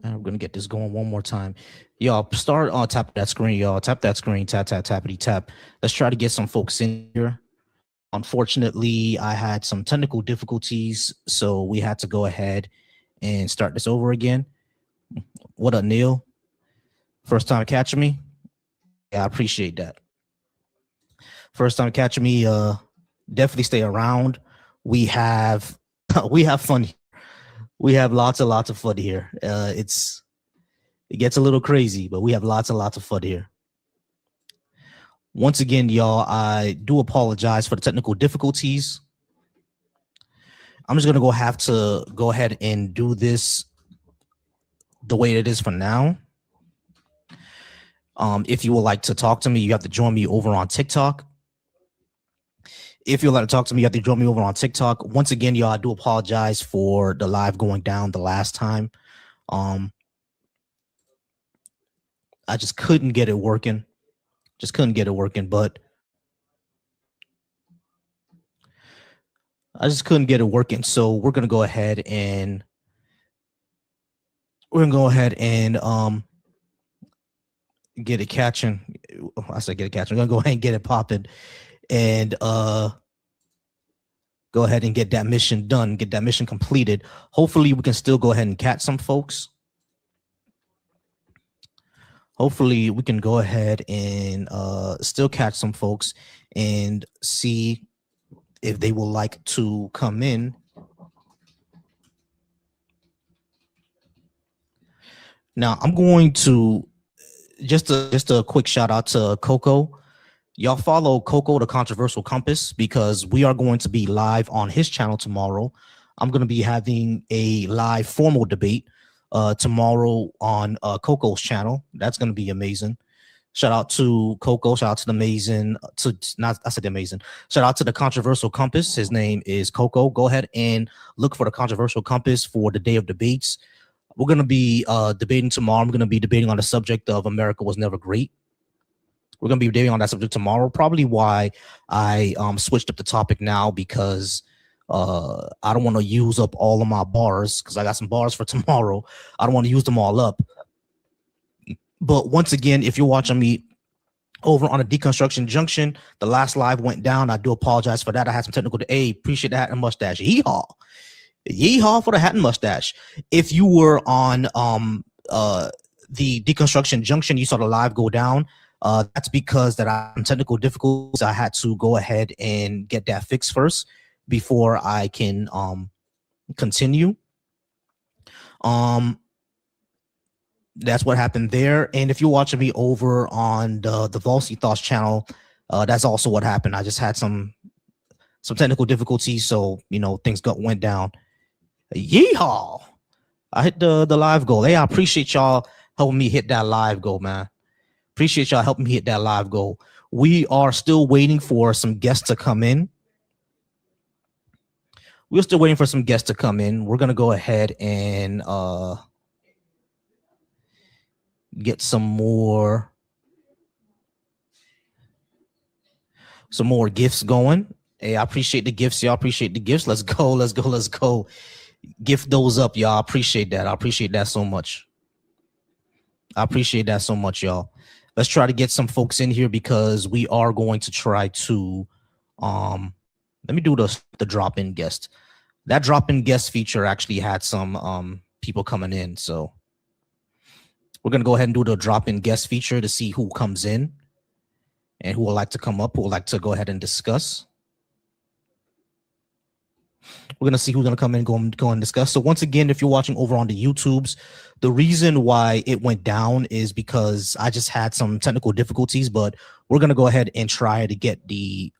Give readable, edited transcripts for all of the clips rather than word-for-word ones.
And I'm gonna get this going one more time. Y'all start on tap that screen, y'all. Tap that screen, tap, tap, tappity tap. Let's try to get some folks in here. Unfortunately, I had some technical difficulties, so we had to go ahead and start this over again. What up, Neil? First time catching me? Yeah, I appreciate that. First time catching me, definitely stay around. We have we have fun. We have lots of fun here. It gets a little crazy, but we have lots and lots of fun here. Once again, y'all, I do apologize for the technical difficulties. I'm just gonna have to go ahead and do this the way it is for now. If you would like to talk to me, you have to join me over on TikTok. If you'd like to talk to me, you have to join me over on TikTok. Once again, y'all, I do apologize for the live going down the last time. I just couldn't get it working. But I just couldn't get it working. So we're gonna go ahead and get it catching. I said get it catching. I'm gonna go ahead and get it popping, and go ahead and get that mission done, get that mission completed. Hopefully, we can still go ahead and catch some folks. Hopefully, we can go ahead and still catch some folks and see if they will like to come in. Now, I'm going to just a quick shout out to Coco. Y'all follow Coco, the Controversial Compass, because we are going to be live on his channel tomorrow. I'm going to be having a live formal debate tomorrow on Coco's channel. That's going to be amazing. Shout out to Coco. Shout out to the amazing. Shout out to the Controversial Compass. His name is Coco. Go ahead and look for the Controversial Compass for the day of debates. We're going to be debating tomorrow. I'm going to be debating on the subject of America was never great. We're going to be debating on that subject tomorrow. Probably why I switched up the topic now, because I don't want to use up all of my bars, because I got some bars for tomorrow. I don't want to use them all up. But once again, if you're watching me over on a Deconstruction Junction, the last live went down. I do apologize for that. I had some technical. Appreciate the hat and mustache. Yeehaw. Yeehaw for the hat and mustache. If you were on the Deconstruction Junction, you saw the live go down. That's because that I had technical difficulties. I had to go ahead and get that fixed first before I can continue. That's what happened there. And if you're watching me over on the Volcy Thoughts channel, that's also what happened. I just had some technical difficulties, so things went down. Yeehaw! I hit the live goal. Hey, I appreciate y'all helping me hit that live goal, man. Appreciate y'all helping me hit that live goal. We are still waiting for some guests to come in. We're still waiting for some guests to come in. We're gonna go ahead and get some more gifts going. Hey, I appreciate the gifts, y'all. Appreciate the gifts. Let's go. Gift those up, y'all. I appreciate that. I appreciate that so much. Y'all. Let's try to get some folks in here, because we are going to try to let me do the drop-in guest. That drop-in guest feature actually had some people coming in, so we're gonna go ahead and do the drop-in guest feature to see who comes in and who would like to come up, who would like to go ahead and discuss. We're gonna see who's gonna come in and go and discuss. So once again, if you're watching over on the YouTubes, the reason why it went down is because I just had some technical difficulties, but we're gonna go ahead and try to get the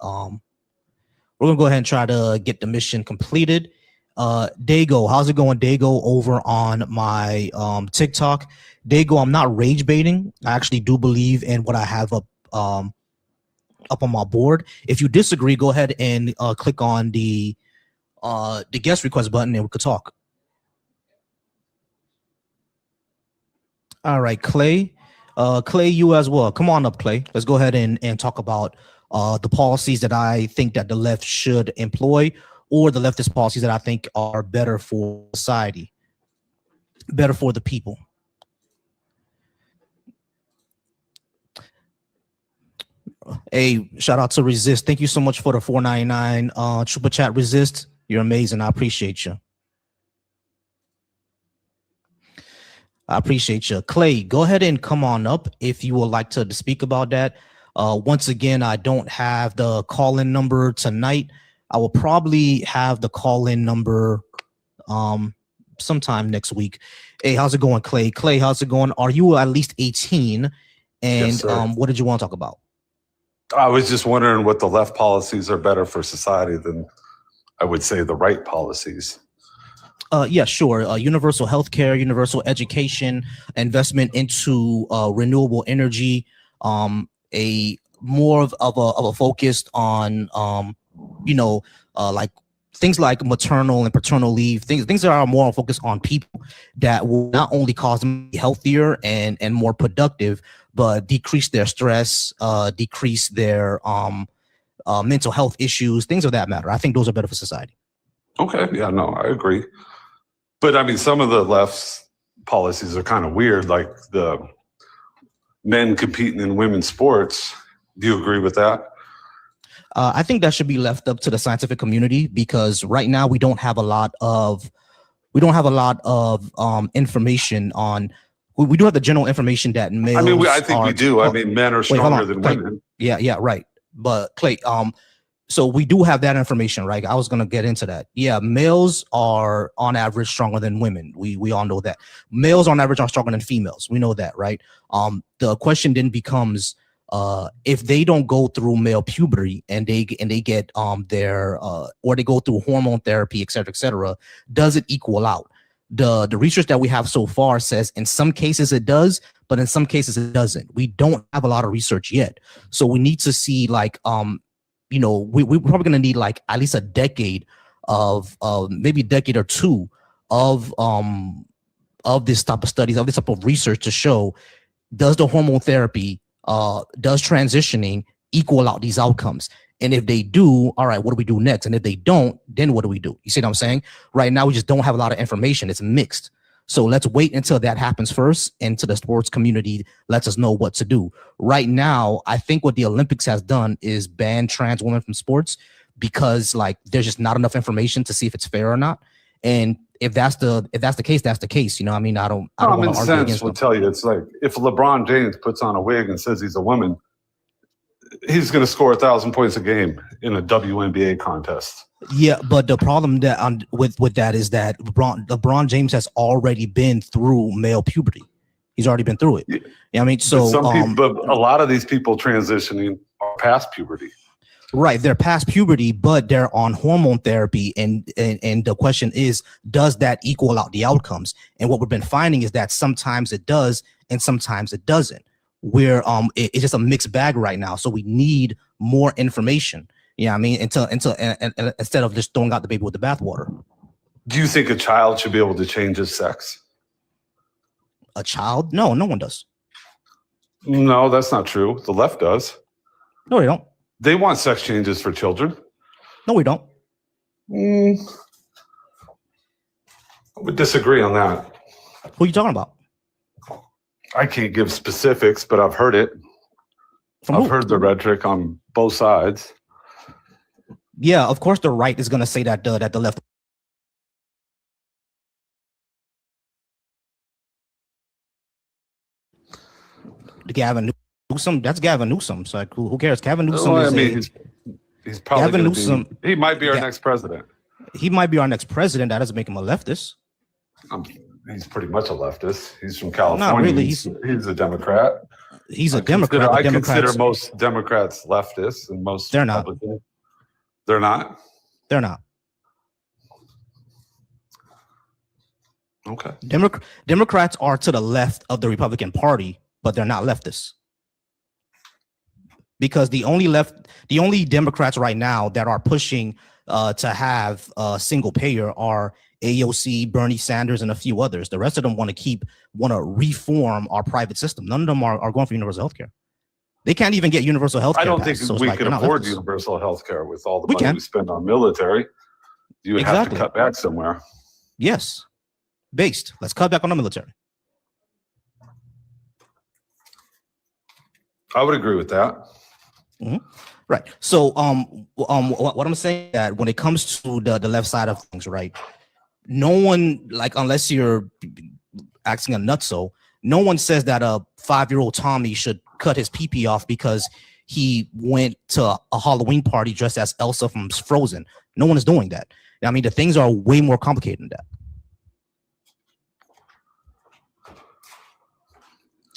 mission completed. Dago, how's it going, Dago, over on my TikTok? Dago, I'm not rage baiting. I actually do believe in what I have up on my board. If you disagree, go ahead and click on the guest request button and we could talk. All right, Clay. Clay, you as well. Come on up, Clay. Let's go ahead and talk about the policies that I think that the left should employ, or the leftist policies that I think are better for society, better for the people. Hey, shout out to Resist. Thank you so much for the $4.99 super chat. Resist, you're amazing. I appreciate you. I appreciate you. Clay, go ahead and come on up if you would like to speak about that. Once again, I don't have the call-in number tonight. I will probably have the call-in number sometime next week. Hey, how's it going, Clay? Clay, how's it going? Are you at least 18? And Yes, what did you want to talk about? I was just wondering what the left policies are better for society than, I would say, the right policies. Yeah, sure. Universal healthcare, universal education, investment into renewable energy, a more of a focus on like things like maternal and paternal leave, things that are more focused on people that will not only cause them to be healthier and more productive, but decrease their stress, decrease their mental health issues, things of that matter. I think those are better for society. Okay, yeah, no, I agree. But I mean, some of the left's policies are kind of weird, like the men competing in women's sports. Do you agree with that? I think that should be left up to the scientific community, because right now we don't have a lot of information on. We do have the general information that males. I mean, I think we do. I mean, men are stronger than women. Yeah, right. But Clay, so we do have that information, right? I was gonna get into that. Yeah, males are on average stronger than women. We all know that. Males on average are stronger than females. We know that, right? The question then becomes, if they don't go through male puberty and they get their or they go through hormone therapy, et cetera, does it equal out? The research that we have so far says in some cases it does, but in some cases it doesn't. We don't have a lot of research yet, so we need to see, like, we're probably going to need like at least a decade of maybe a decade or two of this type of studies, of this type of research, to show, does the hormone therapy, does transitioning equal out these outcomes? And if they do, all right, what do we do next? And if they don't, then what do we do? You see what I'm saying? Right now, we just don't have a lot of information. It's mixed. So let's wait until that happens first, and to the sports community lets us know what to do. Right now, I think what the Olympics has done is ban trans women from sports, because like there's just not enough information to see if it's fair or not. And if that's the case, that's the case. You know, I mean, I don't want to argue against them. Will tell you, it's like if LeBron James puts on a wig and says he's a woman, he's going to score 1,000 points a game in a WNBA contest. Yeah, but the problem that with that is that LeBron James has already been through male puberty. He's already been through it. Yeah, I mean, so but a lot of these people transitioning are past puberty. Right, they're past puberty, but they're on hormone therapy, and the question is, does that equal out the outcomes? And what we've been finding is that sometimes it does, and sometimes it doesn't. It's just a mixed bag right now. So we need more information. Yeah, I mean, until instead of just throwing out the baby with the bathwater. Do you think a child should be able to change his sex? A child? No, no one does. No, that's not true. The left does. No, they don't. They want sex changes for children. No, we don't. I would disagree on that. Who are you talking about? I can't give specifics, but I've heard it. I've heard the rhetoric on both sides. Yeah, of course the right is going to say that the left. Gavin Newsom, that's Gavin Newsom. So like, who cares? Gavin Newsom he's probably Gavin Newsom. He might be our next president. He might be our next president. That doesn't make him a leftist. He's pretty much a leftist. He's from California. Not really. He's a Democrat. He's a Democrat. I consider most Democrats leftists, and most they're not. They're not. They're not. Okay. Democrats are to the left of the Republican Party, but they're not leftists. Because the only Democrats right now that are pushing to have a single payer are AOC, Bernie Sanders, and a few others. The rest of them want to reform our private system. None of them are going for universal health care. They can't even get universal health care. I don't think we could afford universal health care with all the money we spend on military. You would have to cut back somewhere. Yes. Based. Let's cut back on the military. I would agree with that. Mhm. Right. So, what I'm saying that when it comes to the left side of things, right? No one, like, unless you're acting a nutso, no one says that a 5-year-old Tommy should cut his pee off because he went to a Halloween party dressed as Elsa from Frozen. No one is doing that. I mean, the things are way more complicated than that.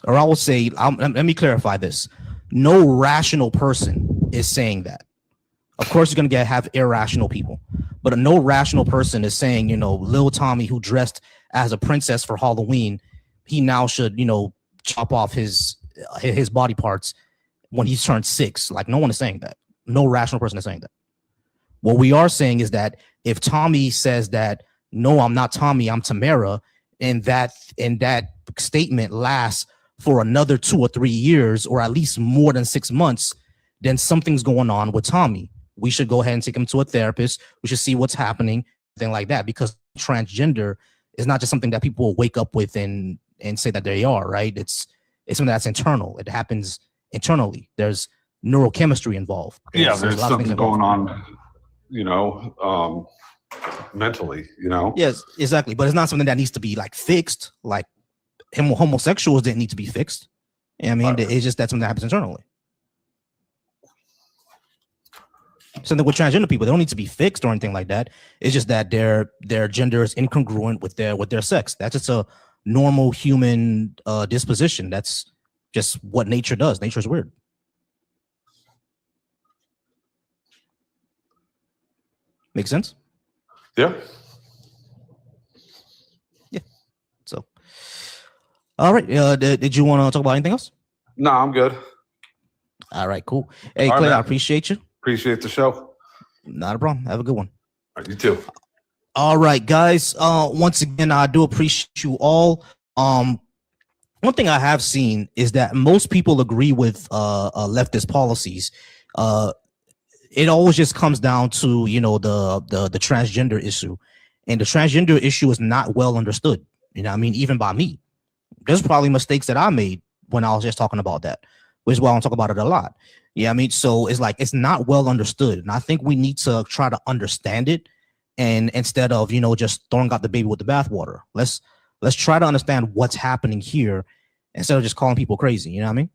Or I will say, let me clarify this. No rational person is saying that. Of course, you're going to have irrational people, but no rational person is saying, Lil Tommy, who dressed as a princess for Halloween, he now should, chop off his body parts when he's turned 6. Like, no one is saying that. No rational person is saying that. What we are saying is that if Tommy says that, no, I'm not Tommy, I'm Tamara, and that statement lasts for another 2 or 3 years, or at least more than 6 months, then something's going on with Tommy. We should go ahead and take him to a therapist. We should see what's happening, thing like that, because transgender is not just something that people will wake up with and say that they are, right? It's something that's internal. It happens internally. There's neurochemistry involved. There's something going on, mentally, Yes, exactly. But it's not something that needs to be like fixed. Like homosexuals didn't need to be fixed. I mean, it's just that's something that happens internally. Something with transgender people, they don't need to be fixed or anything like that. It's just that their gender is incongruent with their sex. That's just a normal human disposition. That's just what nature does. Nature is weird. Make sense? Yeah. Yeah. So, all right. Did you want to talk about anything else? No, I'm good. All right, cool. Hey, Clay, I appreciate you. Appreciate the show. Not a problem. Have a good one. All right, you too. All right, guys. Once again, I do appreciate you all. One thing I have seen is that most people agree with leftist policies. It always just comes down to the transgender issue, and the transgender issue is not well understood. I mean, even by me, there's probably mistakes that I made when I was just talking about that, which is why I don't talk about it a lot. Yeah, I mean, so it's like it's not well understood, and I think we need to try to understand it, and instead of just throwing out the baby with the bathwater, let's try to understand what's happening here instead of just calling people crazy. You know what I mean?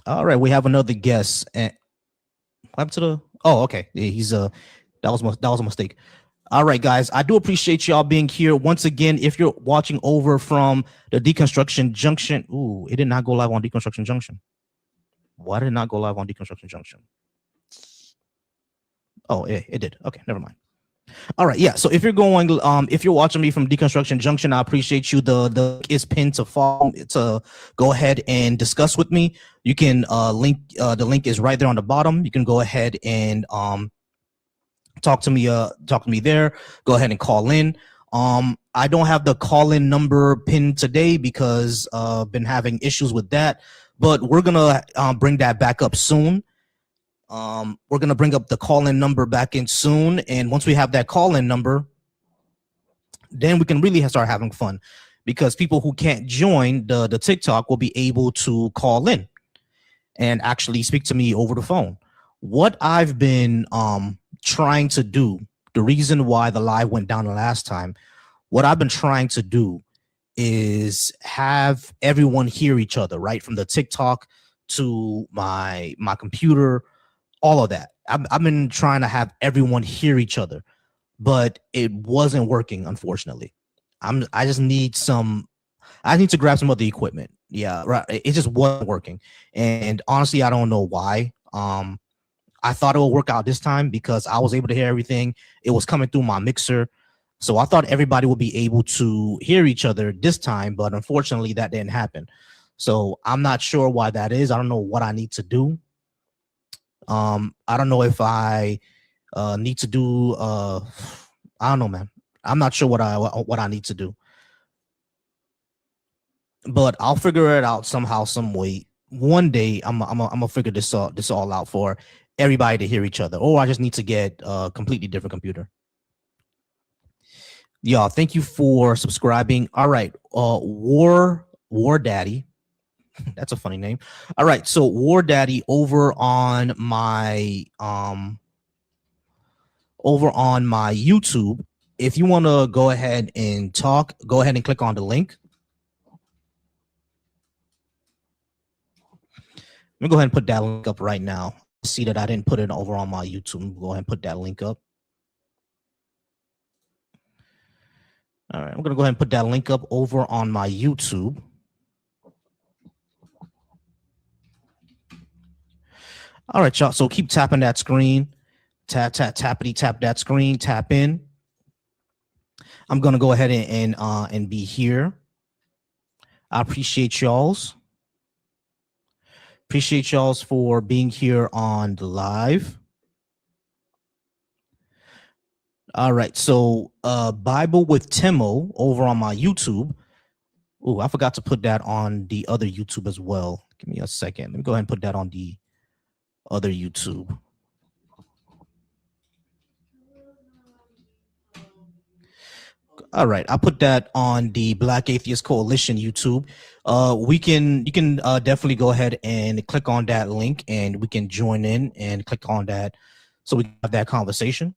All right, we have another guest. And what happened to the? Oh, okay. Yeah, he's that was a mistake. All right, guys, I do appreciate y'all being here once again. If you're watching over from the Deconstruction Junction, ooh, it did not go live on Deconstruction Junction. Why did it not go live on Deconstruction Junction? Oh, it did. Okay, never mind. All right, yeah. So if you're watching me from Deconstruction Junction, I appreciate you. The link is pinned to follow to go ahead and discuss with me. You can link the link is right there on the bottom. You can go ahead and talk to me there. Go ahead and call in. I don't have the call-in number pinned today because been having issues with that, but we're gonna bring that back up soon. We're gonna bring up the call-in number back in soon, and once we have that call-in number, then we can really start having fun, because people who can't join the TikTok will be able to call in and actually speak to me over the phone. What I've been trying to do, the reason why the live went down the last time, what I've been trying to do is have everyone hear each other, right? From the TikTok to my computer, all of that. I've been trying to have everyone hear each other, but it wasn't working, unfortunately. I just need to grab some other equipment. Yeah, right. It just wasn't working. And honestly, I don't know why. I thought it would work out this time because I was able to hear everything. It was coming through my mixer. So I thought everybody would be able to hear each other this time, but unfortunately that didn't happen. So I'm not sure why that is. I don't know what I need to do. I don't know if I need to do I don't know, man. I'm not sure what I need to do. But I'll figure it out somehow, some way. One day I'm gonna figure this all out for everybody to hear each other, or I just need to get a completely different computer. Y'all, thank you for subscribing. All right, War Daddy, That's a funny name. All right, so War Daddy over on my YouTube. If you want to go ahead and talk, go ahead and click on the link. Let me go ahead and put that link up right now. See that I didn't put it over on my YouTube. Go ahead and put that link up. All right, I'm gonna go ahead and put that link up over on my YouTube. All right, y'all. So keep tapping that screen. Tap, tap, tappity, tap that screen. Tap in. I'm gonna go ahead and be here. I appreciate y'all's. Appreciate y'all's for being here on the live. All right, so Bible with Timo over on my YouTube. Oh, I forgot to put that on the other YouTube as well. Give me a second. Let me go ahead and put that on the other YouTube. All right, I put that on the Black Atheist Coalition YouTube. You can definitely go ahead and click on that link, and we can join in and click on that, so we can have that conversation.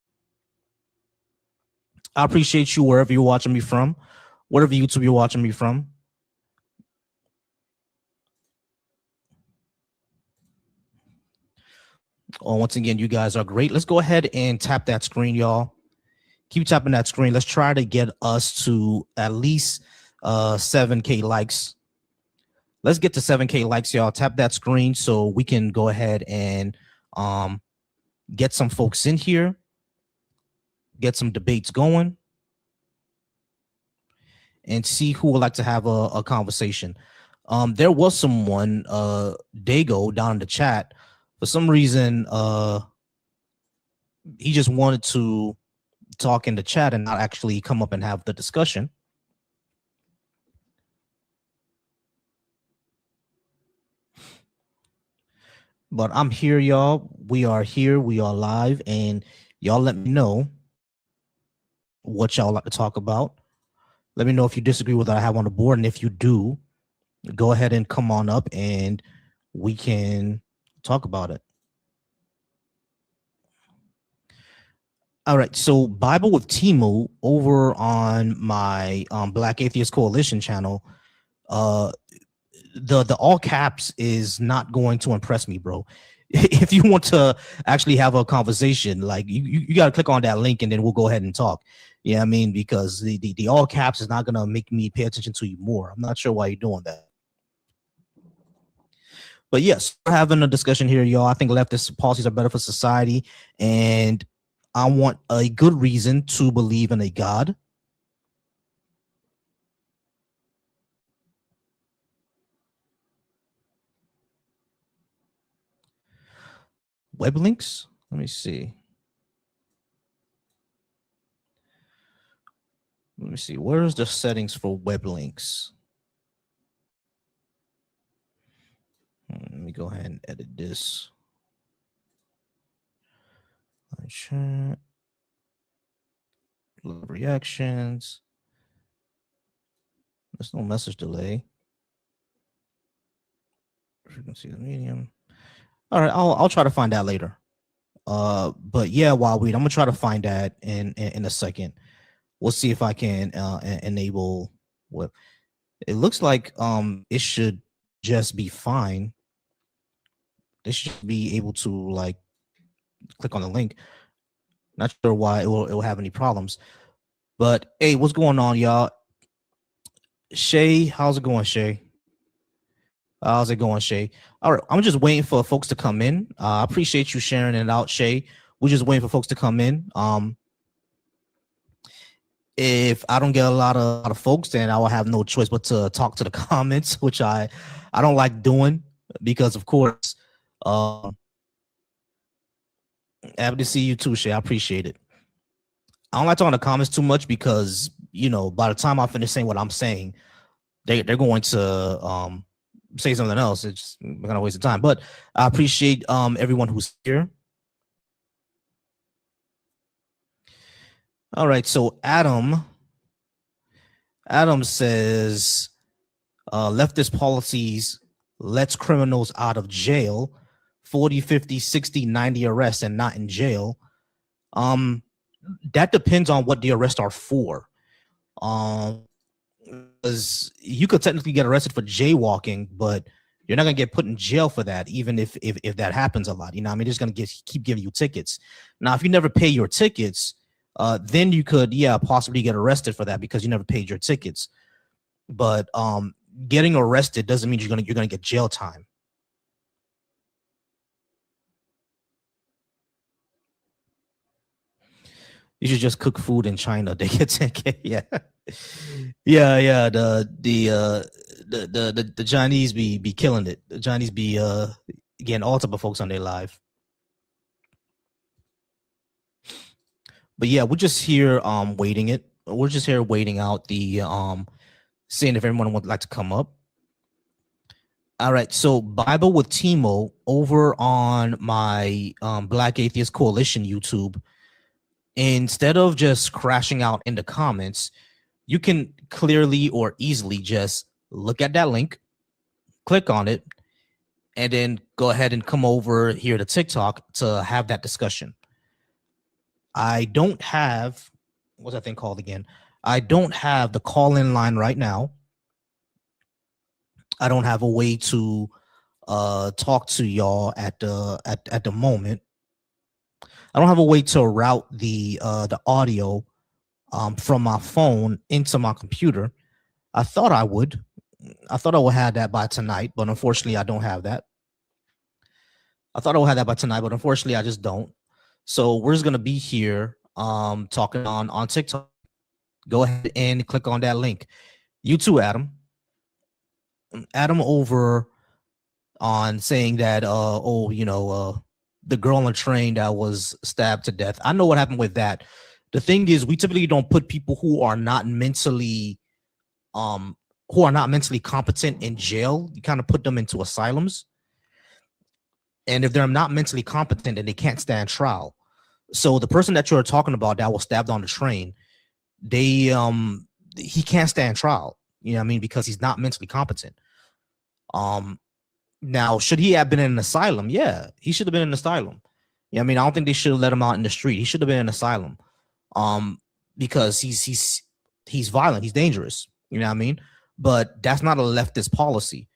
I appreciate you wherever you're watching me from, whatever YouTube you're watching me from. Oh, once again, you guys are great. Let's go ahead and tap that screen, y'all. Keep tapping that screen. Let's try to get us to at least 7K likes. Let's get to 7K likes, y'all. Tap that screen so we can go ahead and get some folks in here, get some debates going, and see who would like to have a conversation. There was someone, Dago, down in the chat. For some reason, he just wanted to talk in the chat and not actually come up and have the discussion. But I'm here, y'all. We are here. We are live, and y'all let me know what y'all like to talk about. Let me know if you disagree with what I have on the board, and if you do, go ahead and come on up, and we can talk about it. All right, so Bible with Timo over on my Black Atheist Coalition channel. The all caps is not going to impress me, bro. If you want to actually have a conversation, like you got to click on that link and then we'll go ahead and talk. Yeah, I mean, because the all caps is not going to make me pay attention to you more. I'm not sure why you're doing that. But yes, we're having a discussion here, y'all. I think leftist policies are better for society, and I want a good reason to believe in a God. Web links? Let me see. Let me see. Where's the settings for web links? Let me go ahead and edit this. Chat. Reactions. There's no message delay. Frequency of the medium. All right, I'll try to find that later. But yeah, while I'm gonna try to find that in a second. We'll see if I can enable what it looks like. It should just be fine. They should be able to like click on the link. Not sure why it will have any problems. But hey, what's going on, y'all? Shay, how's it going, Shay? How's it going, Shay? All right, I'm just waiting for folks to come in. I appreciate you sharing it out, Shay. We're just waiting for folks to come in. If I don't get a lot of folks, then I will have no choice but to talk to the comments, which I don't like doing because, of course, happy to see you too, Shay. I appreciate it. I don't like talking to comments too much because, you know, by the time I finish saying what I'm saying, they're going to say something else. It's gonna waste of time. But I appreciate everyone who's here. All right, so Adam says leftist policies lets criminals out of jail, 40, 50, 60, 90 arrests and not in jail. That depends on what the arrests are for. Because you could technically get arrested for jaywalking, but you're not gonna get put in jail for that, even if that happens a lot. You know, I mean, they're just gonna keep giving you tickets. Now, if you never pay your tickets, then you could, possibly get arrested for that because you never paid your tickets. But getting arrested doesn't mean you're gonna get jail time. You should just cook food in China. They get 10K. Yeah, yeah. The Chinese be killing it. The Chinese be getting all type of folks on their live. But yeah, we're just here waiting it. We're just here waiting out the seeing if everyone would like to come up. All right, so Bible with Timo over on my Black Atheist Coalition YouTube. Instead of just crashing out in the comments, you can clearly or easily just look at that link, click on it, and then go ahead and come over here to TikTok to have that discussion. I don't have, what's that thing called again? I don't have the call-in line right now. I don't have a way to talk to y'all at the moment. I don't have a way to route the audio from my phone into my computer. I thought I would. I thought I would have that by tonight, but unfortunately, I don't have that. I thought I would have that by tonight, but unfortunately, I just don't. So we're just gonna be here talking on TikTok. Go ahead and click on that link. You too, Adam. Adam over on saying that the girl on the train that was stabbed to death. I know what happened with that. The thing is, we typically don't put people who are not mentally competent in jail. You kind of put them into asylums. And if they're not mentally competent, then they can't stand trial. So the person that you're talking about that was stabbed on the train, he can't stand trial. You know what I mean? Because he's not mentally competent. Now, should he have been in an asylum? Yeah, he should have been in an asylum. Yeah, I mean, I don't think they should have let him out in the street. He should have been in an asylum. Because he's violent, he's dangerous. You know what I mean? But that's not a leftist policy.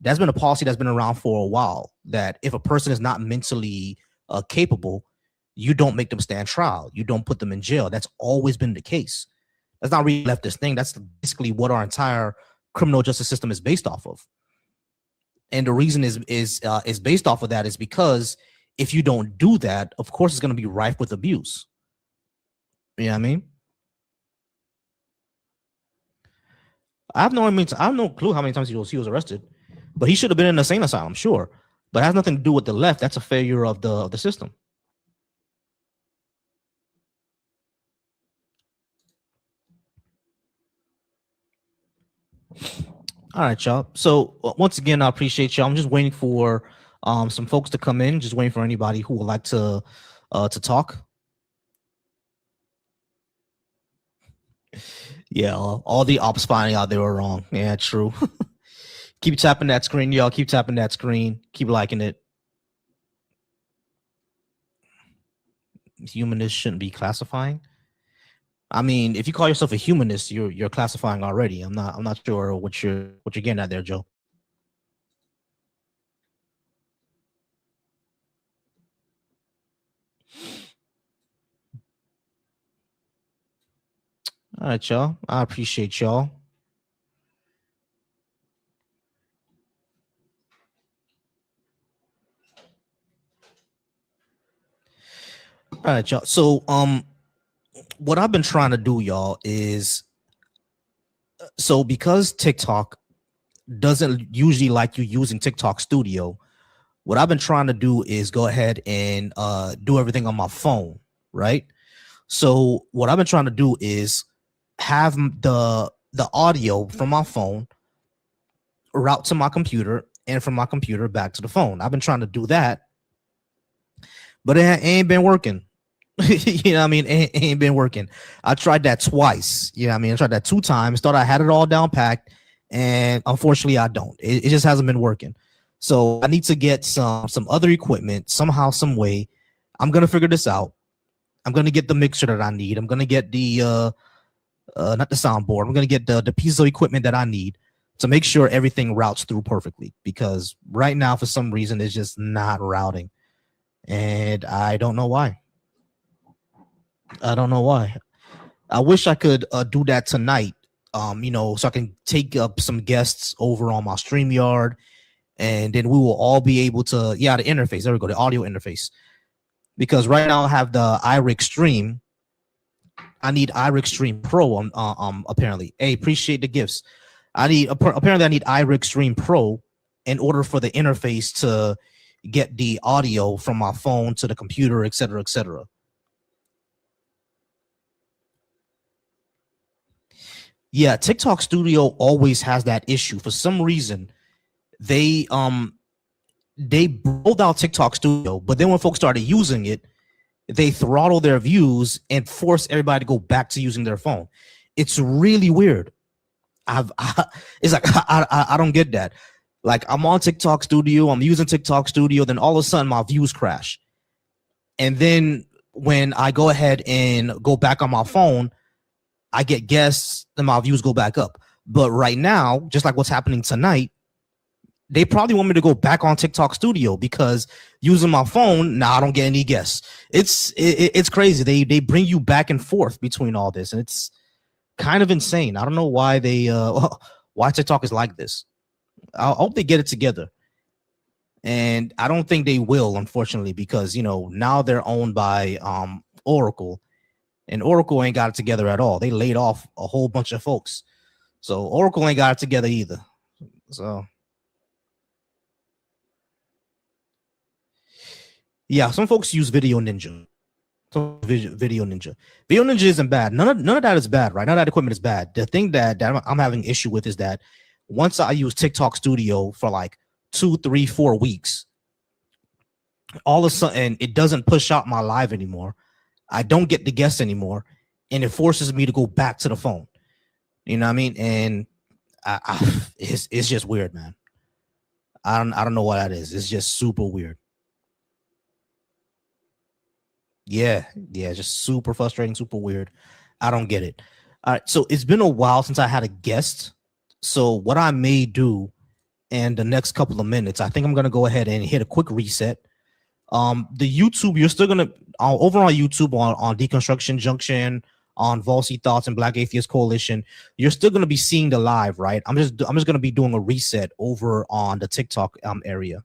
That's been a policy that's been around for a while, that if a person is not mentally capable, you don't make them stand trial. You don't put them in jail. That's always been the case. That's not really a leftist thing. That's basically what our entire criminal justice system is based off of. And the reason is based off of that is because if you don't do that, of course, it's going to be rife with abuse. You know what I mean? I have no clue how many times he was arrested, but he should have been in an insane asylum, sure. But it has nothing to do with the left. That's a failure of the system. All right, y'all. So once again, I appreciate y'all. I'm just waiting for some folks to come in. Just waiting for anybody who would like to talk. Yeah, all the ops finding out they were wrong. Yeah, true. Keep tapping that screen, y'all. Keep tapping that screen. Keep liking it. Humanists shouldn't be classifying. I mean, if you call yourself a humanist, you're classifying already. I'm not sure what you're getting at there, Joe. All right, y'all. I appreciate y'all. All right, y'all. So what I've been trying to do, y'all, is so because TikTok doesn't usually like you using TikTok Studio, what I've been trying to do is go ahead and do everything on my phone, right? So what I've been trying to do is have the audio from my phone route to my computer and from my computer back to the phone. I've been trying to do that, but it ain't been working. You know what I mean? It ain't been working. I tried that twice. You know what I mean? I tried that 2 times. Thought I had it all down packed, and unfortunately, I don't. It just hasn't been working. So I need to get some other equipment somehow, some way. I'm gonna figure this out. I'm gonna get the mixer that I need. I'm gonna get the not the soundboard. I'm gonna get the piece of equipment that I need to make sure everything routes through perfectly. Because right now, for some reason, it's just not routing, and I don't know why. I don't know why. I wish I could do that tonight. So I can take up some guests over on my StreamYard, and then we will all be able to, the interface. There we go, the audio interface. Because right now I have the iRig Stream. I need iRig Stream Pro on apparently. Hey, appreciate the gifts. Apparently I need iRig Stream Pro in order for the interface to get the audio from my phone to the computer, et cetera, et cetera. Yeah, TikTok Studio always has that issue. For some reason, they rolled out TikTok Studio, but then when folks started using it, they throttle their views and force everybody to go back to using their phone. It's really weird. It's like I don't get that. Like I'm on TikTok Studio, I'm using TikTok Studio, then all of a sudden my views crash, and then when I go ahead and go back on my phone, I get guests and my views go back up. But right now, just like what's happening tonight, they probably want me to go back on TikTok Studio because using my phone, now I don't get any guests. It's crazy. They bring you back and forth between all this, and it's kind of insane. I don't know why why TikTok is like this. I hope they get it together, and I don't think they will, unfortunately, because now they're owned by Oracle, and Oracle ain't got it together at all. They laid off a whole bunch of folks, so Oracle ain't got it together either. So yeah, some folks use Video Ninja. Video Ninja. Video Ninja isn't bad. None of that is bad, right? None of that equipment is bad. The thing that I'm having issue with is that once I use TikTok Studio for like 2, 3, 4 weeks, all of a sudden it doesn't push out my live anymore. I don't get the guests anymore, and it forces me to go back to the phone. You know what I mean? And it's just weird, man. I don't know what that is. It's just super weird. Yeah, just super frustrating, super weird. I don't get it. All right, so it's been a while since I had a guest. So what I may do in the next couple of minutes, I think I'm gonna go ahead and hit a quick reset. The YouTube, you're still gonna over on YouTube on Deconstruction Junction, on Volcy Thoughts and Black Atheist Coalition, you're still gonna be seeing the live, right? I'm just gonna be doing a reset over on the TikTok area.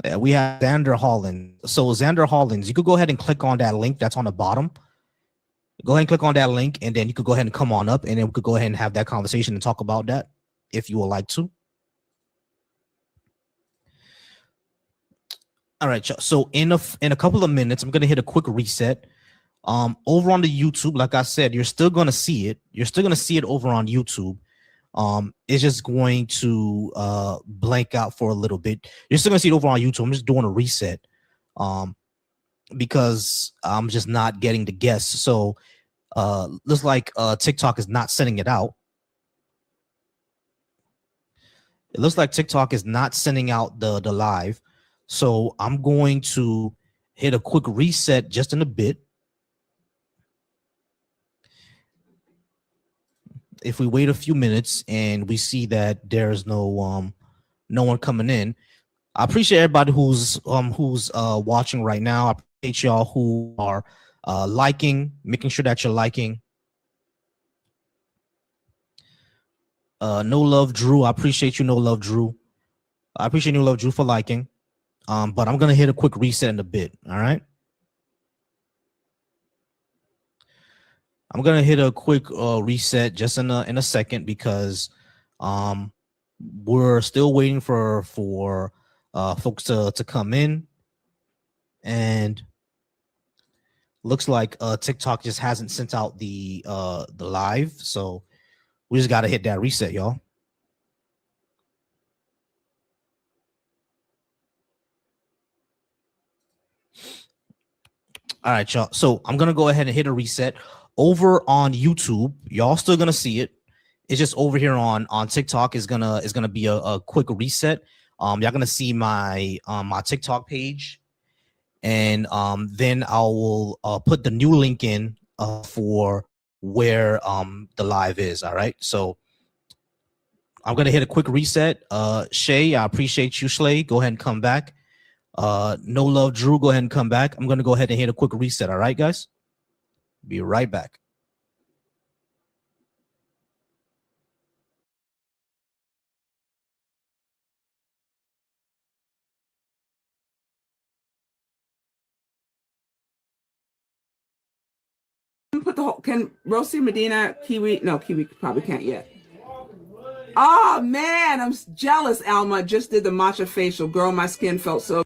Yeah, we have Xander Holland. So Xander Hollins, you could go ahead and click on that link that's on the bottom. Go ahead and click on that link, and then you could go ahead and come on up, and then we could go ahead and have that conversation and talk about that if you would like to. All right, so in a couple of minutes, I'm gonna hit a quick reset. Over on the YouTube, like I said, you're still gonna see it. You're still gonna see it over on YouTube. It's just going to blank out for a little bit. You're still gonna see it over on YouTube. I'm just doing a reset because I'm just not getting the guests. So looks like TikTok is not sending it out. It looks like TikTok is not sending out the live. So I'm going to hit a quick reset just in a bit. If we wait a few minutes and we see that there's no one coming in, I appreciate everybody who's watching right now. I appreciate y'all who are liking, making sure that you're liking. No Love Drew, I appreciate you, No Love Drew. I appreciate No Love Drew for liking. But I'm gonna hit a quick reset in a bit. All right. I'm gonna hit a quick reset just in a second because we're still waiting for folks to come in, and looks like TikTok just hasn't sent out the live, so we just gotta hit that reset, y'all. All right, y'all. So I'm gonna go ahead and hit a reset. Over on YouTube, y'all still gonna see it. It's just over here on TikTok is gonna be a quick reset. Y'all gonna see my my TikTok page, and then I will put the new link in for where the live is. All right, so I'm gonna hit a quick reset. Shay, I appreciate you, Shay. Go ahead and come back. No Love Drew, go ahead and come back. I'm gonna go ahead and hit a quick reset. All right, guys, be right back. Put the whole, can Rosie Medina Kiwi? No, Kiwi probably can't yet. Oh man, I'm jealous. Alma just did the matcha facial. Girl, my skin felt so.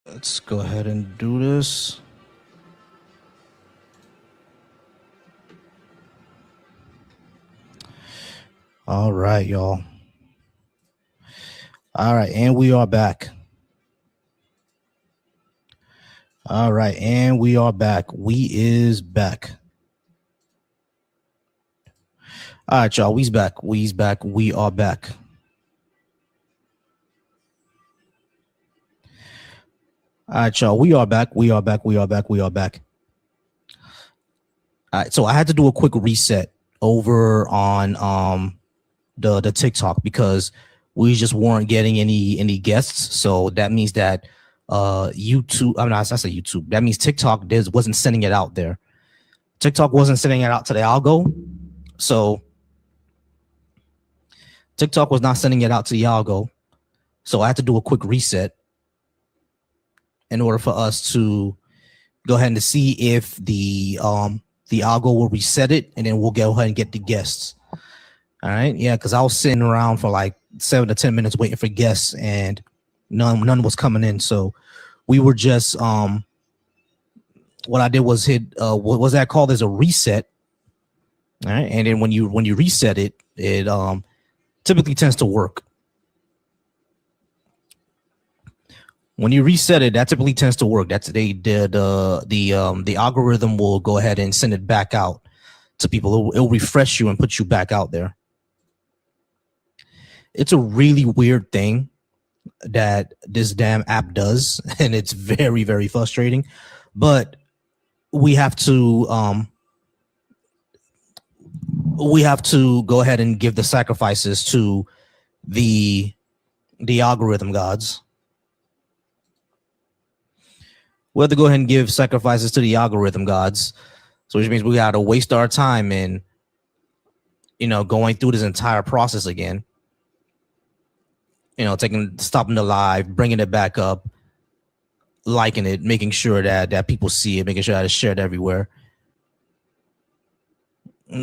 Let's go ahead and do this. All right, y'all. All right, and we are back. All right, and we are back. We is back. All right, y'all. We's back. We's back. We are back. All right, y'all. We are back. We are back. We are back. We are back. All right, so I had to do a quick reset over on the TikTok because we just weren't getting any guests. So that means that YouTube. I mean, I say YouTube. That means TikTok wasn't sending it out there. TikTok wasn't sending it out to the algo. So TikTok was not sending it out to the algo. So I had to do a quick reset in order for us to go ahead and see if the algo will reset it, and then we'll go ahead and get the guests. All right, yeah, because I was sitting around for like 7 to 10 minutes waiting for guests, and none was coming in. So we were just what I did was hit what was that called as a reset. All right, and then when you reset it, it typically tends to work. When you reset it, that typically tends to work. That's the algorithm will go ahead and send it back out to people. It'll refresh you and put you back out there. It's a really weird thing that this damn app does, and it's very, very frustrating. But we have to go ahead and give the sacrifices to the algorithm gods. We have to go ahead and give sacrifices to the algorithm gods. So which means we got to waste our time in, going through this entire process again. Stopping the live, bringing it back up, liking it, making sure that people see it, making sure that it's shared everywhere.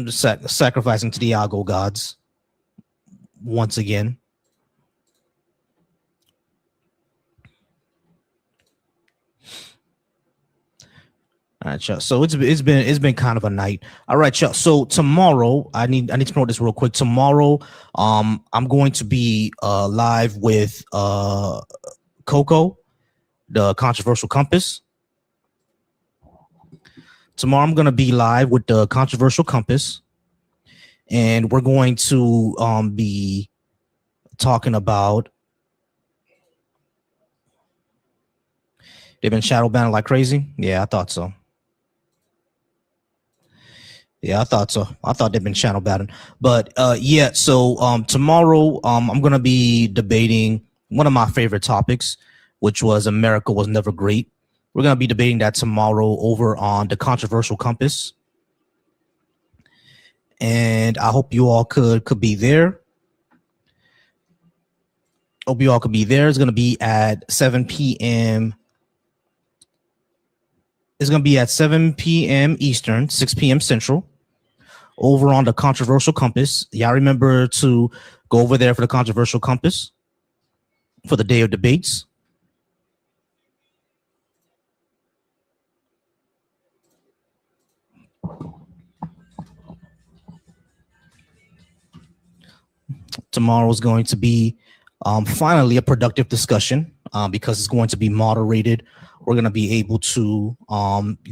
Sacrificing to the algo gods once again. All right, y'all. So it's been kind of a night. All right, y'all. So tomorrow, I need to promote this real quick. Tomorrow, I'm going to be live with Coco, the controversial compass. Tomorrow, I'm going to be live with the controversial compass, and we're going to be talking about. They've been shadow banned like crazy. Yeah, I thought so. Yeah, I thought so. I thought they've been channel batting. But yeah, so tomorrow I'm gonna be debating one of my favorite topics, which was America was never great. We're gonna be debating that tomorrow over on the controversial compass. And I hope you all could be there. Hope you all could be there. It's gonna be at 7 p.m. It's gonna be at 7 p.m. Eastern, 6 p.m. Central. Over on the controversial compass. Y'all remember to go over there for the controversial compass for the day of debates. Tomorrow is going to be finally a productive discussion because it's going to be moderated. We're going to be able to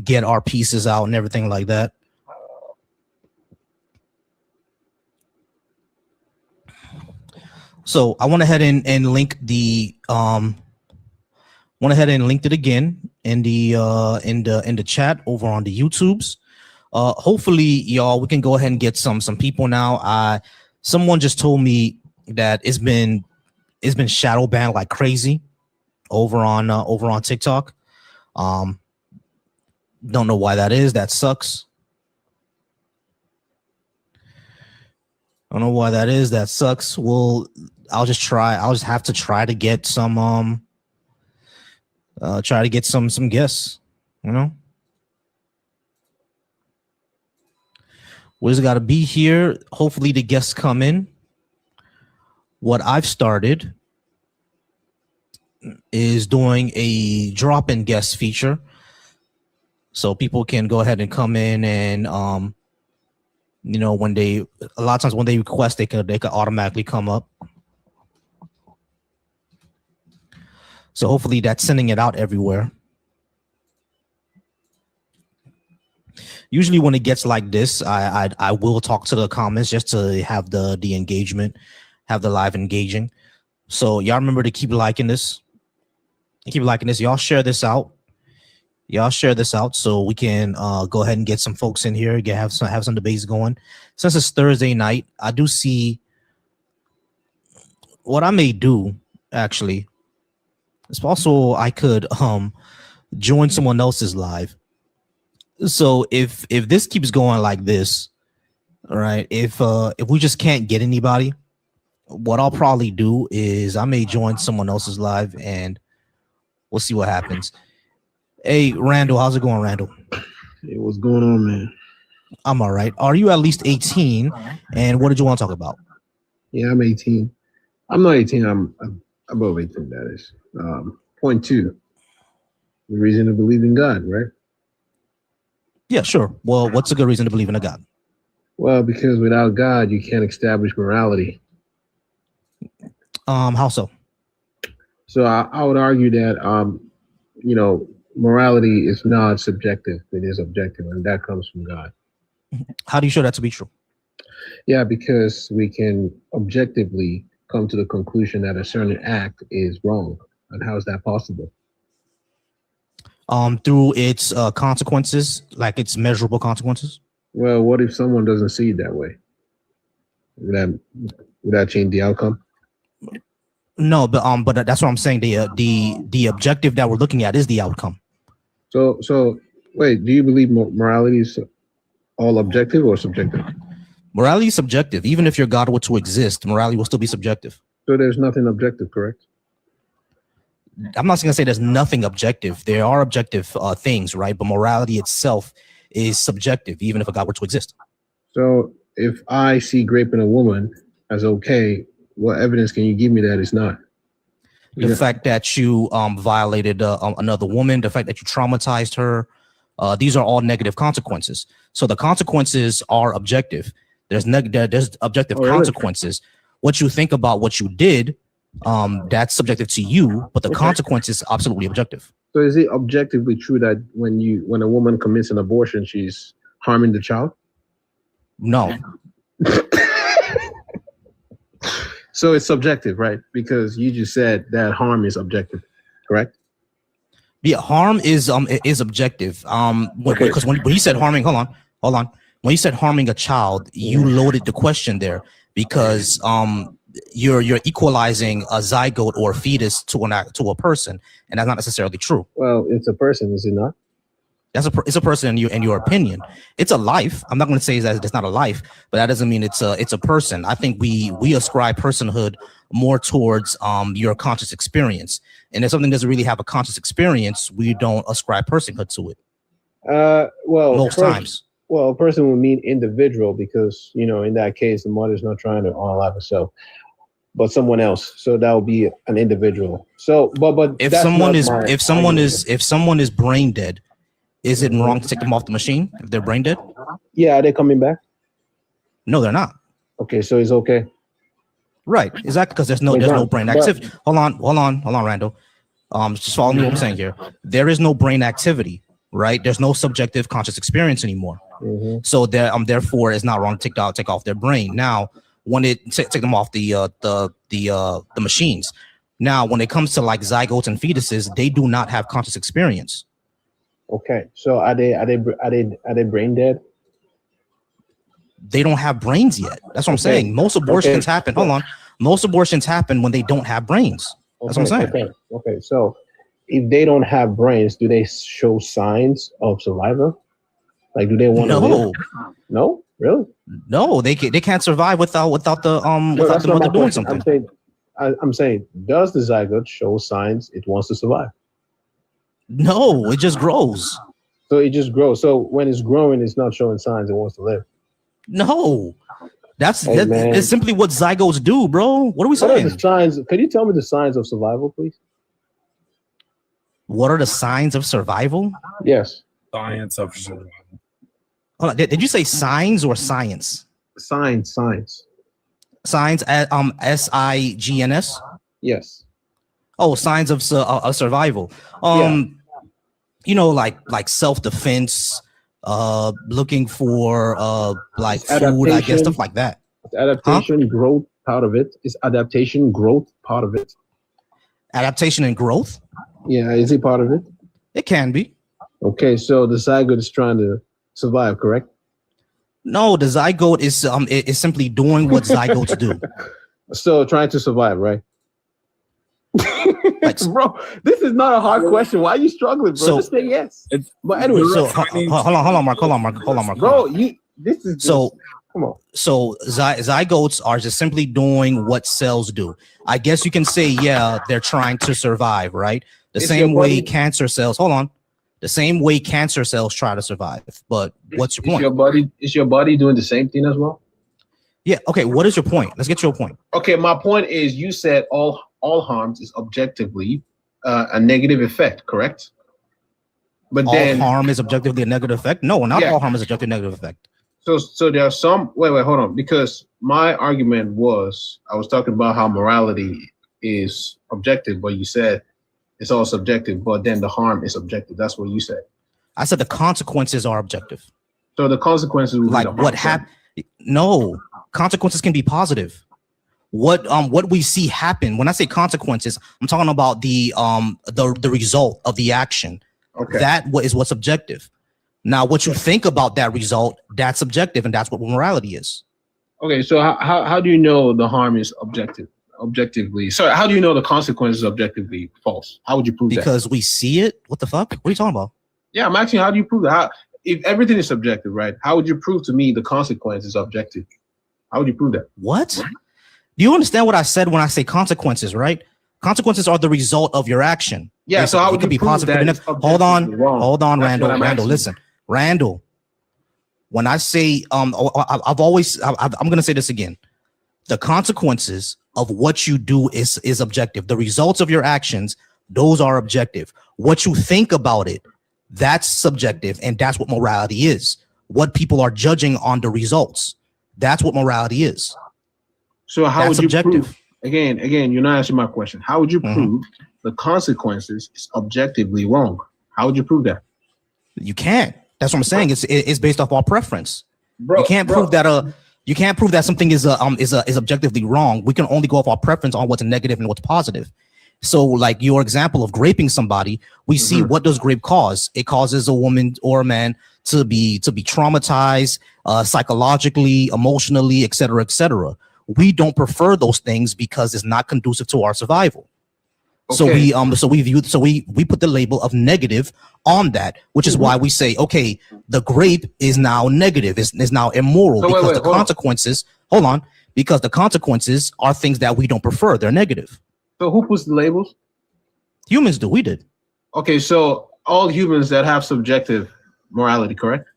get our pieces out and everything like that. So I went ahead and link the went ahead and linked it again in the chat over on the YouTubes. Hopefully, y'all, we can go ahead and get some people now. Someone just told me that it's been shadow banned like crazy over on TikTok. Don't know why that is. That sucks. I don't know why that is. That sucks. Well, I'll just have to try to get some some guests, We just got to be here. Hopefully the guests come in. What I've started is doing a drop-in guest feature. So people can go ahead and come in and when a lot of times when they request, they could automatically come up. So hopefully that's sending it out everywhere. Usually when it gets like this, I will talk to the comments just to have the engagement, have the live engaging. So y'all remember to keep liking this. Keep liking this. Y'all share this out. Y'all share this out so we can go ahead and get some folks in here, have some debates going. Since it's Thursday night, I do see what I may do actually. It's also I could join someone else's live. So if this keeps going like this, all right, if we just can't get anybody, what I'll probably do is I may join someone else's live and we'll see what happens. Hey, Randall, how's it going, Randall? Hey, what's going on, man? I'm all right. Are you at least 18? And what did you want to talk about? Yeah, I'm 18. I'm not 18. I'm above 18, that is. Point two, the reason to believe in God, right? Yeah, sure. Well, what's a good reason to believe in a God? Well, because without God, you can't establish morality. How so? So I would argue that, morality is not subjective. It is objective, and that comes from God. How do you show that to be true? Yeah, because we can objectively come to the conclusion that a certain act is wrong. And how is that possible? Through its consequences, like its measurable consequences. Well, what if someone doesn't see it that way? Would that change the outcome? No, but that's what I'm saying. The objective that we're looking at is the outcome. So wait, do you believe morality is all objective or subjective? Morality is subjective. Even if your God were to exist, morality will still be subjective. So there's nothing objective, correct? I'm not going to say there's nothing objective. There are objective things, right? But morality itself is subjective, even if a God were to exist. So if I see grape in a woman as okay, what evidence can you give me that it's not? The fact that you violated another woman, the fact that you traumatized her, these are all negative consequences. So the consequences are objective. There's objective consequences. What you think about what you did, that's subjective to you, but the consequence is absolutely objective. So is it objectively true that when a woman commits an abortion, she's harming the child? No. So it's subjective, right? Because you just said that harm is objective, correct? Yeah, harm is objective. Because when you said harming, hold on. When you said harming a child, you loaded the question there because you're equalizing a zygote or a fetus to a person, and that's not necessarily true. Well, it's a person, is it not? It's a person in your opinion. It's a life. I'm not going to say that it's not a life, but that doesn't mean it's a person. I think we ascribe personhood more towards your conscious experience, and if something doesn't really have a conscious experience, we don't ascribe personhood to it. Well, most times. Well, a person would mean individual because in that case, the mother's not trying to unalive herself, but someone else. So that would be an individual. So, but if someone is brain dead. Is it wrong to take them off the machine if they're brain dead? Yeah, are they coming back? No, they're not. Okay, so it's okay. Right, exactly, because there's no brain activity. Hold on, Randall. Just follow me what I'm saying here. There is no brain activity, right? There's no subjective conscious experience anymore. Mm-hmm. So therefore, it's not wrong to take off their brain. Now, when take them off the machines. Now, when it comes to like zygotes and fetuses, they do not have conscious experience. Okay, so are they brain dead? They don't have brains yet. That's what I'm saying. Most abortions happen. Hold on. Most abortions happen when they don't have brains. That's what I'm saying. Okay. So if they don't have brains, do they show signs of survival? Like, do they want to live? No, really? No, they can't survive without the mother doing something. I'm saying, does the zygote show signs it wants to survive? No, it just grows. So it just grows. So when it's growing, it's not showing signs it wants to live. No, that's simply what zygotes do, bro. What are we saying? What are the signs? Could you tell me the signs of survival, please? What are the signs of survival? Yes. Science of survival. Hold on, did you say signs or science? Signs. Signs at SIGNS? Yes. Oh, signs of survival. Like self-defense, looking for like Is food, I guess, adaptation- stuff like that. Is adaptation growth part of it? Is adaptation growth part of it? Adaptation and growth. Yeah, is it part of it? It can be. Okay, so the zygote is trying to survive, correct? No, the zygote is simply doing what zygotes do. So trying to survive, right? Like, bro, this is not a hard question. Why are you struggling, bro? So- Just say yes. It's- But anyway, so hold on, Mark. bro, this is So come on. So zygotes are just simply doing what cells do. I guess you can say, yeah, they're trying to survive, right? The Is same your way body- cancer cells, hold on, the same way cancer cells try to survive. But what's your point? Is your body doing the same thing as well? Yeah, okay, what is your point? Let's get to your point. Okay, my point is you said all harms is objectively a negative effect, correct? But All then harm is objectively a negative effect? No, not Yeah. all harm is objectively a negative effect. so there are some wait, hold on, because my argument was I was talking about how morality is objective, but you said it's all subjective, but then the harm is objective. That's what you said. I said the consequences are objective. So the consequences would be Like the what harm. happened? No, consequences can be positive. What we see happen when I say consequences, I'm talking about the result of the action. Okay. That is what's objective. Now, what you think about that result, that's subjective, and that's what morality is. Okay, so how do you know the harm is objectively? Sorry, how do you know the consequence is objectively false? How would you prove that? Because we see it. What the fuck? What are you talking about? Yeah, I'm asking, how do you prove that? If everything is subjective, right? How would you prove to me the consequence is objective? How would you prove that? What? Do you understand what I said when I say consequences, right? Consequences are the result of your action. Yeah, so Basically, how it would could you be prove positive or that negative. it's Hold on, objectively wrong? hold on, That's Randall. what I'm Randall, asking. listen, Randall. When I say I'm gonna say this again. The consequences of what you do is objective. The results of your actions, those are objective. What you think about it, that's subjective, and that's what morality is. What people are judging on the results. That's what morality is. So how That's would you objective. prove? Again, you're not answering my question. How would you Mhm. prove the consequences is objectively wrong? How would you prove that? You can't. That's what I'm saying. It's based off our preference. Bro, You can't prove that something is objectively wrong. We can only go off our preference on what's negative and what's positive. So, like your example of graping somebody, we see what does grape cause? It causes a woman or a man to be traumatized, psychologically, emotionally, et cetera, et cetera. We don't prefer those things because it's not conducive to our survival. So Okay. we put the label of negative on that, which is why we say, okay, the grape is now negative, is now immoral, So because wait, the hold on. consequences, hold on, because the consequences are things that we don't prefer. They're negative. So who puts the labels? Humans do, we did. Okay, so all humans that have subjective morality, correct?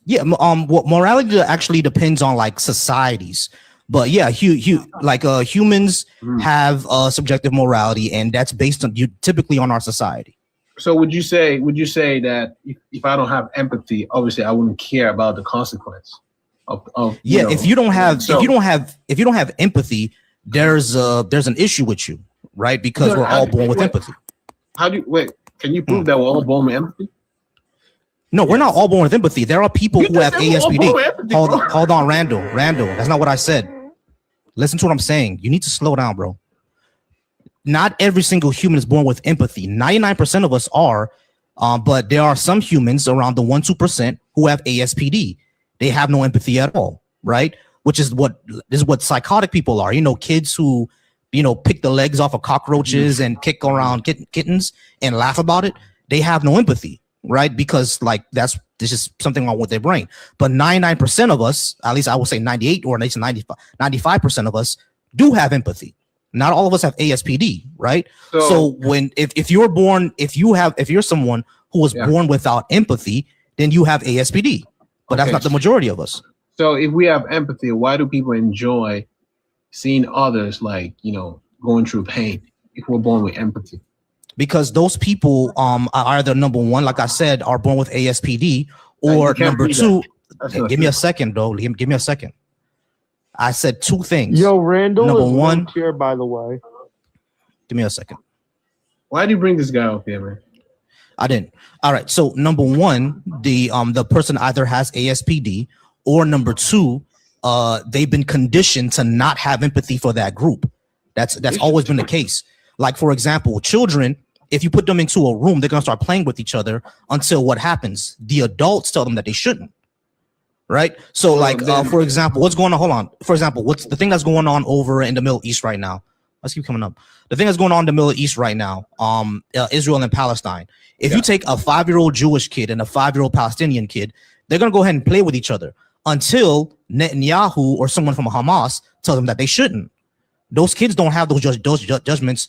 Yeah, what morality actually depends on like societies. But yeah, humans have subjective morality, and that's based on typically on our society. So would you say that if I don't have empathy, obviously I wouldn't care about the consequence of Yeah, if you don't have so- if you don't have empathy, there's an issue with you, right? Because No, we're all born with empathy. How do you wait? Can you prove that we're all born with empathy? No, we're not all born with empathy. There are people You who just have said we're all born with ASPD. empathy, Hold bro. on, Randall. That's not what I said. Listen to what I'm saying. You need to slow down, bro. Not every single human is born with empathy. 99% of us are, but there are some humans around the 1-2% who have ASPD. They have no empathy at all, right? Which is what psychotic people are. You know, kids who, pick the legs off of cockroaches and kick around kittens and laugh about it. They have no empathy, right? Because this is something wrong with their brain. But 99% of us, at least I would say 98 or at least 95% of us do have empathy. Not all of us have ASPD, right? So if you're someone who was born without empathy, then you have ASPD. But that's Okay. not the majority of us. So if we have empathy, why do people enjoy seeing others going through pain if we're born with empathy? Because those people are either number one, like I said, are born with ASPD, You or can't number prove two. That's Hey, not give me true. a second, bro. Give me a second. I said two things. Yo, Randall Number is one- here, by the way. Give me a second. Why do you bring this guy up here, man? I didn't. All right. So number one, the person either has ASPD, or number two, they've been conditioned to not have empathy for that group. That's always been the case. Like, for example, children, if you put them into a room, they're gonna start playing with each other until what happens? The adults tell them that they shouldn't. Right. So, like, for example, what's going on? Hold on. For example, what's the thing that's going on over in the Middle East right now? Let's keep coming up. The thing that's going on in the Middle East right now, Israel and Palestine. If you take a 5-year-old Jewish kid and a 5-year-old Palestinian kid, they're gonna go ahead and play with each other until Netanyahu or someone from Hamas tells them that they shouldn't. Those kids don't have those judgments,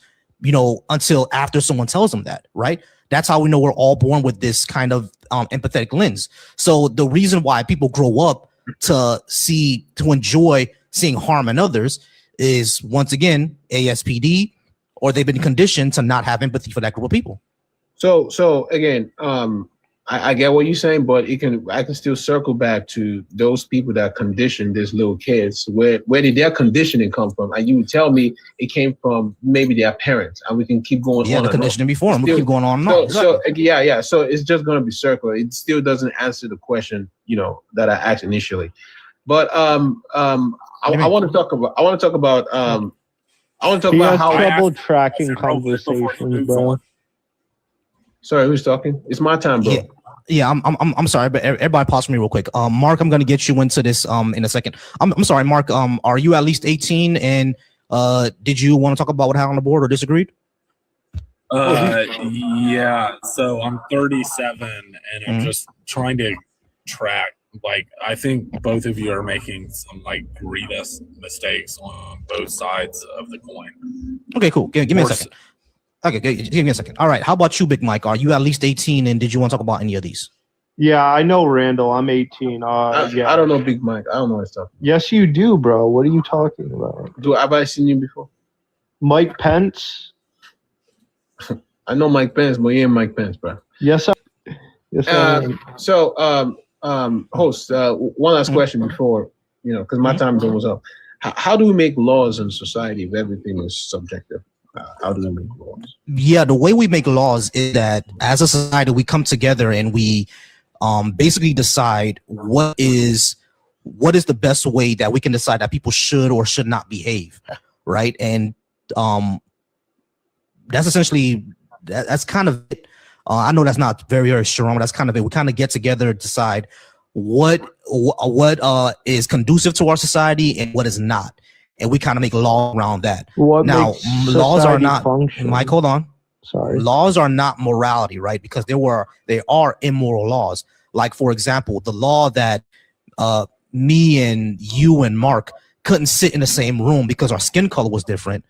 until after someone tells them that, right? That's how we know we're all born with this kind of empathetic lens. So the reason why people grow up to enjoy seeing harm in others is, once again, ASPD, or they've been conditioned to not have empathy for that group of people. So again, I get what you're saying, but I can still circle back to those people that condition these little kids. Where did their conditioning come from? And you would tell me it came from maybe their parents, and we can keep going. Yeah, on the conditioning before them. We keep going on and on. So yeah. So it's just going to be circular. It still doesn't answer the question, that I asked initially. But I want to talk about how trouble tracking conversations, bro. Sorry, who's talking? It's my time, bro. Yeah, I'm sorry, but everybody pause for me real quick. Mark, I'm gonna get you into this in a second. I'm sorry, Mark. Are you at least 18? And did you want to talk about what happened on the board or disagreed? Yeah. So I'm 37, and I'm just trying to track. Like, I think both of you are making some grievous mistakes on both sides of the coin. Okay, cool. Give me a second. Okay, give me a second. All right. How about you, Big Mike? Are you at least 18? And did you want to talk about any of these? Yeah, I know Randall. I'm 18. Yeah. I don't know Big Mike. I don't know his stuff. Yes, you do, bro. What are you talking about? Have I seen you before? Mike Pence? I know Mike Pence, but you ain't Mike Pence, bro. Yes, I am. So, host, one last question before, because my time is almost up. How do we make laws in society if everything is subjective? How do we make laws? Yeah, the way we make laws is that as a society, we come together and we basically decide what is the best way that we can decide that people should or should not behave, right? And that's essentially, that's kind of it. I know that's not very, very strong, but that's kind of it. We kind of get together and decide what is conducive to our society and what is not. And we kind of make law around that. Now, laws are not, Mike, hold on. Sorry. Laws are not morality, right? Because there are immoral laws. Like, for example, the law that me and you and Mark couldn't sit in the same room because our skin color was different.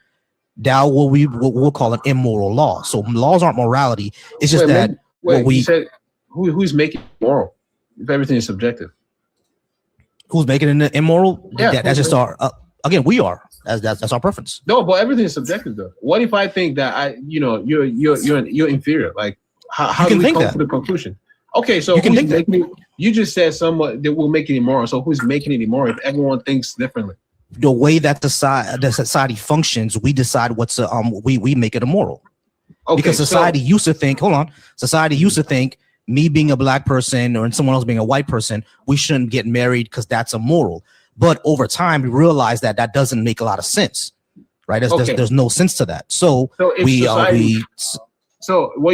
That we'll call an immoral law. So laws aren't morality. It's just you said who's making it moral if everything is subjective? Who's making it immoral? Yeah, that's just our. Again, we are. That's our preference. No, but everything is subjective, though. What if I think that you're inferior? Like, how do we come to the conclusion? Okay, so you just said someone that will make it immoral. So who's making it immoral if everyone thinks differently? The way that the society functions, we decide what's we make it immoral. Okay, because society used to think. Hold on, society used to think me being a black person or someone else being a white person, we shouldn't get married because that's immoral. But over time, we realize that doesn't make a lot of sense, right? There's no sense to that. So what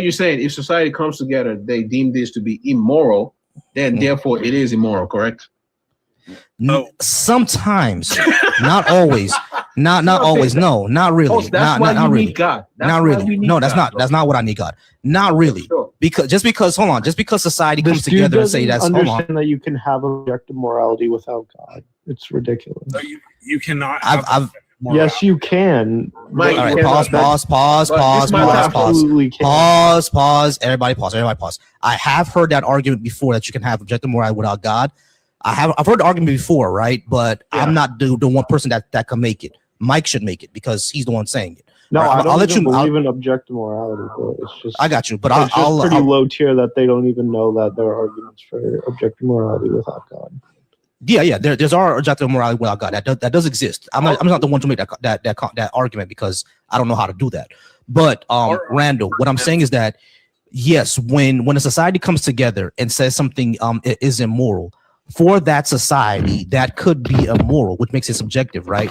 you're saying, if society comes together, they deem this to be immoral, then therefore it is immoral, correct? No, sometimes, not always, not always. No, not really. That's why you need God. Not really. No, that's not what I need God. Not really. Sure. Just because society comes together and say that's understand that you can have objective morality without God. It's ridiculous. So you cannot. Yes, you can. Mike, all right, pause. Everybody pause. I have heard that argument before that you can have objective morality without God. I've heard the argument before, right? But I'm not the one person that can make it. Mike should make it because he's the one saying it. No, right, I don't even believe in objective morality, but it's just. I got you, but it's pretty low tier that they don't even know that there are arguments for objective morality without God. Yeah. There's our objective morality without God. That does exist. I'm not the one to make that argument because I don't know how to do that. But Randall, what I'm saying is that yes, when a society comes together and says something is immoral, for that society, that could be immoral, which makes it subjective, right?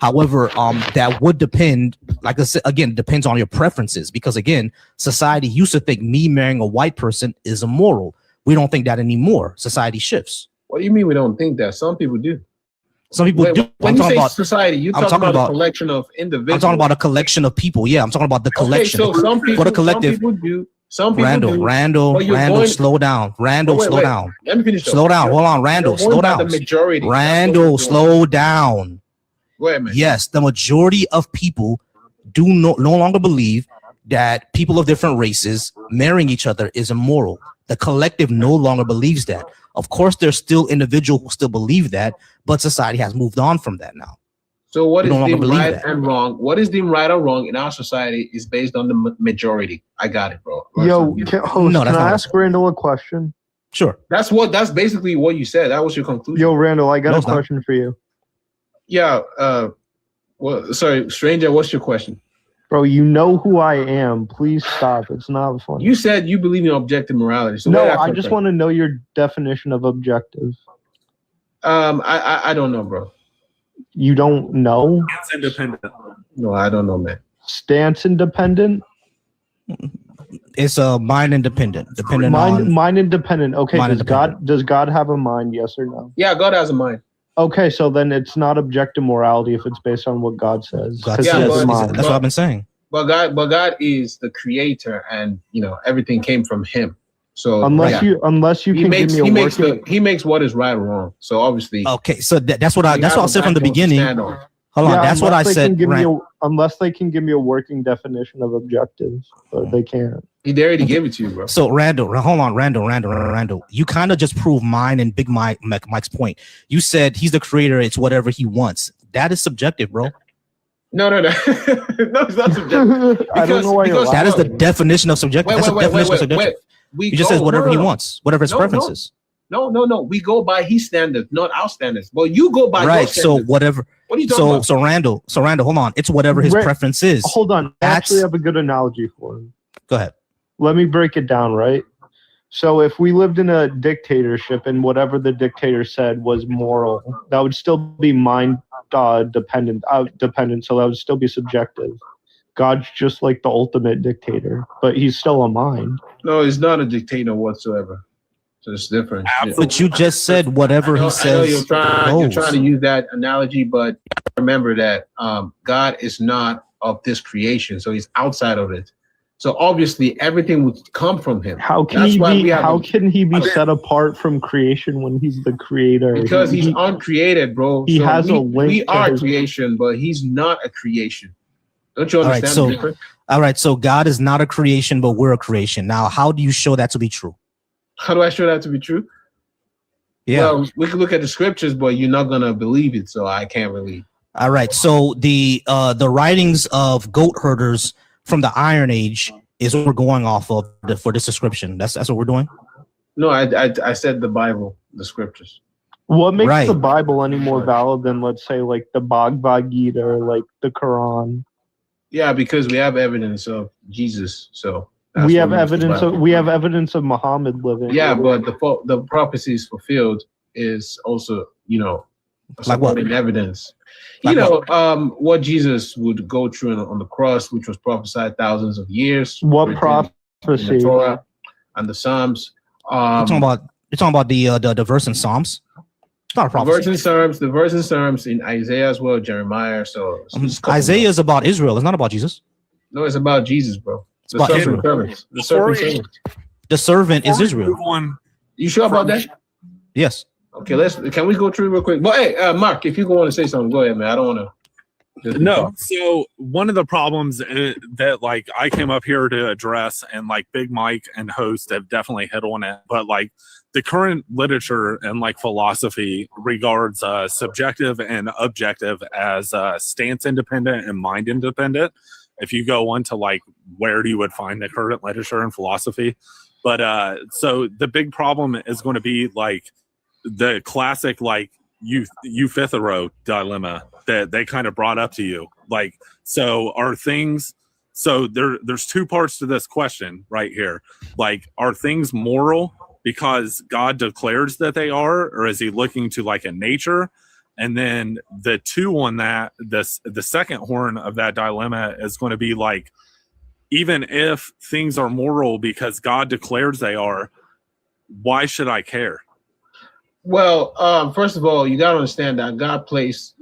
However, that would depend, like I said, again, depends on your preferences, because again, society used to think me marrying a white person is immoral. We don't think that anymore. Society shifts. What do you mean we don't think that? Some people do. Some people do. When I'm you talking say about society, you're I'm talking talking about a about- collection of individuals. I'm talking about a collection of people. Yeah, I'm talking about the collection. Okay, so some people, What a collective. some people do. Some people do. Randall, but you're going- slow down. Randall, Wait, slow down. Let me finish. Slow down. Hold on, Randall, You're going slow by down. The majority. Randall, slow down. Wait a minute. Yes, the majority of people do no longer believe that people of different races marrying each other is immoral. The collective no longer believes that. Of course, there's still individuals who still believe that, but society has moved on from that now. So what We is no longer deemed believe right that. and wrong? What is deemed right or wrong in our society is based on the majority. I got it, bro. Yo, host, No, can that's I not ask Randall a question? Sure. That's basically what you said. That was your conclusion. Yo, Randall, I got No, a it's not. question for you. Yeah. Well, sorry, stranger. What's your question? Bro, you know who I am. Please stop. It's not funny. You said you believe in objective morality. So No, where did that I come just from? want to know your definition of objective. I don't know, bro. You don't know? It's independent. No, I don't know, man. Stance independent? It's a mind independent, depending on Mind independent. Okay, Mind does God have a mind? Yes or no? Yeah, God has a mind. Okay, so then it's not objective morality if it's based on what God says. God 'Cause Yeah, he has says. a but- mind. That's what I've been saying. But God is the creator, and everything came from Him. So Unless you he can makes give me a working. he makes what is right or wrong. So obviously, Okay, so that's what I we have a said from the backbone to beginning. stand on. Hold on, Yeah, that's what I unless they said. can give me Rand. unless they can give me a working definition of objectives, but they can't. He already gave it to you, bro. So Randall, hold on, Randall. You kind of just proved mine and Big Mike's point. You said he's the creator; it's whatever he wants. That is subjective, bro. No, no, it's not subjective. I don't know why you're because- That is the laughing. definition of subjective. That's the definition of subjective. He just says whatever he wants, whatever his No, preferences. No. We go by His standards, not our standards. But you go by your Right. So standards. whatever. What are you talking about? So Randall, hold on. It's whatever his Ra- preference is. Hold on, I That's- actually have a good analogy for him. Go ahead. Let me break it down, right? So if we lived in a dictatorship and whatever the dictator said was moral, that would still be mind dependent. So that would still be subjective. God's just like the ultimate dictator, but he's still a mind. No, he's not a dictator whatsoever. So it's different. But you just said whatever I know he says. you're trying goes. to use that analogy, but remember that God is not of this creation, so He's outside of it. So obviously, everything would come from Him. How can That's why we he be? have How a- can he be Okay. set apart from creation when he's the creator? Because He's He- uncreated, bro. he has we, a link We to are his- creation, but He's not a creation. Don't you All right, understand so- the difference? All right. So God is not a creation, but we're a creation. Now, how do you show that to be true? How do I show that to be true? Yeah. Well, we can look at the scriptures, but you're not gonna believe it, so I can't really. All right. So the writings of goat herders from the Iron Age is what we're going off of for this description. That's what we're doing. No, I said the Bible, the scriptures. What makes Right. the Bible any more valid than, let's say, like the Bhagavad Gita or like the Quran? Yeah, because we have evidence of Jesus, so that's We what have makes the evidence Bible. of evidence of Muhammad living. Yeah, but the prophecies fulfilled is also Like what? supporting evidence. Like What Jesus would go through on the cross, which was prophesied thousands of years. What written in prophecy? the Torah and the Psalms. You're talking about the verse in Psalms. It's not a The verse prophecy. in Psalms in Isaiah as well, Jeremiah. So it's a couple Isaiah more. is about Israel. It's not about Jesus. No, it's about Jesus, bro. The about servant Israel. servants. The servant servants. The servant is Before we Israel. move on You sure about that? Yes. Okay, can we go through real quick? But hey, Mark, if you want to say something, go ahead, man. I don't want to. No. So one of the problems that like I came up here to address, and like Big Mike and Host have definitely hit on it, but like the current literature and like philosophy regards subjective and objective as stance independent and mind independent. If you go on to like where you would find the current literature and philosophy, but so the big problem is going to be like the classic like Euthyphro dilemma that they kind of brought up to you. Like, so are things So there's two parts to this question right here. Like, are things moral because God declares that they are, or is he looking to like a nature? And then the two on that, the second horn of that dilemma is going to be like, even if things are moral because God declares they are, why should I care? Well, first of all, you gotta understand that God placed,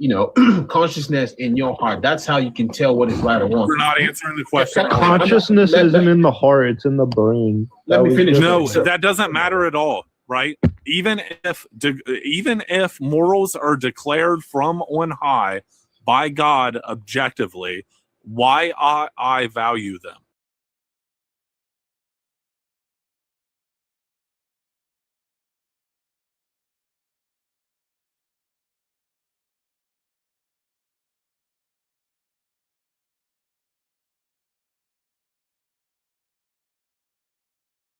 consciousness in your heart. That's how you can tell what is right or wrong. You're not answering the question. Consciousness isn't in the heart; it's in the brain. Let me finish. No, that doesn't matter at all, right? Even if morals are declared from on high by God objectively, why I value them?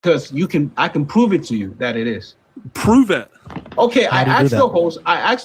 Because I can prove it to you that it is. Prove it. Okay, I How do you do asked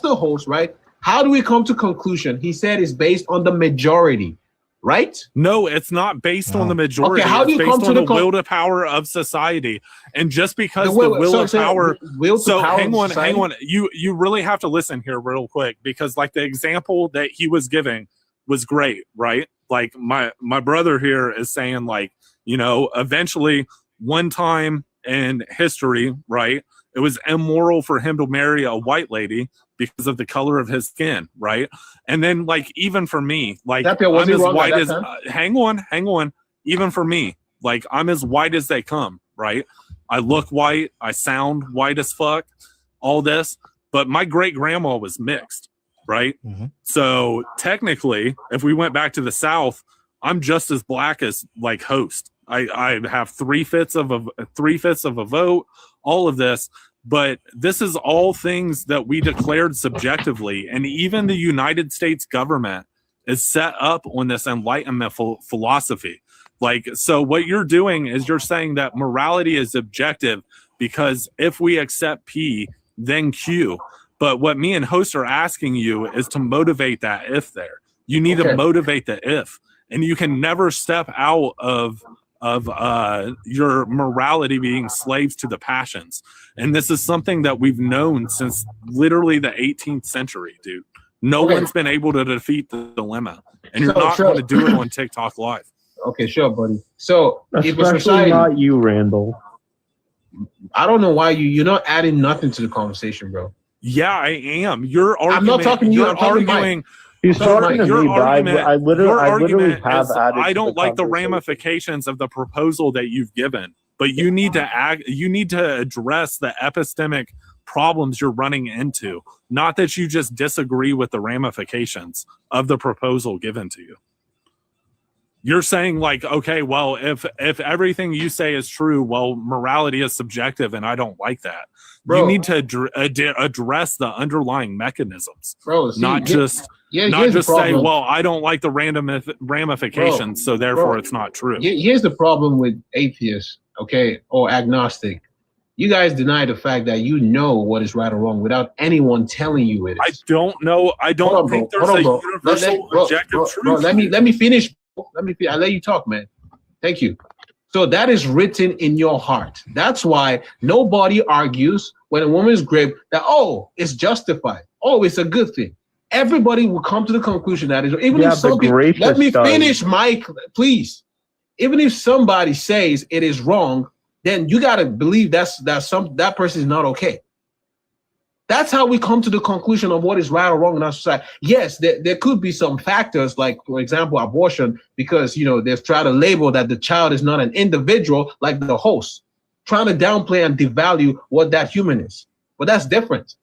that? the host, right? How do we come to conclusion? He said it's based on the majority, right? No, it's not based on the No. majority. Okay, how do it's you based come to on the the will to power of society. And just because the will to power. So hang on. You really have to listen here real quick, because like the example that he was giving was great, right? Like my brother here is saying, like, eventually one time in history, right, it was immoral for him to marry a white lady because of the color of his skin, right? And then, like, even for me, like, I'm as white as hang on, even for me, like, I'm as white as they come, right? I look white, I sound white as fuck, all this, but my great grandma was mixed, right? Mm-hmm. So technically, if we went back to the South, I'm just as black as like host. I have 3/5 of a vote, all of this, but this is all things that we declared subjectively. And even the United States government is set up on this Enlightenment philosophy. Like, so what you're doing is you're saying that morality is objective because if we accept P, then Q. But what me and host are asking you is to motivate that if there. You need to motivate the if. And you can never step out of your morality being slaves to the passions. And this is something that we've known since literally the 18th century, dude. No one's been able to defeat the dilemma. And you're not going to do it on TikTok Live. Okay, sure, buddy. So especially not you, Randall. I don't know why you're not adding nothing to the conversation, bro. Yeah, I am. Your argument. I'm not talking to you. I'm talking arguing. He's talking to me, but I literally have added. I don't like the ramifications of the proposal that you've given, but you need to you need to address the epistemic problems you're running into. Not that you just disagree with the ramifications of the proposal given to you. You're saying, like, okay, well, if everything you say is true, well, morality is subjective, and I don't like that. Bro, you need to address the underlying mechanisms, bro. See, not just say, well, I don't like the random ramifications, so therefore it's not true. Here's the problem with atheists, okay, or agnostic. You guys deny the fact that you know what is right or wrong without anyone telling you it is. I don't know. I don't think there's a universal objective truth. Bro, let me finish. I'll let you talk, man. Thank you. So that is written in your heart. That's why nobody argues when a woman is raped that, oh, it's justified. Oh, it's a good thing. Everybody will come to the conclusion that is, even if some people, let me finish, Mike, please. Even if somebody says it is wrong, then you got to believe that person is not okay. That's how we come to the conclusion of what is right or wrong in our society. Yes, there could be some factors, like, for example, abortion, because, they've tried to label that the child is not an individual like the host, trying to downplay and devalue what that human is. But that's different.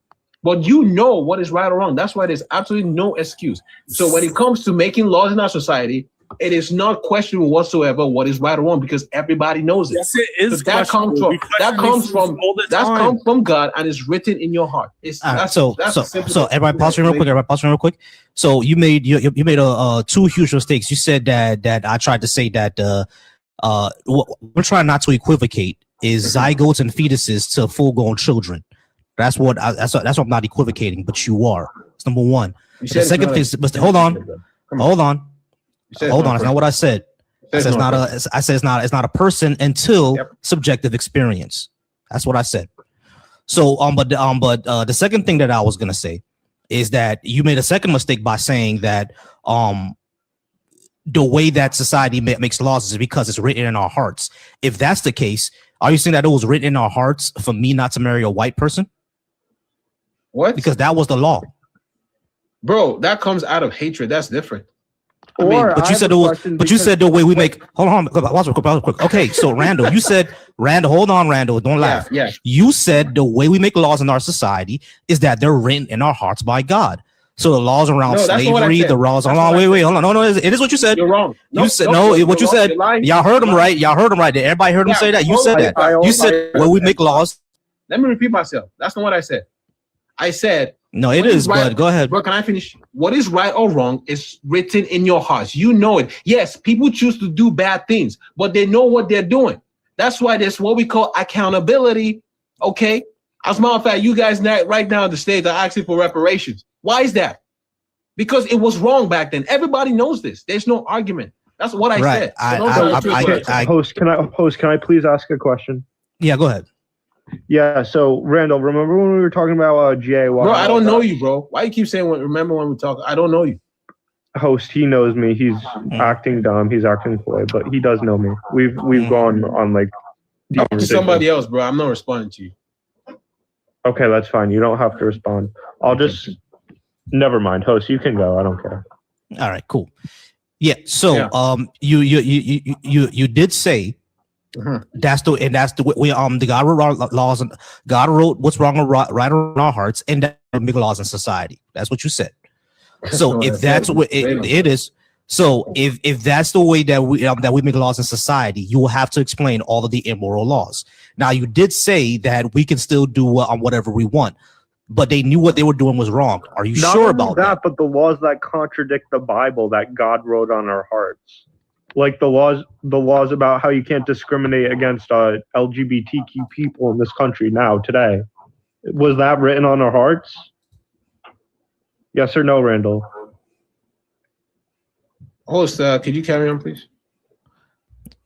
But you know what is right or wrong. That's why there's absolutely no excuse. So when it comes to making laws in our society, it is not questionable whatsoever what is right or wrong because everybody knows it. Yes, it is. So that comes from God and is written in your heart. So everybody pause real quick. So you made two huge mistakes. You said that I tried to say that we're trying not to equivocate is zygotes and fetuses to full-grown children. That's what I'm not equivocating, but you are. It's number one. The second thing is, hold on. That's not what I said. I said it's not a person until Yep. subjective experience. That's what I said. So but the second thing that I was gonna say is that you made a second mistake by saying that the way that society makes laws is because it's written in our hearts. If that's the case, are you saying that it was written in our hearts for me not to marry a white person? What? Because that was the law. Bro, that comes out of hatred. That's different. But you said it was. But you said the way we make. Hold on, pause real quick. Okay, so Randall, you said hold on, Randall, don't laugh. Yeah. You said the way we make laws in our society is that they're written in our hearts by God. So the laws around slavery, the laws. Hold on, wait, hold on. No, it is what you said. You're wrong. You said what you said. Y'all heard him right. Did everybody heard him say that? You said that. You said when we make laws. Let me repeat myself. That's not what I said. I said. No, it is, right, but go ahead. Bro, can I finish? What is right or wrong is written in your hearts. You know it. Yes, people choose to do bad things, but they know what they're doing. That's why there's what we call accountability. Okay. As a matter of fact, you guys right now in the state are asking for reparations. Why is that? Because it was wrong back then. Everybody knows this. There's no argument. That's what I said. Host, can I please ask a question? Yeah, go ahead. Yeah, so Randall, remember when we were talking about GA? Bro, I don't know you, bro. Why you keep saying remember when we talk? I don't know you. Host, he knows me. He's acting dumb. He's acting coy, but he does know me. We've gone on like somebody else, bro. I'm not responding to you. Okay, that's fine. You don't have to respond. I'll just never mind. Host, you can go. I don't care. All right, cool. Yeah. So you did say that's the way the God wrote laws and God wrote what's wrong or right in our hearts and that make laws in society. That's what you said. So if that's what it is, so if that's the way that we make laws in society, you will have to explain all of the immoral laws. Now you did say that we can still do whatever we want, but they knew what they were doing was wrong. Are you sure about that? But the laws that contradict the Bible that God wrote on our hearts. Like the laws about how you can't discriminate against LGBTQ people in this country now, today. Was that written on our hearts? Yes or no, Randall? Host, could you carry on, please?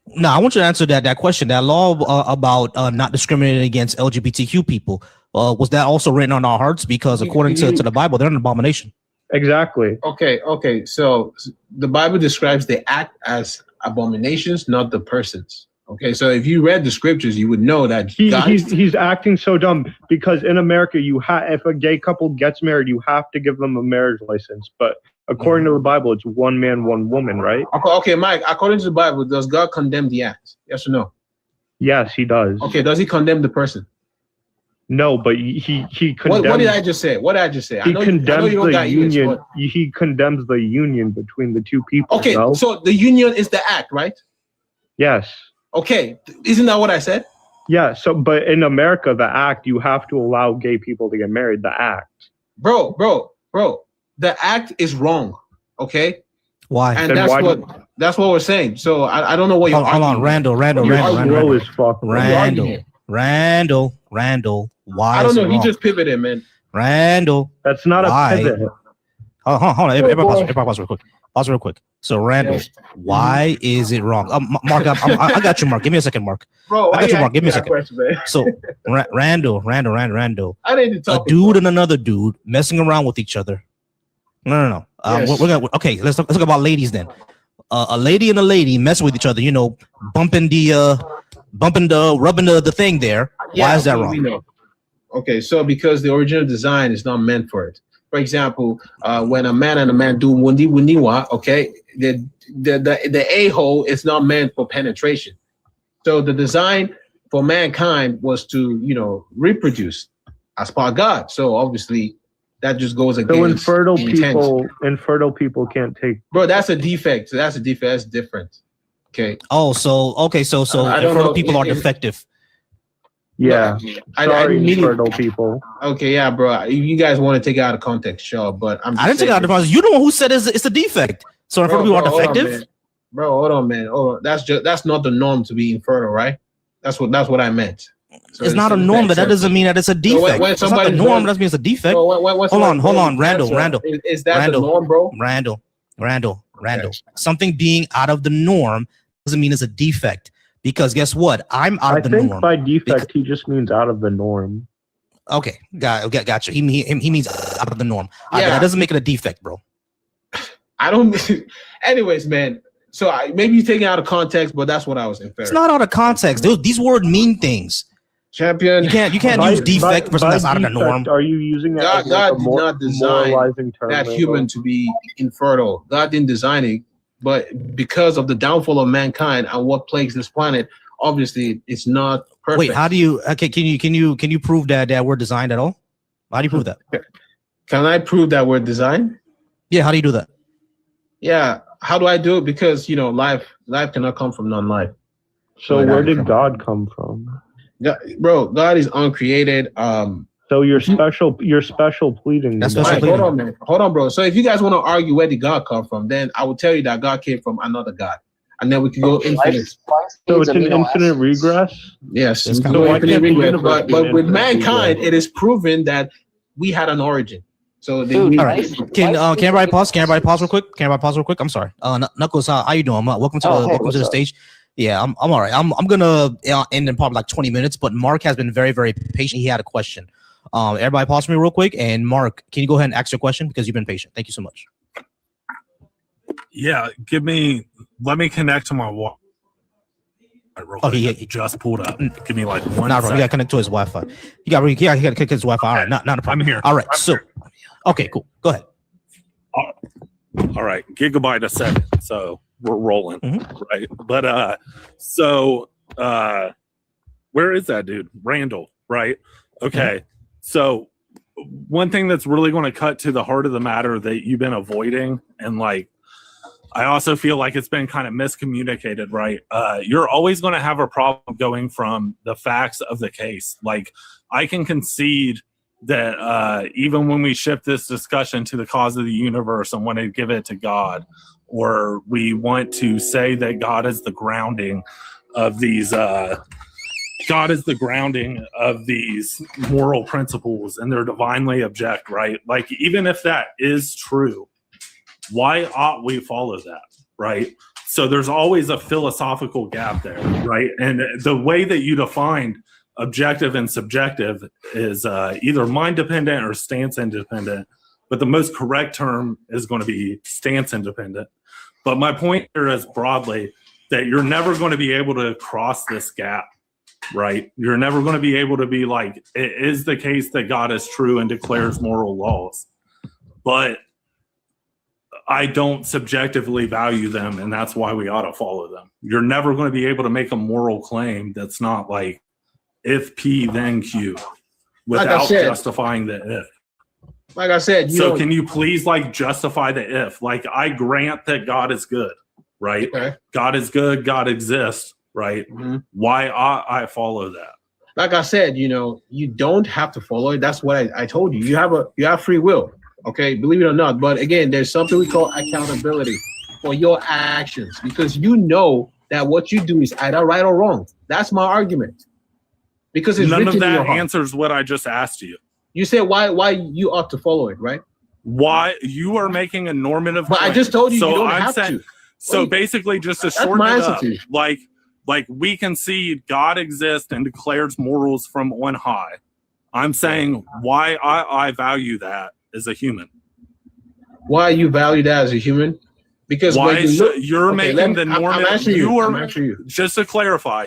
No, I want you to answer that question. That law about not discriminating against LGBTQ people, was that also written on our hearts? Because according to the Bible, they're an abomination. Exactly. Okay. So the Bible describes the act as abominations, not the persons. Okay, so if you read the scriptures, you would know that he's acting so dumb because in America, if a gay couple gets married, you have to give them a marriage license. But according to the Bible, it's one man, one woman, right? Okay, Mike. According to the Bible, does God condemn the act? Yes or no? Yes, he does. Okay, does he condemn the person? No, but he condemns. What did I just say? He condemns the union. He condemns the union between the two people. Okay, so the union is the act, right? Yes. Okay, isn't that what I said? Yeah. So, but in America, the act, you have to allow gay people to get married. The act. Bro, the act is wrong. Okay. Why? And that's what we're saying. So I don't know what you're arguing. Hold on, Randall. Why? I don't know. He just pivoted, man. Randall. That's not a pivot. Hold on. Everybody pause real quick. Pause real quick. So Randall, why is it wrong? Mark, I got you, Mark. Give me a second, Mark. Bro, I got you, Mark. Give me a second. So Randall. I didn't talk. A dude and another dude messing around with each other. No. Yes. We're gonna let's talk about ladies then. A lady and a lady messing with each other. You know, rubbing the thing there. Yeah, why is that wrong? Okay, so because the original design is not meant for it. For example, when a man and a man do wundiwa, okay, the a-hole is not meant for penetration. So the design for mankind was to, reproduce as per God. So obviously that just goes against. So infertile people can't take. Bro, that's a defect. So that's a defect. That's different. Okay. Oh, so infertile people are defective. Yeah, sorry, infertile people. Okay, yeah, bro. You guys want to take it out of context, sure, but I didn't take it out of context. You know who said it's a defect. So infertile people are defective. Hold on, man. Oh, that's not the norm to be infertile, right? That's what I meant. So it's not a norm, but that doesn't mean that it's a defect. When it's not the norm, that means it's a defect. Hold on, Randall. Is that the norm, bro? Randall. Okay. Something being out of the norm doesn't mean it's a defect. Because guess what? I'm out of the norm. By defect, he just means out of the norm. Okay, gotcha. He means out of the norm. Yeah. That doesn't make it a defect, bro. I don't. Anyways, man. So maybe you're taking it out of context, but that's what I was inferring. It's not out of context. These words mean things. Champion. You can't use defect for something that's out of the norm. Are you using that God, as God a did not design moralizing term? That human to be infertile. God didn't design it, but because of the downfall of mankind and what plagues this planet, obviously it's not perfect. Wait, how do you? Okay, can you prove that we're designed at all? How do you prove that? Can I prove that we're designed? Yeah, how do you do that? Yeah, how do I do it? Because life cannot come from non-life. So where did God come from? God is uncreated. So you're special pleading. That's Right, hold on, man. Hold on, bro. So if you guys want to argue where did God come from, then I will tell you that God came from another God, and then we can go infinite. So it's an infinite regress. Yes, It's we can kind go of infinite regress. But with mankind, regress. it is proven that we had an origin. So All right. Can everybody pause? Can everybody pause real quick? I'm sorry. Knuckles, how you doing? Welcome to the stage. Yeah, I'm all right. I'm gonna end in probably like 20 minutes, but Mark has been very, very patient. He had a question. Everybody pause for me real quick. And Mark, can you go ahead and ask your question because you've been patient? Thank you so much. Yeah, let me connect to my wall. Okay, He just pulled up. Give me like one. Nah, bro, you gotta connect to his Wi-Fi. You gotta connect to his Wi-Fi. All right, not a problem. I'm here. All right, so okay, cool. Go ahead. All right, gigabyte a second. So we're rolling, right? But where is that dude? Randall, right? Okay. So one thing that's really going to cut to the heart of the matter that you've been avoiding, and like I also feel like it's been kind of miscommunicated, right? You're always going to have a problem going from the facts of the case. Like I can concede that even when we shift this discussion to the cause of the universe and want to give it to God, or we want to say that God is the grounding of these moral principles and they're divinely object, right? Like even if that is true, why ought we follow that, right? So there's always a philosophical gap there, right? And the way that you define objective and subjective is either mind dependent or stance independent, but the most correct term is going to be stance independent. But my point here is broadly that you're never going to be able to cross this gap, right? You're never going to be able to be like, it is the case that God is true and declares moral laws, but I don't subjectively value them, and that's why we ought to follow them. You're never going to be able to make a moral claim that's not like, if P, then Q, without justifying the if. Like I said, can you please like justify the if? Like I grant that God is good, right? Okay. God is good, God exists, right? Why ought I follow that? Like I said, you don't have to follow it. That's what I told you. You have free will. Okay, believe it or not. But again, there's something we call accountability for your actions, because you know that what you do is either right or wrong. That's my argument. Because it's none of written in your that heart. answers what I just asked you. You said why you ought to follow it, right? Why you are making a normative But claim. I just told you so you don't I'm have saying, to. So Wait. basically, just to That's shorten my it up, answer to you. like we concede God exists and declares morals from on high. I'm saying why I value that as a human. Why you value that as a human? Because why you're making the normative. I'm answering you. Just to clarify,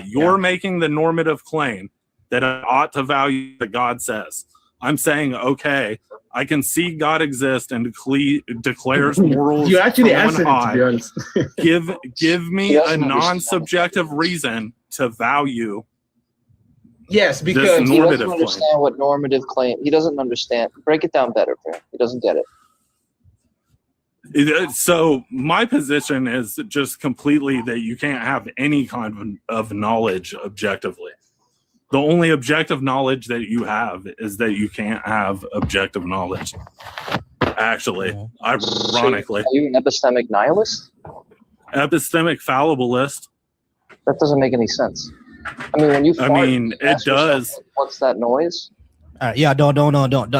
you're making the normative claim that I ought to value that God says. I'm saying, okay, I can see God exists and declares morals. You actually from on answered high. it, to be honest. Give me a non-subjective reason to value. Yes, because he doesn't understand what normative claim. He doesn't understand. Break it down better for him. He doesn't get it. So my position is just completely that you can't have any kind of knowledge objectively. The only objective knowledge that you have is that you can't have objective knowledge. Actually, ironically. So are you an epistemic nihilist? Epistemic fallibilist. That doesn't make any sense. I mean, when you fart, it does. What's that noise? Yeah, don't,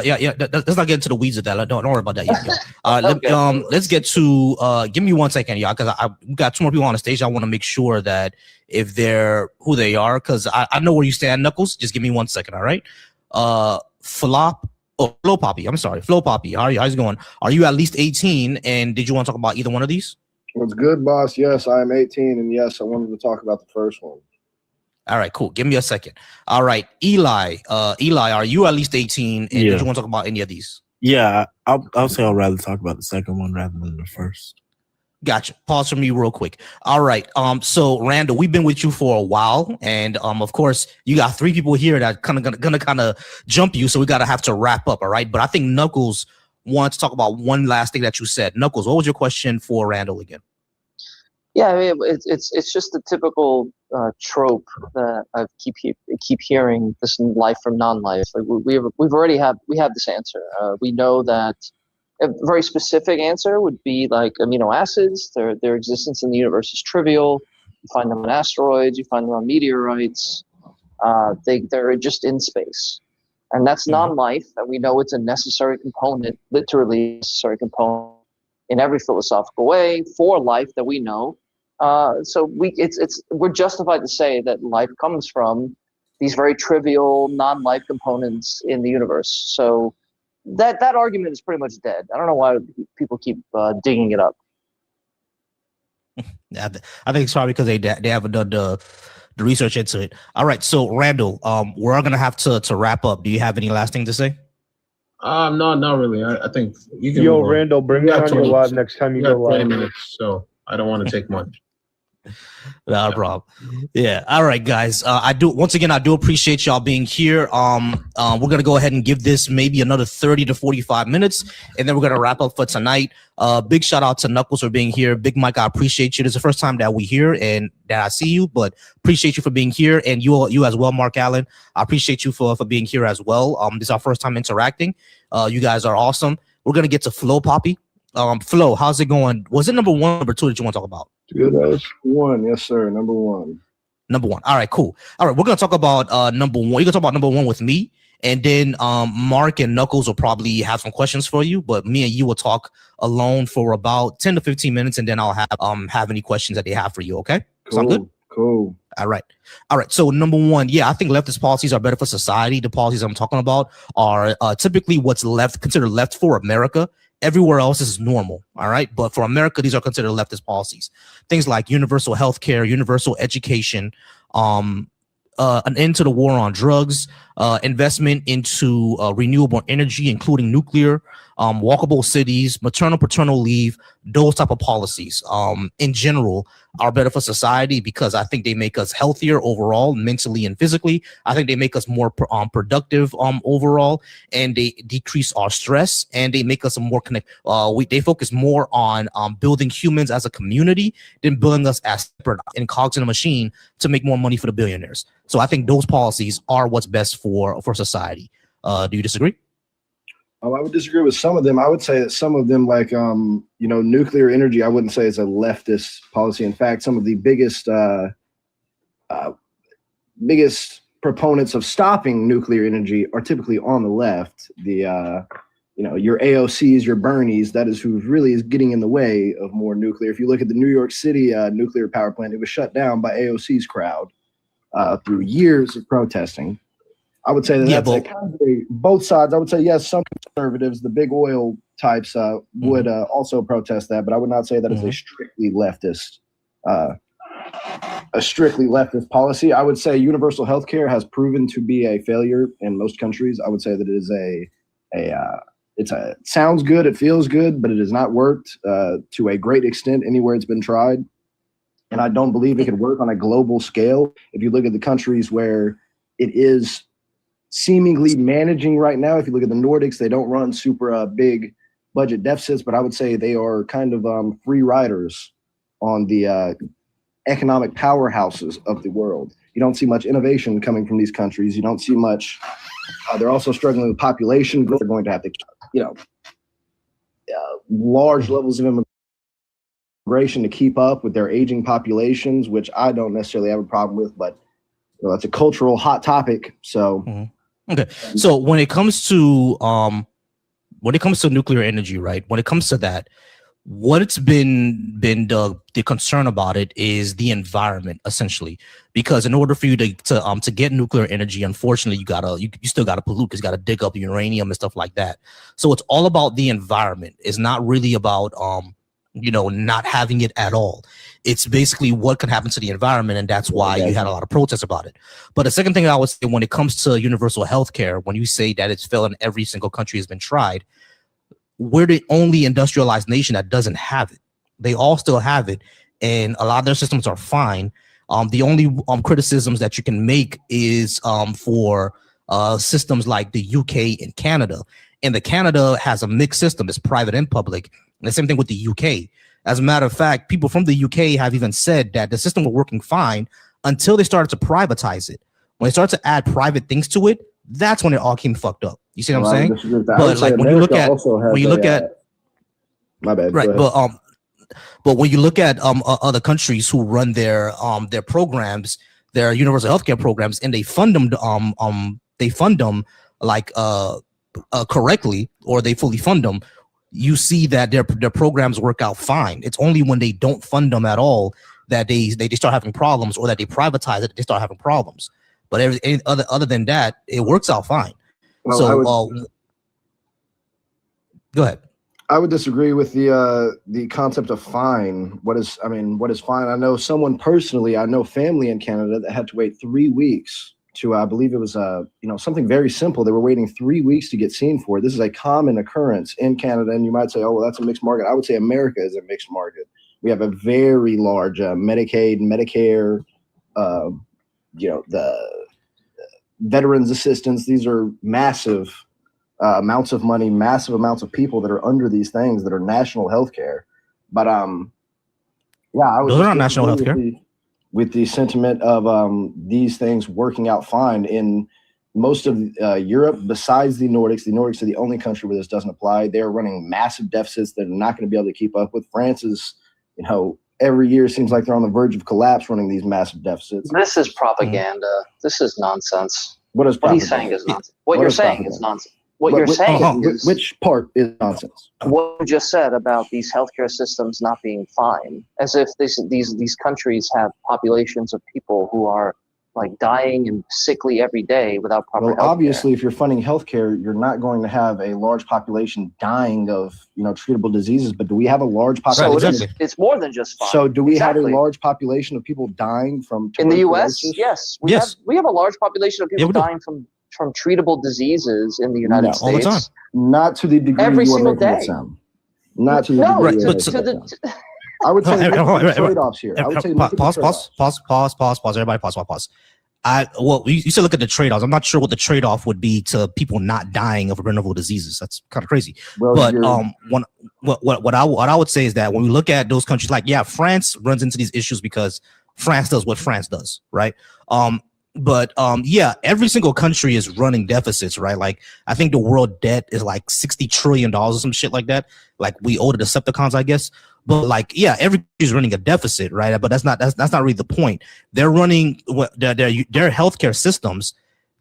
yeah. Let's not get into the weeds of that. Don't worry about that yet. Okay. Let's get to. Give me 1 second, y'all, because we got 2 more people on the stage. I want to make sure that if they're who they are, because I know where you stand, Knuckles. Just give me 1 second, all right? Flo Poppy. I'm sorry, Flo Poppy. How's it going? Are you at least 18? And did you want to talk about either one of these? What's good, boss? Yes, I am 18, and yes, I wanted to talk about the first one. All right, cool. Give me a second. All right, Eli. Eli, are you at least 18? And did you want to talk about any of these? Yeah, I'll say I'd rather talk about the second one rather than the first. Gotcha. Pause for me real quick. All right. So Randall, we've been with you for a while, and of course, you got 3 people here that gonna kind of jump you, so we gotta have to wrap up. All right. But I think Knuckles wants to talk about one last thing that you said. Knuckles, what was your question for Randall again? Yeah, I mean, it's just the typical trope that I keep hearing. This life from non-life. Like we have this answer. We know that a very specific answer would be like amino acids. Their existence in the universe is trivial. You find them on asteroids. You find them on meteorites. They're just in space, and that's non-life. And we know it's a necessary component, literally necessary component in every philosophical way for life that we know. So we're justified to say that life comes from these very trivial non-life components in the universe. So that argument is pretty much dead. I don't know why people keep digging it up. I think it's probably because they haven't done the research into it. All right, so Randall, we're gonna have to wrap up. Do you have any last thing to say? No, not really. I think you can. Yo, Randall, bring me on your live next time you go live. 20 minutes, so I don't want to take much. No problem. Yeah. All right, guys. I do appreciate y'all being here. We're gonna go ahead and give this maybe another 30 to 45 minutes, and then we're gonna wrap up for tonight. Big shout out to Knuckles for being here. Big Mike, I appreciate you. This is the first time that we here and that I see you, but appreciate you for being here, and you as well, Mark Allen. I appreciate you for being here as well. This is our first time interacting. You guys are awesome. We're gonna get to Flo Poppy. Flo, how's it going? Was it number 1, number 2 that you want to talk about? Good as 1, yes, sir. Number 1. Number 1. All right, cool. All right, we're gonna talk about number 1. You're gonna talk about number 1 with me, and then Mark and Knuckles will probably have some questions for you, but me and you will talk alone for about 10 to 15 minutes, and then I'll have any questions that they have for you. Okay? Cool. Sound good? Cool. All right. So number 1, yeah, I think leftist policies are better for society. The policies I'm talking about are typically what's considered left for America. Everywhere else is normal, all right? But for America, these are considered leftist policies. Things like universal health care, universal education, an end to the war on drugs, investment into renewable energy, including nuclear, walkable cities, maternal paternal leave, those type of policies in general are better for society because I think they make us healthier overall, mentally and physically. I think they make us more productive overall, and they decrease our stress, and they make us more connect. They focus more on building humans as a community than building us as separate and cogs in a machine to make more money for the billionaires. So I think those policies are what's best for society. Do you disagree? I would disagree with some of them. I would say that some of them, like nuclear energy, I wouldn't say is a leftist policy. In fact, some of the biggest proponents of stopping nuclear energy are typically on the left. Your AOCs, your Bernies, that is who really is getting in the way of more nuclear. If you look at the New York City nuclear power plant, it was shut down by AOC's crowd through years of protesting. I would say that both sides. I would say, yes, some conservatives, the big oil types, would also protest that, but I would not say that is a strictly leftist policy. I would say universal health care has proven to be a failure in most countries. I would say that it is it sounds good, it feels good, but it has not worked to a great extent anywhere it's been tried. And I don't believe it could work on a global scale. If you look at the countries where it is seemingly managing right now, if you look at the Nordics, they don't run super big budget deficits, but I would say they are kind of free riders on the economic powerhouses of the world. You don't see much innovation coming from these countries. You don't see much. They're also struggling with population growth. They're going to have to, large levels of immigration to keep up with their aging populations, which I don't necessarily have a problem with, but that's a cultural hot topic. So Okay. So when it comes to nuclear energy, right? When it comes to that, what's been the concern about it is the environment, essentially, because in order for you to get nuclear energy, unfortunately, you still gotta pollute, because you gotta dig up uranium and stuff like that. So it's all about the environment. It's not really about not having it at all. It's basically what can happen to the environment, and that's why you had a lot of protests about it. But the second thing I would say, when it comes to universal health care, when you say that it's failed in every single country has been tried, we're the only industrialized nation that doesn't have it. They all still have it, and a lot of their systems are fine. The only criticisms that you can make is for systems like the UK and Canada. And the Canada has a mixed system; it's private and public. And the same thing with the UK. As a matter of fact, people from the UK have even said that the system was working fine until they started to privatize it. When they started to add private things to it, that's when it all came fucked up. You see what I'm saying? But like when you look at my bad, right, but when you look at other countries who run their programs, their universal healthcare programs, and they fund them like correctly, or they fully fund them, you see that their programs work out fine. It's only when they don't fund them at all that they start having problems, or that they privatize it, they start having problems. But other than that, it works out fine. Well, so go ahead. I would disagree with the concept of fine. What is fine? I know someone personally, I know family in Canada that had to wait 3 weeks to, I believe it was something very simple. They were waiting 3 weeks to get seen for. This is a common occurrence in Canada, and you might say, oh, well, that's a mixed market. I would say America is a mixed market. We have a very large Medicaid, Medicare, the veterans assistance. These are massive amounts of money, massive amounts of people that are under these things that are national healthcare. But I was those are not national healthcare. With the sentiment of these things working out fine in most of Europe, besides the Nordics. The Nordics are the only country where this doesn't apply. They're running massive deficits that are not going to be able to keep up with. France is, every year seems like they're on the verge of collapse, running these massive deficits. This is propaganda. This is nonsense. What is propaganda? What he's saying is nonsense. What you're saying is nonsense. What you're saying is, which part is nonsense? What you just said about these healthcare systems not being fine, as if these countries have populations of people who are like dying and sickly every day without proper healthcare. Obviously, if you're funding healthcare, you're not going to have a large population dying of treatable diseases. But do we have a large population? So it's more than just fine. So do we have a large population of people dying from in the U.S.? Yes, we have a large population of people dying from treatable diseases in the United States. All the time. Not to the degree every you are single making day. it sound. Not to the degree. I would say trade-offs here. I would say pause. Everybody pause. You said look at the trade-offs. I'm not sure what the trade-off would be to people not dying of preventable diseases. That's kind of crazy. But what I would say is that when we look at those countries, like France runs into these issues because France does what France does, right? But every single country is running deficits, right? Like I think the world debt is like $60 trillion or some shit like that. Like we owe the Decepticons, I guess. But like, every country is running a deficit, right? But that's not really the point. They're running their healthcare systems.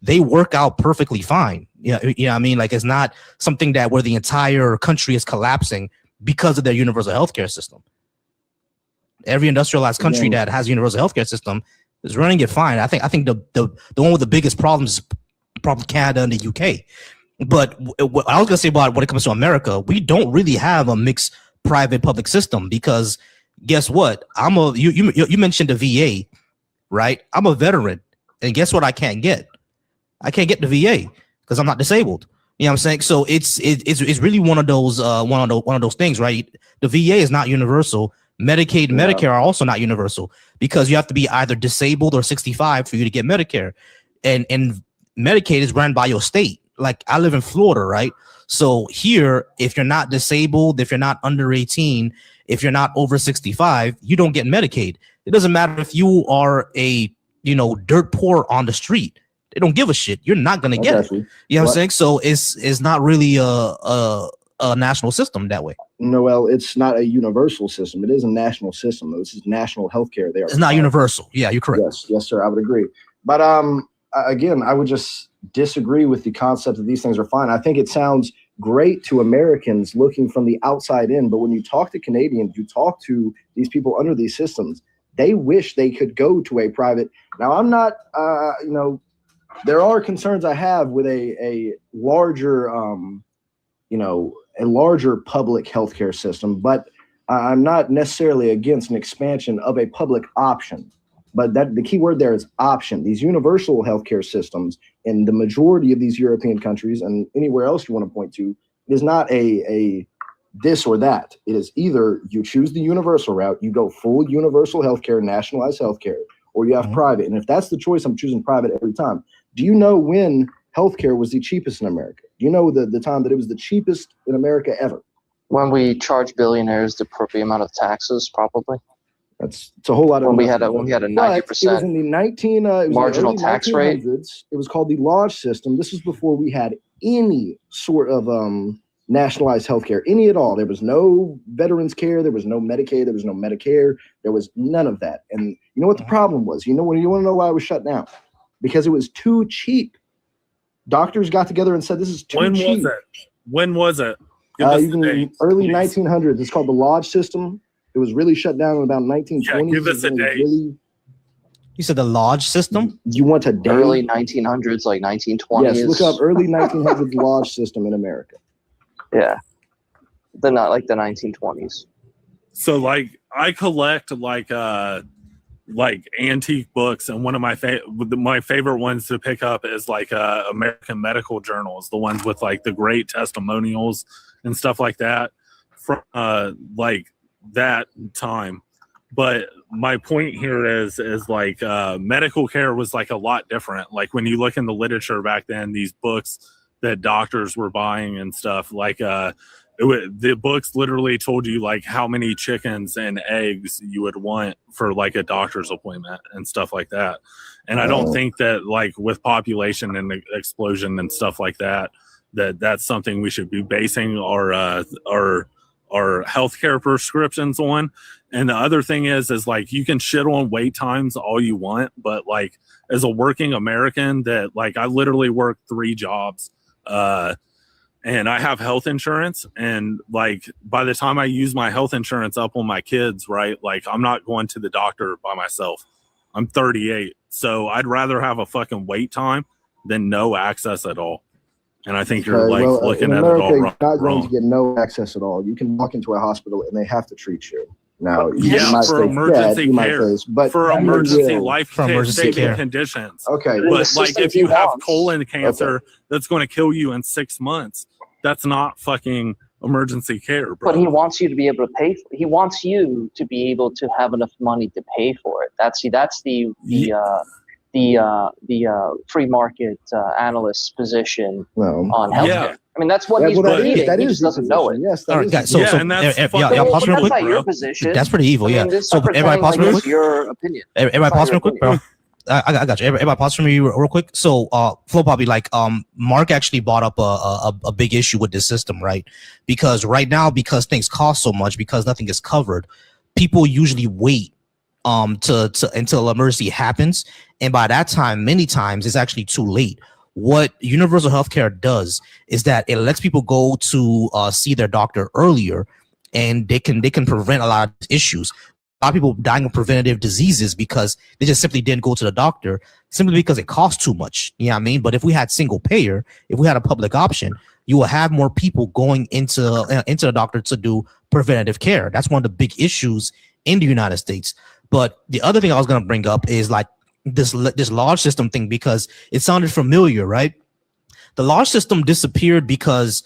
They work out perfectly fine. I mean, like it's not something that where the entire country is collapsing because of their universal healthcare system. Every industrialized country that has a universal healthcare system is running it fine. I think the one with the biggest problems is probably Canada and the UK. But what I was gonna say about when it comes to America, we don't really have a mixed private public system, because guess what? You mentioned the VA, right? I'm a veteran, and guess what? I can't get the VA because I'm not disabled. You know what I'm saying? So it's really one of those things, right? The VA is not universal. Medicaid and Medicare are also not universal, because you have to be either disabled or 65 for you to get Medicare. And Medicaid is run by your state. Like I live in Florida, right? So here, if you're not disabled, if you're not under 18, if you're not over 65, you don't get Medicaid. It doesn't matter if you are a, dirt poor on the street. They don't give a shit. You're not going to get it. You know what I'm saying? So it's not really a national system that way. Noel, it's not a universal system. It is a national system. This is national healthcare. It's not universal. Yeah, you're correct. Yes, sir. I would agree. But again, I would just disagree with the concept that these things are fine. I think it sounds great to Americans looking from the outside in, but when you talk to Canadians, you talk to these people under these systems, they wish they could go to a private. Now, I'm not, there are concerns I have with a larger, a larger public healthcare system, but I'm not necessarily against an expansion of a public option. But the key word there is option. These universal healthcare systems in the majority of these European countries and anywhere else you want to point to is not a this or that. It is either you choose the universal route, you go full universal healthcare, nationalized healthcare, or you have private. And if that's the choice, I'm choosing private every time. Do you know when healthcare was the cheapest in America? Do you know the time that it was the cheapest in America ever? When we charge billionaires the appropriate amount of taxes, probably. It's a whole lot of when we had a 90%. It was in the marginal tax rate. It was called the Lodge system. This was before we had any sort of nationalized healthcare, any at all. There was no veterans care. There was no Medicaid. There was no Medicare. There was none of that. And you know what the problem was? You want to know why it was shut down? Because it was too cheap. Doctors got together and said, "This is too cheap." When was it? Early 1900s. It's called the Lodge system. It was really shut down in about 1920s. Yeah, give us a date. You said the Lodge system? You want a date? Early 1900s, like 1920s. Yes, look up early 1900s Lodge system in America. Yeah. Not like the 1920s. So like I collect like antique books, and one of my favorite ones to pick up is like American medical journals, the ones with like the great testimonials and stuff like that from like that time. But my point here is like medical care was like a lot different. Like when you look in the literature back then, these books that doctors were buying and stuff, like the books literally told you like how many chickens and eggs you would want for like a doctor's appointment and stuff like that. And I don't think that like with population and the explosion and stuff like that, that's something we should be basing our healthcare prescriptions on. And the other thing is like you can shit on wait times all you want, but like as a working American that like I literally work 3 jobs and I have health insurance, and like by the time I use my health insurance up on my kids, right, like I'm not going to the doctor by myself. I'm 38, so I'd rather have a fucking wait time than no access at all. And I think you're looking at it all wrong. You're not going to get no access at all. You can walk into a hospital and they have to treat you. Now, for emergency care, for emergency life-saving conditions. Okay, but like if you have colon cancer, that's going to kill you in 6 months. That's not fucking emergency care, bro. But he wants you to be able to pay. He wants you to be able to have enough money to pay for it. That's the free market analyst's position on healthcare. Yeah. I mean, that's what he's repeating. He just doesn't know it. Yes, that's not your position. That's pretty evil. Yeah. So everybody pause real quick. Your opinion. Everybody pause real quick, bro. I got you. Everybody pause for me real quick. So, Flo Poppy, like, Mark actually brought up a big issue with this system, right? Because right now, because things cost so much, because nothing is covered, people usually wait until emergency happens, and by that time, many times it's actually too late. What universal healthcare does is that it lets people go to see their doctor earlier, and they can prevent a lot of issues. A lot of people dying of preventative diseases because they just simply didn't go to the doctor simply because it costs too much. You know what I mean? But if we had single payer, if we had a public option, you will have more people going into the doctor to do preventative care. That's one of the big issues in the United States. But the other thing I was going to bring up is like this Lodge system thing, because it sounded familiar, right? The Lodge system disappeared because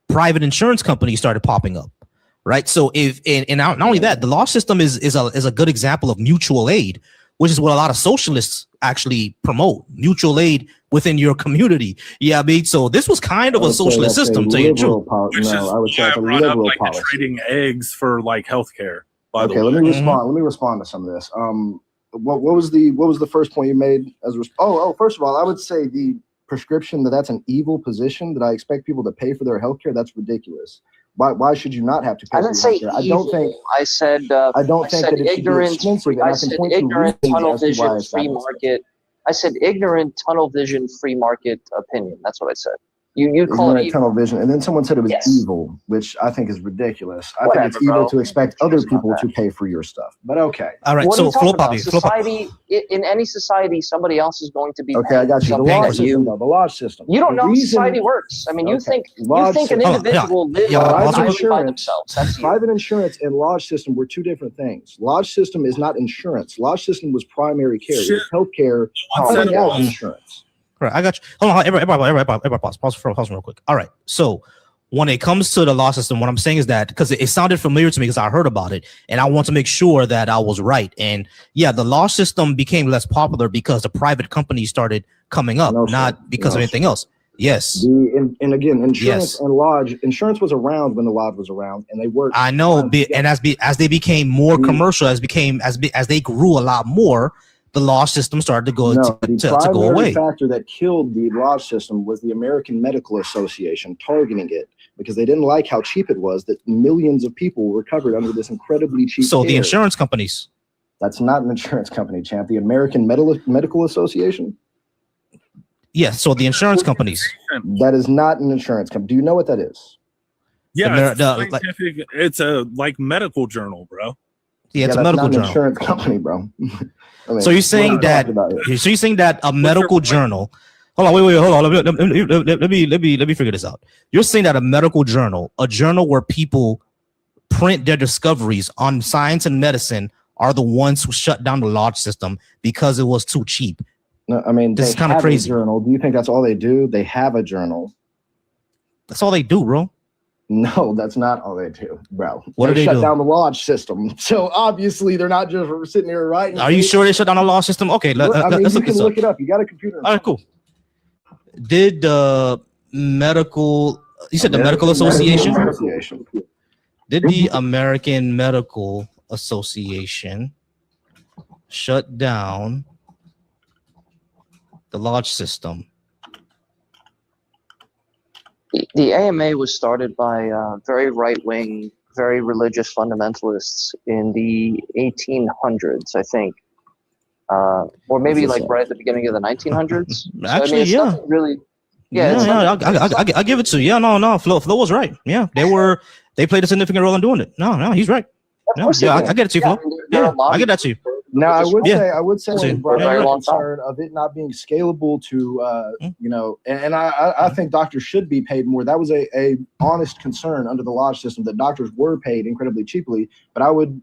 private insurance companies started popping up. Right. So not only that, the Lodge system is a good example of mutual aid, which is what a lot of socialists actually promote, mutual aid within your community. Yeah, I mean, so this was kind of a socialist system, to you true. I would say it's a liberal policy. Trading eggs for like healthcare. Let me respond. Let me respond to some of this. What was the first point you made? First of all, I would say the prescription that's an evil position that I expect people to pay for their healthcare. That's ridiculous. Why should you not have to pay? I didn't say evil. I don't think that it should be expensive. I said ignorant, tunnel vision, free market. I said ignorant, tunnel vision, free market opinion. That's what I said. You call it ignorant tunnel vision, and then someone said it was Yes. evil, which I think is ridiculous. I Whatever, think it's evil bro. to expect Who other cares about people that? to pay for your stuff. But okay, All right. What are So you talking Flo about? Poppy, Flo Poppy. Society, in any society, somebody else is going to be okay, I paying got you. The something lodge that system, you. though, the lodge system. You don't The know how reason- society works. I mean, you Okay. think Lodge an system. Hold on, yeah, individual lives yeah, on an pause real island quick. by themselves. That's you. Private insurance and lodge system were two different things. Lodge system is not insurance. Lodge system was primary care. It was healthcare helping out insurance. Right, I got you. Hold on, everybody pause real quick. All right, so when it comes to the law system, what I'm saying is that because it sounded familiar to me because I heard about it, and I want to make sure that I was right. And yeah, the law system became less popular because the private companies started coming up, No, not sir. because No, of anything else. Yes, and again, insurance Yes. and lodge. Insurance was around when the lodge was around, and they worked. I know. together. And as they became more commercial, as they grew a lot more, the law system started to go No, the to go primary away. factor that killed the lodge system was the American Medical Association targeting it because they didn't like how cheap it was. That millions of people were covered under this incredibly cheap. So the care. insurance companies. That's not an insurance company, champ. The American Medical Association. Yes. So the insurance companies. That is not an insurance company. Do you know what that is? Yeah, it's, the- scientific, it's a medical journal, bro. Yeah, it's that's a medical not an journal. insurance company, bro. I mean, So you're what saying are you that? talking about here? So you're saying that a medical point? journal? Hold on, wait, hold on. Let me figure this out. You're saying that a medical journal, a journal where people print their discoveries on science and medicine, are the ones who shut down the lodge system because it was too cheap. No, I mean, This they is kinda have crazy. a journal. Do you think that's all they do? They have a journal. That's all they do, bro. No, that's not all they do, bro. What do they shut do? down the lodge system. So obviously they're not just sitting here writing. Are you sure they shut down the lodge system? Okay, I mean, let's you look can this look up. it up. You got a computer. All right, cool. Did the medical? You said the Medical American Association? Association. Did the American Medical Association shut down the lodge system? The AMA was started by very right-wing, very religious fundamentalists in the 1800s, I think, or maybe like right at the beginning of the 1900s. Actually, it's yeah. nothing really. I give it to you. Yeah, no, Flo was right. Yeah, they played a significant role in doing it. No, he's right. Of No, course yeah, they I get it to you, Yeah, Flo. I mean, they're Yeah, a I get that to you. Now, I would say That's when it. you brought For a very up the long time. concern of it not being scalable to, you know, and I think doctors should be paid more. That was a honest concern under the lodge system that doctors were paid incredibly cheaply. But I would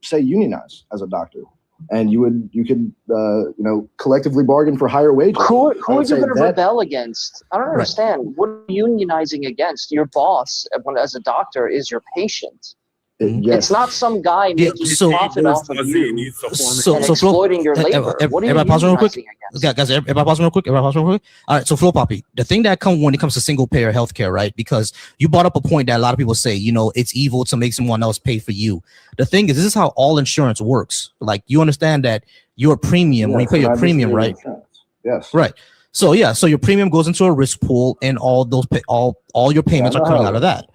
say unionize as a doctor, and you could you know, collectively bargain for higher wages. Who I are would you say going to that- rebel against? I don't understand. What are you unionizing against? Your boss, as a doctor, is your patient. Yes. It's not some guy making profit off of you and exploiting your labor. What are you Everybody pause real quick. unionizing against? Guys, everybody pause real quick. All right, so Flo Poppy, the thing that comes when it comes to single payer healthcare, right? Because you brought up a point that a lot of people say, you know, it's evil to make someone else pay for you. The thing is, this is how all insurance works. Like, you understand that your premium, when you pay your premium, right? Yes. Right. So yeah, so your premium goes into a risk pool, and all those all your payments are coming out of that.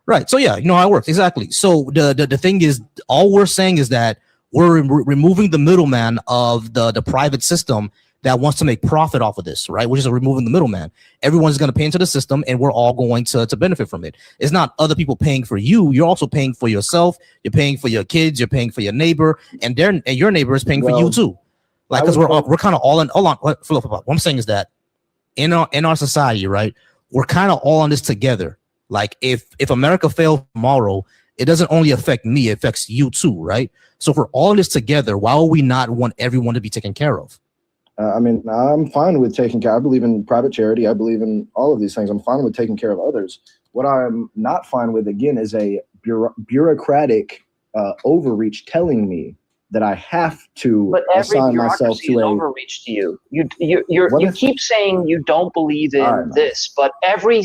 Right. So yeah, you know how it works. Exactly. So the thing is, all we're saying is that we're removing the middleman of the private system that wants to make profit off of this, right? Which is removing the middleman. Everyone's going to pay into the system, and we're all going to benefit from it. It's not other people paying for you. You're also paying for yourself. You're paying for your kids. You're paying for your neighbor, and your neighbor is paying for you too. Like, because we're kind of all in. Hold on. What I'm saying is that in our society, right, we're kind of all on this together. Like, if America fails tomorrow, it doesn't only affect me, it affects you too, right? So if we're all in this together, why would we not want everyone to be taken care of? I mean, I'm fine with taking care. I believe in private charity. I believe in all of these things. I'm fine with taking care of others. What I'm not fine with, again, is a bureaucratic overreach telling me that I have to assign myself to a overreach to you. You keep saying you don't believe in this, but every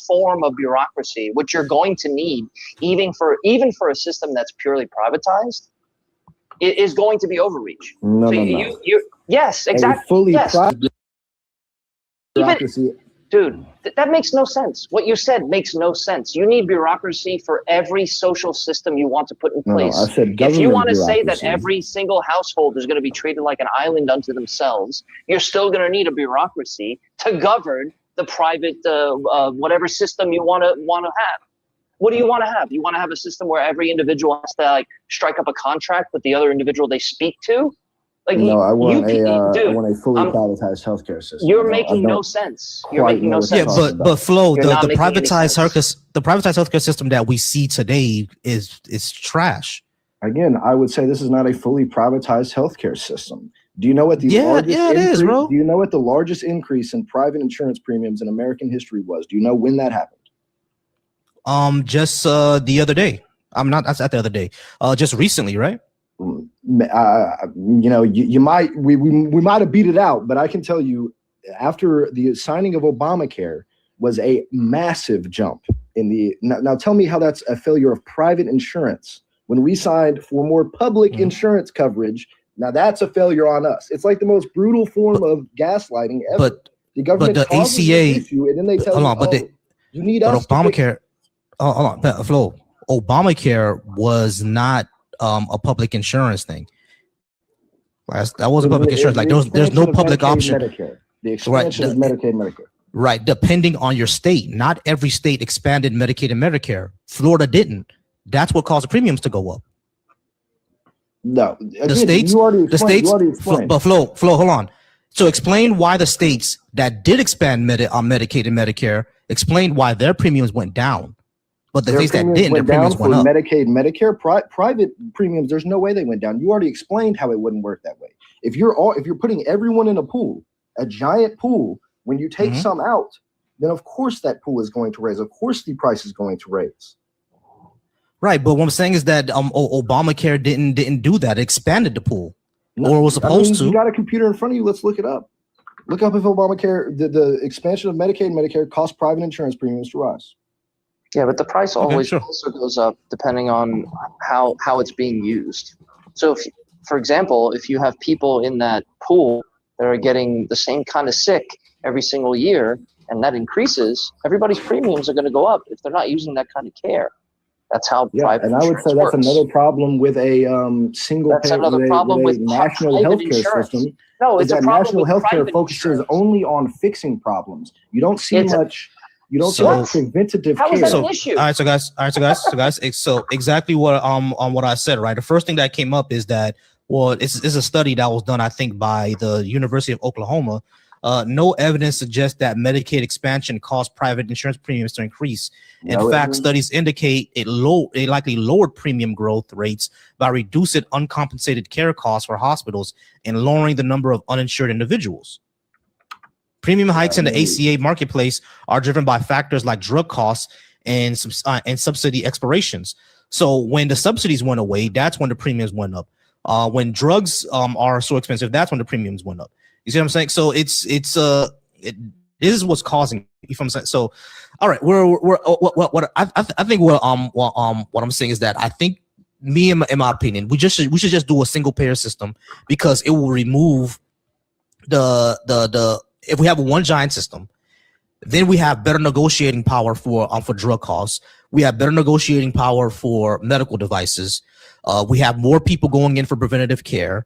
form of bureaucracy, which you're going to need, even for a system that's purely privatized, is going to be overreach. No. Yes, exactly. A fully yes. private bureaucracy. Dude, that makes no sense. What you said makes no sense. You need bureaucracy for every social system you want to put in place. No, I said if you want to government say that bureaucracy. every single household is going to be treated like an island unto themselves, you're still going to need a bureaucracy to govern the private, whatever system you want to have. What do you want to have? You want to have a system where every individual has to like strike up a contract with the other individual they speak to? Like, No, I want dude, I want a fully privatized healthcare system. You're making no sense. You're quite making know no what sense. you're Yeah, talking but Flo, You're the not making any privatized sense. healthcare system that we see today is trash. Again, I would say this is not a fully privatized healthcare system. Do you know what the largest it increase? is, bro. Do you know what the largest increase in private insurance premiums in American history was? Do you know when that happened? Just the other day. That's not the other day. Just recently, right? You know, you might we might have beat it out, but I can tell you, after the signing of Obamacare was a massive jump in the. Now tell me how that's a failure of private insurance when we signed for more public insurance coverage. Now that's a failure on us. It's like the most brutal form of gaslighting ever. But the government the causes ACA, an issue, and then they tell you, you need us. Obamacare. Hold on, Flo. Obamacare was not a public insurance thing. That was a public insurance. Like there's no public Medicaid, option. Medicare. The expansion of Medicaid, Medicare. Right, depending on your state. Not every state expanded Medicaid and Medicare. Florida didn't. That's what caused the premiums to go up. No, again, the states, but Flo, hold on. So explain why the states that did expand Medicaid and Medicare, explain why their premiums went down. But the states that didn't, their premiums went up. Medicaid, Medicare, private premiums, there's no way they went down. You already explained how it wouldn't work that way. If you're putting everyone in a pool, a giant pool, when you take some out, then of course that pool is going to raise. Of course the price is going to raise. Right, but what I'm saying is that Obamacare didn't do that. It expanded the pool, or was supposed to. You got a computer in front of you. Let's look it up. Look up if Obamacare, the expansion of Medicaid and Medicare caused private insurance premiums to rise. Yeah, but the price also goes up depending on how it's being used. So, if, for example, if you have people in that pool that are getting the same kind of sick every single year, and that increases, everybody's premiums are going to go up if they're not using that kind of care. That's how private and I would say that's another problem with a single payer, with a national healthcare system. No, it's that national healthcare focuses only on fixing problems. You don't see much. You don't see much preventative care. How is that an issue? All right, so guys. So exactly what on what I said, right? The first thing that came up is that it's a study that was done, I think, by the University of Oklahoma. No evidence suggests that Medicaid expansion caused private insurance premiums to increase. In fact, studies indicate it likely lowered premium growth rates by reducing uncompensated care costs for hospitals and lowering the number of uninsured individuals. Premium hikes in the ACA marketplace are driven by factors like drug costs and subsidy expirations. So when the subsidies went away, that's when the premiums went up. When drugs are so expensive, that's when the premiums went up. You see what I'm saying? So this is what's causing. You know what I'm saying? So, all right, I think what I'm saying is that I think in my opinion, we should just do a single payer system because it will remove the if we have one giant system, then we have better negotiating power for drug costs. We have better negotiating power for medical devices. We have more people going in for preventative care.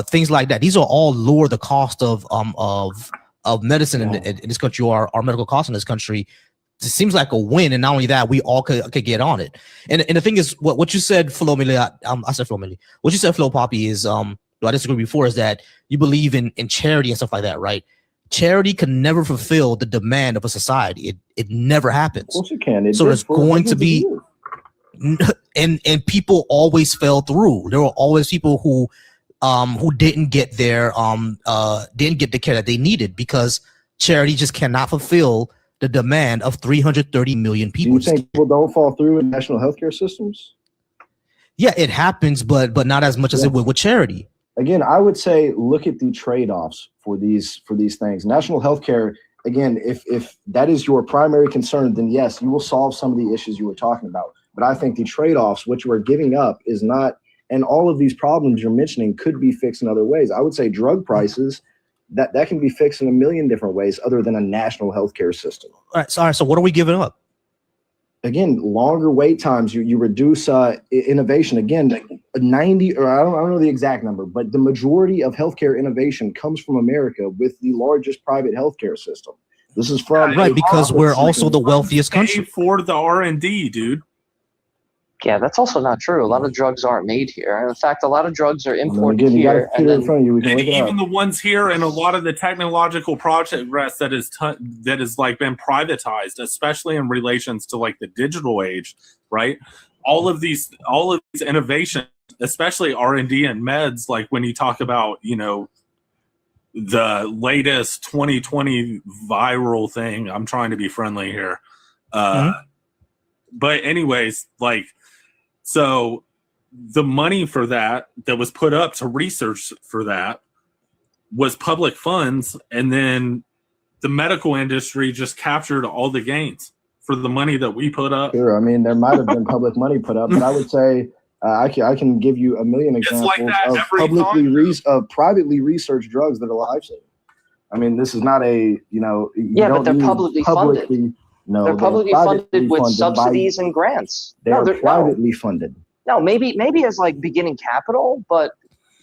Things like that. These are all lower the cost of medicine in this country, or our medical costs in this country. It seems like a win, and not only that, we all could get on it. And the thing is, what you said, Flo Millie, I said Flo Millie. What you said, Flo Poppy, is I disagree before, is that you believe in charity and stuff like that, right? Charity can never fulfill the demand of a society. It never happens. Of course it can. So there's going to be, and people always fell through. There were always people who didn't get the care that they needed because charity just cannot fulfill the demand of 330 million people. Do you think people don't fall through in national healthcare systems? Yeah, it happens, but not as much as it would with charity. Again, I would say look at the trade-offs for these things. National healthcare, again, if that is your primary concern, then yes, you will solve some of the issues you were talking about. But I think the trade-offs, what you are giving up, is not. And all of these problems you're mentioning could be fixed in other ways. I would say drug prices, that can be fixed in a million different ways other than a national healthcare system. All right, so what are we giving up? Again, longer wait times, you reduce innovation. Again, 90, or I don't know the exact number, but the majority of healthcare innovation comes from America with the largest private healthcare system. This is from Right, because we're also the wealthiest country. For the R&D, dude. Yeah, that's also not true. A lot of drugs aren't made here. In fact, a lot of drugs are imported again, you got a here. computer in front of you. We can And look it even up. the ones here, and a lot of the technological progress that is like been privatized, especially in relations to like the digital age, right? All of these innovations, especially R&D and meds, like when you talk about, you know, the latest 2020 viral thing. I'm trying to be friendly here. But anyways, like, so the money for that was put up to research for that was public funds, and then the medical industry just captured all the gains for the money that we put up. Sure, I mean, there might have been public money put up, but I would say I can give you a million examples of privately researched drugs that are life-saving. I mean, this is not a, you know, but they're publicly funded. No, they're publicly funded with subsidies and grants. They're privately funded. No, maybe as like beginning capital, but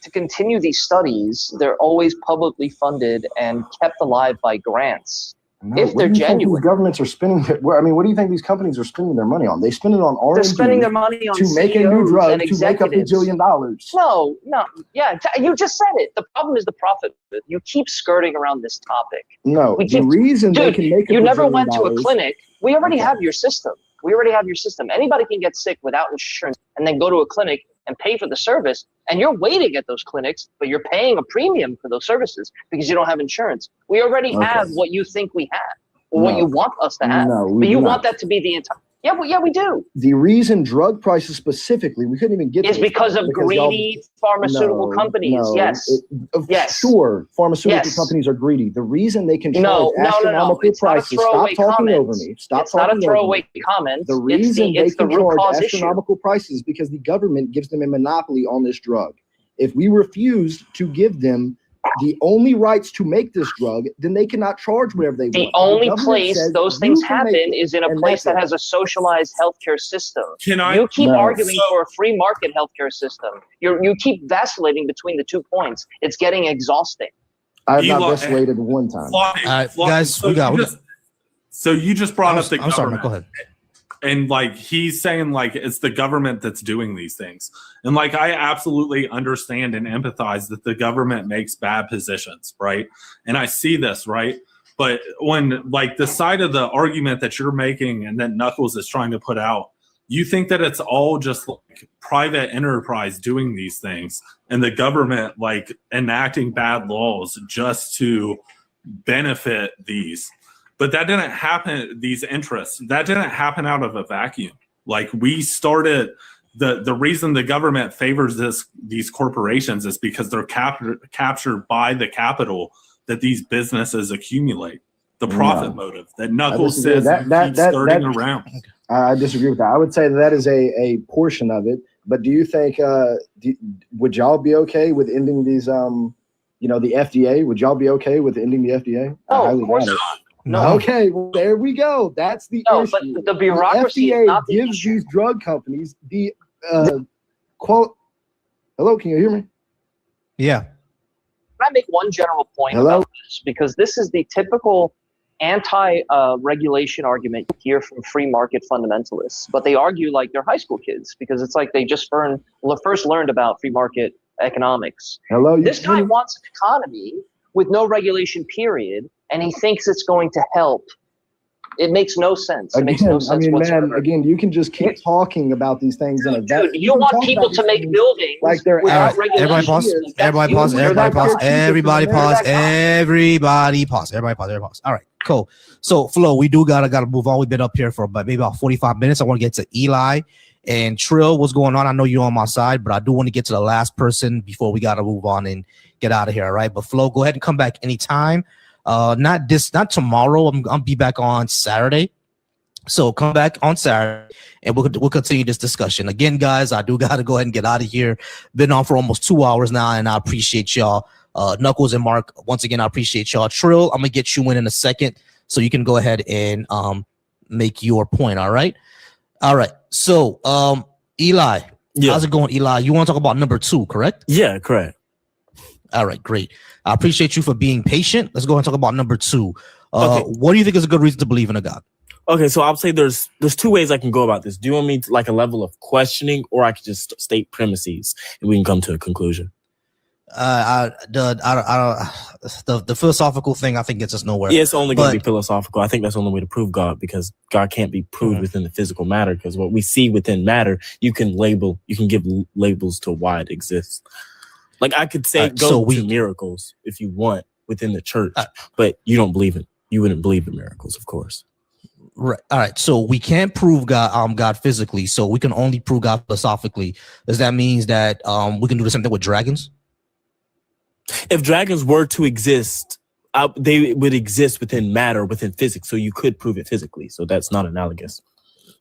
to continue these studies, they're always publicly funded and kept alive by grants. No, if they're genuine. These governments are spending. I mean, what do you think these companies are spending their money on? They spend it on R&D. They're spending their money on to make a new drug and to make up $1 billion. No, yeah, you just said it. The problem is the profit. You keep skirting around this topic. No, the reason they can make you never went to a clinic. We already have your system. Anybody can get sick without insurance and then go to a clinic and pay for the service. And you're waiting at those clinics, but you're paying a premium for those services because you don't have insurance. We already have what you think we have, or what you want us to have. But you want that to be the entire. Yeah, we do. The reason drug prices specifically, we couldn't even get is because of greedy pharmaceutical companies. Yes. Sure, pharmaceutical companies are greedy. The reason they can charge astronomical prices. Stop talking over me. It's not a throwaway comment. The reason they can charge astronomical prices is because the government gives them a monopoly on this drug. If we refuse to give them the only rights to make this drug, then they cannot charge whatever they want. The only place those things happen is in a place that has a socialized healthcare system. You keep arguing for a free market healthcare system. You keep vacillating between the 2 points. It's getting exhausting. I've not vacillated one time. Guys, so you just brought up the government. I'm sorry, go ahead. And like he's saying, like it's the government that's doing these things, and like I absolutely understand and empathize that the government makes bad positions, right? And I see this, right? But when like the side of the argument that you're making and that Knuckles is trying to put out, you think that it's all just like private enterprise doing these things, and the government like enacting bad laws just to benefit these. But that didn't happen, these interests, that didn't happen out of a vacuum. Like we started, the reason the government favors these corporations is because they're captured by the capital that these businesses accumulate. The profit motive that Knuckles says keeps skirting around. I disagree with that. I would say that is a portion of it. But do you think, would y'all be okay with ending these, the FDA? Would y'all be okay with ending the FDA? Oh, of course not. No. Okay, well, there we go. That's the issue. But the bureaucracy the FDA is not the gives issue. These drug companies the quote. Hello, can you hear me? Yeah. Can I make one general point about this? Because this is the typical anti-regulation argument you hear from free market fundamentalists. But they argue like they're high school kids because it's like they just first learned about free market economics. This guy wants an economy with no regulation period, and he thinks it's going to help. It makes no sense. It makes no sense whatsoever. Again, you can just keep talking about these things in a dude, you want people to make buildings like they're without regulation. Everybody pause. All right, cool. So Flo, we do gotta move on. We've been up here for maybe about 45 minutes. I want to get to Eli and Trill. What's going on? I know you're on my side, but I do want to get to the last person before we gotta move on and get out of here. All right, but Flo, go ahead and come back anytime. Not tomorrow. I'll be back on Saturday. So come back on Saturday and we'll continue this discussion. Again, guys, I do got to go ahead and get out of here. Been on for almost 2 hours now, and I appreciate y'all Knuckles and Mark, once again, I appreciate y'all. Trill, I'm gonna get you in a second, so you can go ahead and make your point. All right. So, Eli, how's it going, Eli? You want to talk about number 2, correct? Yeah, correct. All right, great. I appreciate you for being patient. Let's go and talk about number 2. Okay. What do you think is a good reason to believe in a God? Okay, so I'll say there's 2 ways I can go about this. Do you want me to like a level of questioning, or I could just state premises and we can come to a conclusion? The philosophical thing, I think, gets us nowhere. Yeah, it's only going to be philosophical. I think that's the only way to prove God, because God can't be proved within the physical matter, because what we see within matter, you can give labels to why it exists. Like I could say to miracles if you want within the church, but you don't believe it. You wouldn't believe in miracles, of course. Right. All right. So we can't prove God physically, so we can only prove God philosophically. Does that mean that we can do the same thing with dragons? If dragons were to exist, they would exist within matter, within physics, so you could prove it physically. So that's not analogous.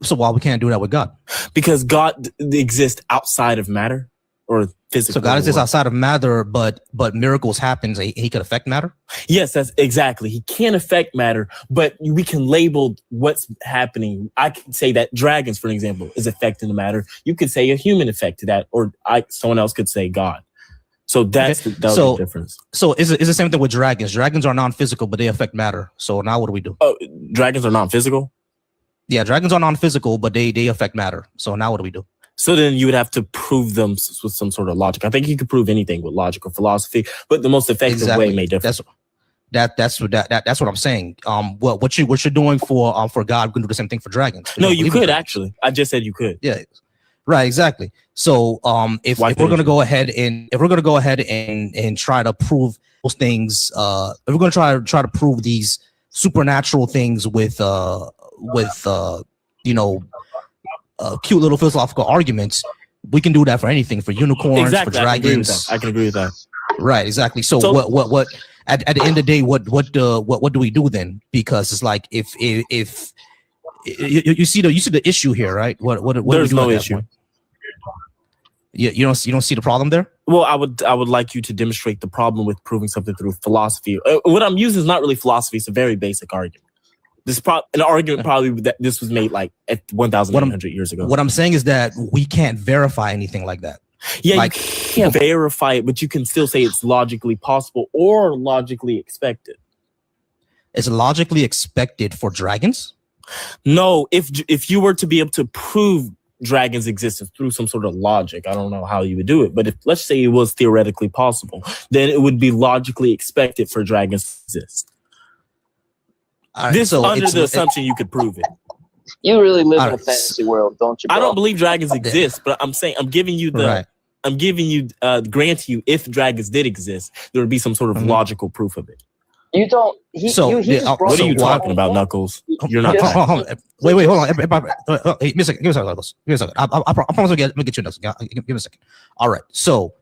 So why we can't do that with God? Because God exists outside of matter or physics. So God exists outside of matter, but miracles happens. He could affect matter. Yes, that's exactly. He can't affect matter, but we can label what's happening. I can say that dragons, for example, is affecting the matter. You could say a human affected that, or someone else could say God. So that's the difference. So is the same thing with dragons. Dragons are non-physical, but they affect matter. So now what do we do? Oh, dragons are non-physical? Yeah, dragons are non-physical, but they affect matter. So now what do we do? So then you would have to prove them with some sort of logic. I think you could prove anything with logic or philosophy, but the most effective way may differ. That's what I'm saying. What you're doing for God, we can do the same thing for dragons. No, you could actually. I just said you could. Yeah. Right, exactly. So if we're gonna go ahead and try to prove those things, if we're gonna try to prove these supernatural things with cute little philosophical arguments, we can do that for anything, for unicorns, for dragons. I can agree with that. Right, exactly. So what at the end of the day, what do we do then? Because it's like if you see the issue here, right? What there's no issue. You don't see the problem there? Well, I would like you to demonstrate the problem with proving something through philosophy. What I'm using is not really philosophy; it's a very basic argument. An argument probably that this was made like at 1,800 years ago. What I'm saying is that we can't verify anything like that. Yeah, like, you can't verify it, but you can still say it's logically possible or logically expected. It's logically expected for dragons? No, if you were to be able to prove dragons' existence through some sort of logic, I don't know how you would do it, but if let's say it was theoretically possible, then it would be logically expected for dragons to exist. Right, this so under the assumption you could prove it. You really live in a fantasy world, don't you, bro? I don't believe dragons exist, but I'm saying granting you if dragons did exist, there would be some sort of logical proof of it. You don't. What are you talking about, Knuckles? You're not. Wait, hold on. Hey, give me a second. I promise I'll get you next. Give me a second. All right. So,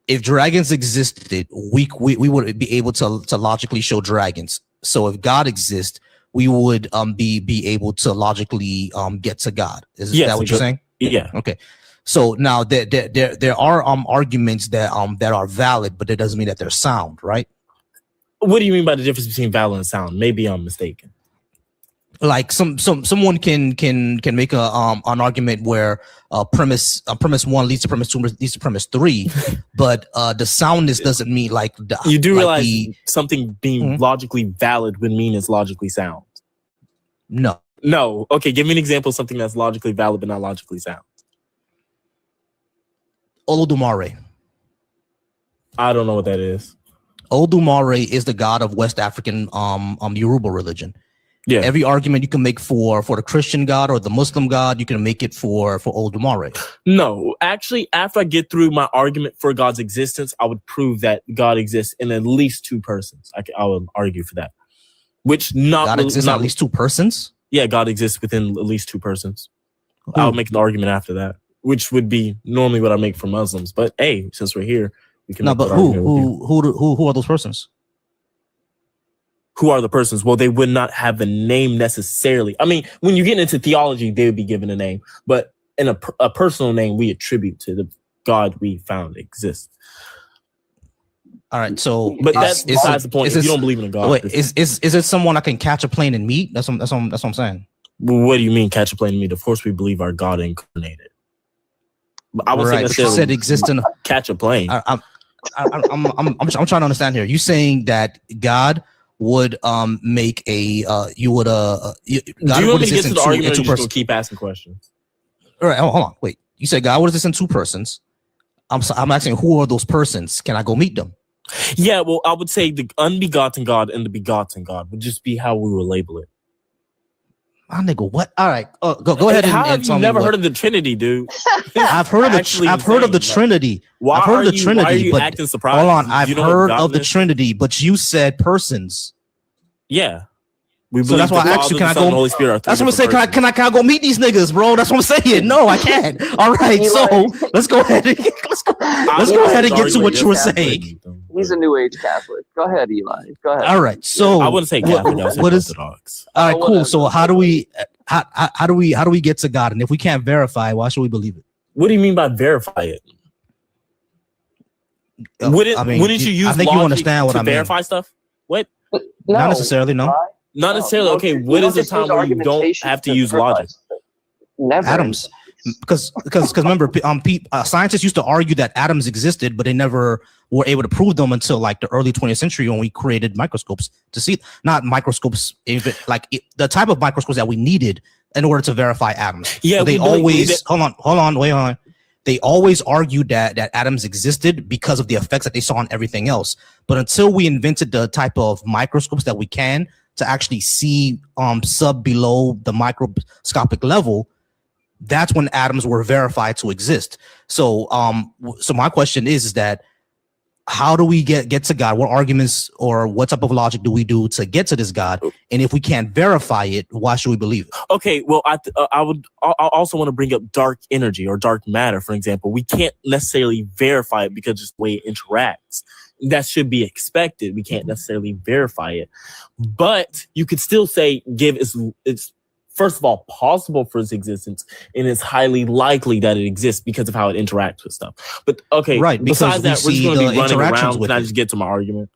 if dragons existed, we would be able to logically show dragons. So, if God exists, we would be able to logically get to God. Is that what you're saying? Yeah. Okay. So now there are arguments that are valid, but that doesn't mean that they're sound, right? What do you mean by the difference between valid and sound? Maybe I'm mistaken. Like someone can make an argument where premise 1 leads to premise 2 leads to premise 3, but the soundness doesn't mean like you do realize something being logically valid would mean it's logically sound. No. Okay, give me an example of something that's logically valid but not logically sound. Olodumare. I don't know what that is. Olodumare is the god of West African Yoruba religion. Yeah. Every argument you can make for the Christian God or the Muslim God, you can make it for Olodumare. No, actually, after I get through my argument for God's existence, I would prove that God exists in at least 2 persons. I would argue for that. Which God exists in at least 2 persons? Yeah, God exists within at least 2 persons. I would make an argument after that, which would be normally what I make for Muslims. But hey, since we're here, we can. No, but who are those persons? Who are the persons? Well, they would not have a name necessarily. I mean, when you get into theology, they would be given a name, but in a personal name we attribute to the God we found exists. All right, so But that's besides the point. If you don't believe in a God, wait, is it someone I can catch a plane and meet? That's what I'm saying. What do you mean catch a plane and meet? Of course, we believe our God incarnated. But I would say Right, but you necessarily said exist in. catch a plane. I'm trying to understand here. You saying that God would make a God Do you want would me to get exist to the in argument, or you two just gonna persons? keep asking questions? All right, hold on, wait. You said God would exist in two persons. I'm asking who are those persons? Can I go meet them? Yeah, well, I would say the unbegotten God and the begotten God would just be how we would label it. My nigga, what? All right, go ahead How and have tell you me never what. heard of the Trinity, dude? I've heard of the Trinity. Why I've heard are of the you, Trinity, why are you but acting surprised? hold on, Do I've you know what heard of the begotten is? Trinity, but you said persons. Yeah, we So believe that's why the I asked Father, you, can the I Son, and go? the Holy Spirit are three That's what I'm saying. different Can I go meet these niggas, bro? That's what I'm saying. No, I can't. All right, Eli. so let's go ahead and let's go ahead and get to what you were saying. He's a New Age Catholic. Go ahead, Eli. Go ahead. All right, so I wouldn't say Catholic. I would say what is? Orthodox. All right, cool. Whatever. So how do we get to God? And if we can't verify, why should we believe it? What do you mean by verify it? Wouldn't you use I think you logic understand what to I mean. verify stuff? What? Not necessarily, no. Not necessarily. Okay, you what don't is the just time use where you don't argumentation have to use verify logic? something. Never. Atoms, because remember, scientists used to argue that atoms existed, but they never were able to prove them until like the early 20th century when we created microscopes to see, not microscopes, the type of microscopes that we needed in order to verify atoms. Yeah, so they we believe always that- hold on, wait on. They always argued that atoms existed because of the effects that they saw on everything else. But until we invented the type of microscopes that we can to actually see below the microscopic level, that's when atoms were verified to exist. So so my question is that how do we get to God? What arguments or what type of logic do we do to get to this God? And if we can't verify it, why should we believe it? Okay, well, I also want to bring up dark energy or dark matter, for example. We can't necessarily verify it because just the way it interacts. That should be expected. We can't necessarily verify it. But you could still say it's first of all possible for its existence, and it's highly likely that it exists because of how it interacts with stuff. But okay, right, besides that, we're just going to be running around. Can I just get to my argument?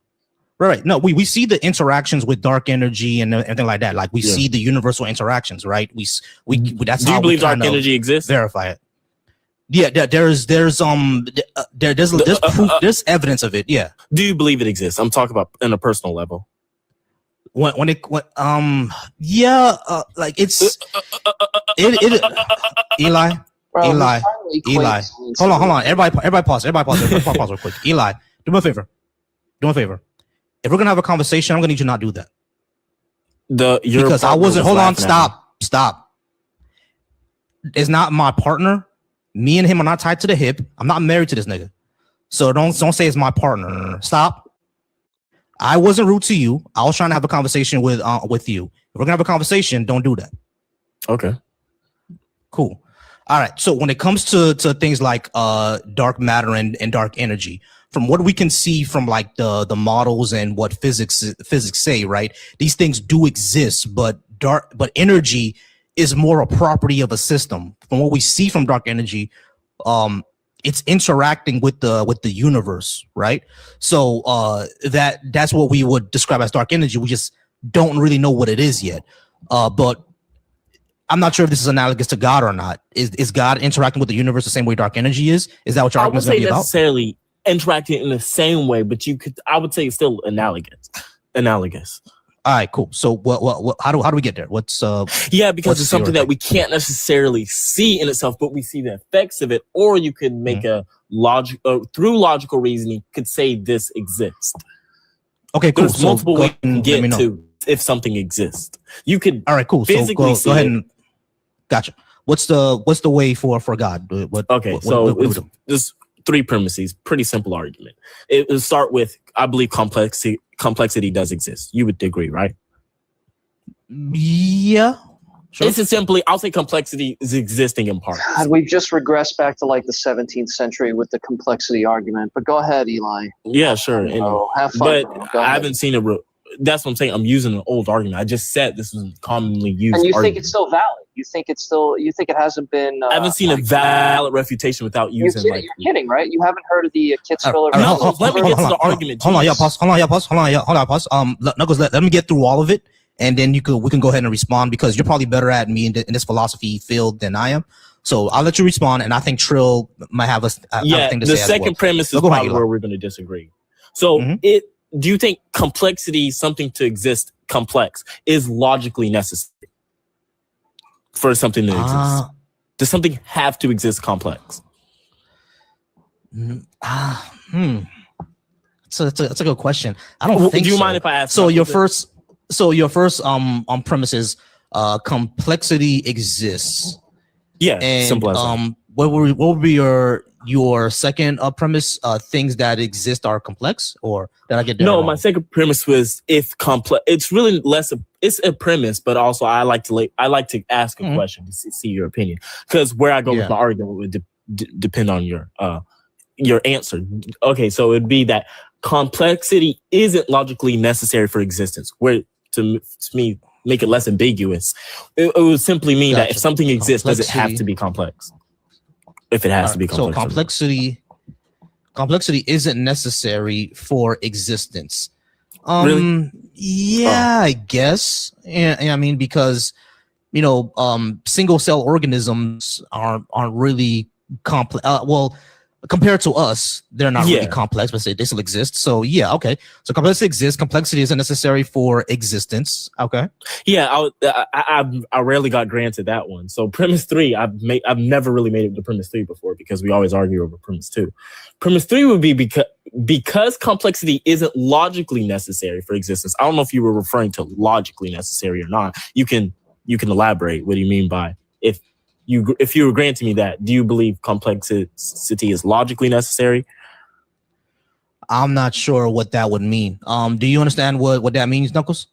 Right. No, we see the interactions with dark energy and everything like that. Like we see the universal interactions, right? We that's Do you how believe we dark kind of energy exists? verify it. Yeah, there's proof, there's evidence of it. Yeah. Do you believe it exists? I'm talking about on a personal level. Like it's Eli. Bro, Eli. Hold on. Everybody pause real quick. Eli, do me a favor. If we're gonna have a conversation, I'm gonna need you to not do that. Because I wasn't. Hold on. Stop. It's not my partner. Me and him are not tied to the hip. I'm not married to this nigga. So don't say it's my partner. Stop. I wasn't rude to you. I was trying to have a conversation with you. If we're gonna have a conversation, don't do that. Okay. Cool. All right. So when it comes to things like dark matter and dark energy, from what we can see from like the models and what physics say, right? These things do exist, but energy is more a property of a system. From what we see from dark energy, it's interacting with the universe, right? So that's what we would describe as dark energy. We just don't really know what it is yet. But I'm not sure if this is analogous to God or not. Is God interacting with the universe the same way dark energy is? Is that what your argument is going to be about? Necessarily interacting in the same way, but I would say it's still analogous. All right, cool. So what how do we get there? Because it's something that we can't necessarily see in itself, but we see the effects of it. Or you could make through logical reasoning, could say this exists. Okay, cool. There's multiple ways you can get to if something exists. You could. All right, cool. So go ahead and gotcha. What's the way for God? There's three premises. Pretty simple argument. It will start with, I believe complexity does exist. You would agree, right? Yeah. Sure. It's simply, I'll say complexity is existing in part. God, we've just regressed back to like the 17th century with the complexity argument. But go ahead, Eli. Yeah, sure. Have fun. But I haven't seen that's what I'm saying. I'm using an old argument. I just said this was commonly used. And you argument. think it's still valid? You think it hasn't been? I haven't seen a valid refutation without using you're kidding, right? You haven't heard of the Kitzviller? No, let me get to the argument. Hold on, yeah, pause. Knuckles, let me get through all of it, and then we can go ahead and respond because you're probably better at me in this philosophy field than I am. So I'll let you respond, and I think Trill might have a thing to say. The second premise is probably where we're going to disagree. So do you think complexity, something to exist complex, is logically necessary for something to exist? Does something have to exist complex? So that's a good question. I don't think. Do you so. mind if I ask? So your first premise is complexity exists. Yeah, and simple as that. What would be your second premise? Things that exist are complex, or did I get that wrong? My second premise was if complex. It's really less. It's a premise, but also I like to ask a question to see your opinion, because where I go with my argument would depend on your answer. Okay, so it'd be that complexity isn't logically necessary for existence. Where to me make it less ambiguous, it would simply mean that if something exists, does it have to be complex? If it has to be complex. So complexity isn't necessary for existence. Really? Yeah, I guess. Yeah, I mean, because single cell organisms aren't really complex. Well, compared to us, they're not really complex, but they still exist. So yeah, okay. So complexity exists. Complexity isn't necessary for existence. Okay. Yeah, I rarely got granted that one. So premise 3, I've never really made it to premise 3 before because we always argue over premise 2. Premise 3 would be because complexity isn't logically necessary for existence. I don't know if you were referring to logically necessary or not. You can elaborate. What do you mean by if you were granting me that, do you believe complexity is logically necessary? I'm not sure what that would mean. Do you understand what that means, Knuckles?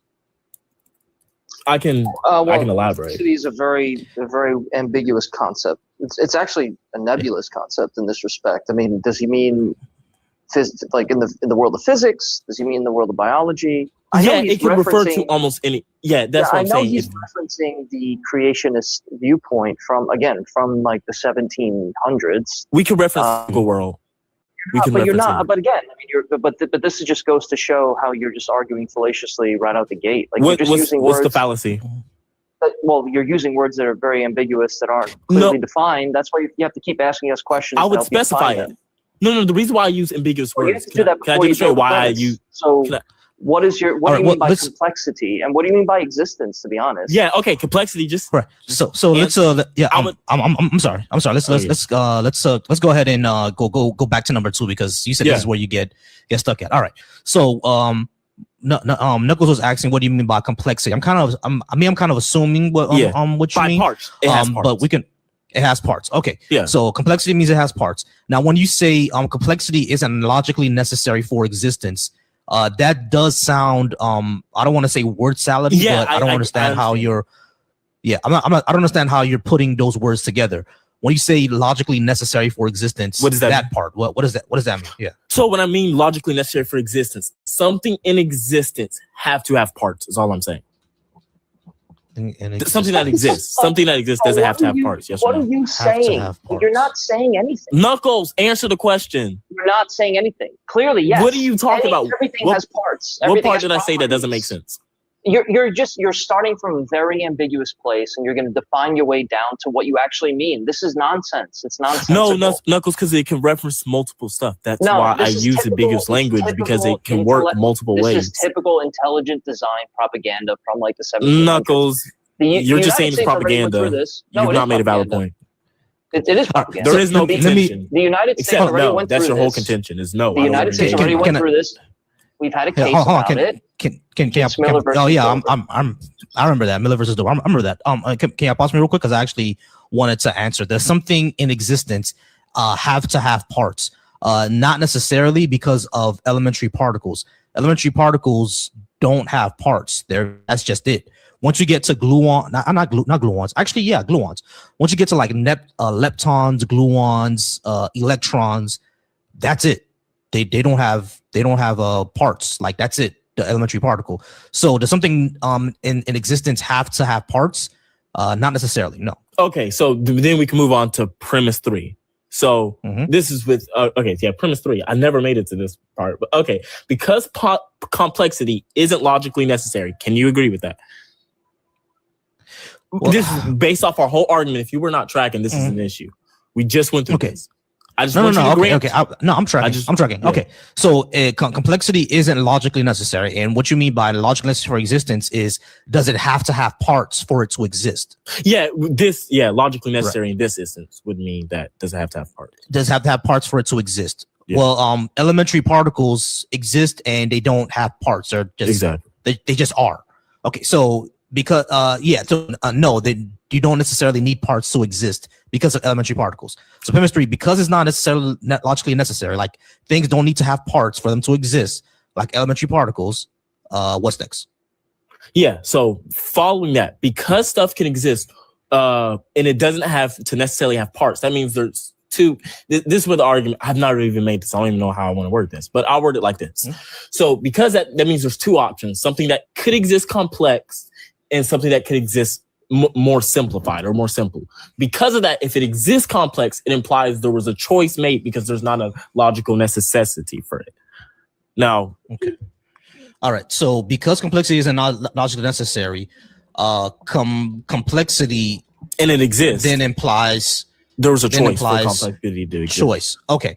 I can elaborate. Complexity is a very ambiguous concept. It's actually a nebulous concept in this respect. I mean, does he mean like in the world of physics? Does he mean in the world of biology? It can refer to almost any. Yeah, that's what I'm saying. He's referencing the creationist viewpoint from like the 1700s. We can reference the physical world. But you're not. But again, I mean, but this just goes to show how you're just arguing fallaciously right out the gate. Like you're just using words. What's the fallacy? Well, you're using words that are very ambiguous, that aren't clearly defined. That's why you have to keep asking us questions. I would specify it. No. The reason why I use ambiguous words. Can I demonstrate why I use? So. What do you mean by complexity, and what do you mean by existence? To be honest. Yeah. Okay. Complexity. Just right. So let's I'm sorry. Let's go ahead and go back to number 2 because you said this is where you get stuck at. All right. So Knuckles was asking, what do you mean by complexity? I'm kind of assuming what you mean. Parts. It has parts. But it has parts. Okay. Yeah. So complexity means it has parts. Now, when you say complexity isn't logically necessary for existence. That does sound I don't want to say word salad, but I don't understand how you're I don't understand how you're putting those words together. When you say logically necessary for existence, what does that mean? Part? What does that mean? Yeah. So when I mean logically necessary for existence, something in existence have to have parts, is all I'm saying. Something that exists doesn't have to have parts. Yes or no? What are you saying? You're not saying anything. Knuckles, answer the question. You're not saying anything. Clearly, yes. What are you talking about? Everything has parts. What part did I say that doesn't make sense? You're starting from a very ambiguous place, and you're going to define your way down to what you actually mean. This is nonsense. It's nonsensical. No, Knuckles, because it can reference multiple stuff. That's why I use ambiguous language, because it can work multiple ways. This is typical intelligent design propaganda from like the 1700s. Knuckles, you're just saying it's propaganda. You've not made a valid point. It is propaganda. There is no contention. The United States already went through this. That's your whole contention. Is no. The United States already went through this. We've had a case about it. I remember that Miller versus Doe. I remember that. Can you pause me real quick because I actually wanted to answer. There's something in existence have to have parts, not necessarily because of elementary particles. Elementary particles don't have parts. That's just it. Once you get to gluons, not gluons. Actually, yeah, gluons. Once you get to like leptons, gluons, electrons, that's it. They don't have parts. Like that's it. the elementary particle. So does something in existence have to have parts? Not necessarily, no. Okay, so then we can move on to premise 3. So this is with premise 3. I never made it to this part, but okay, because complexity isn't logically necessary. Can you agree with that? Well, this is based off our whole argument. If you were not tracking, this is an issue. We just went through this. I just want you to agree. I'm tracking. I'm tracking. Yeah. Okay, so complexity isn't logically necessary, and what you mean by logically necessary for existence is, does it have to have parts for it to exist? Logically necessary in this instance would mean that does it have to have parts? Does it have to have parts for it to exist? Yeah. Well, elementary particles exist and they don't have parts. They're just they just are. Okay, so because no, you don't necessarily need parts to exist because of elementary particles. So premise 3, because it's not necessarily logically necessary, like things don't need to have parts for them to exist, like elementary particles. What's next? Yeah, so following that, because stuff can exist and it doesn't have to necessarily have parts, that means there's two. This is where the argument, I've not even made this, I don't even know how I want to word this, but I'll word it like this. So because that means there's two options, something that could exist complex and something that could exist more simplified or more simple. Because of that, if it exists complex, it implies there was a choice made because there's not a logical necessity for it. Now, okay. All right. So because complexity is not logically necessary, complexity and it exists, then implies there was a choice for complexity to exist. Choice. Okay.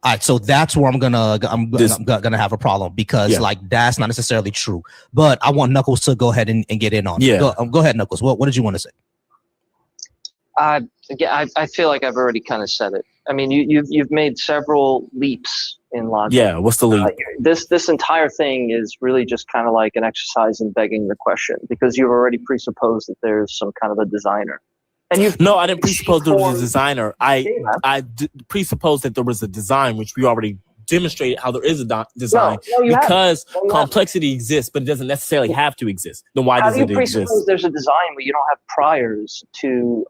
All right, so that's where I'm gonna have a problem because like that's not necessarily true. But I want Knuckles to go ahead and get in on it. Go ahead, Knuckles. What did you want to say? I feel like I've already kind of said it. I mean, you've made several leaps in logic. Yeah, what's the leap? This entire thing is really just kind of like an exercise in begging the question because you've already presupposed that there's some kind of a designer. No, I didn't presuppose there was a designer. I presupposed that there was a design, which we already demonstrated how there is a design because complexity exists, but it doesn't necessarily have to exist. Then why does it exist? How do you presuppose there's a design but you don't have priors to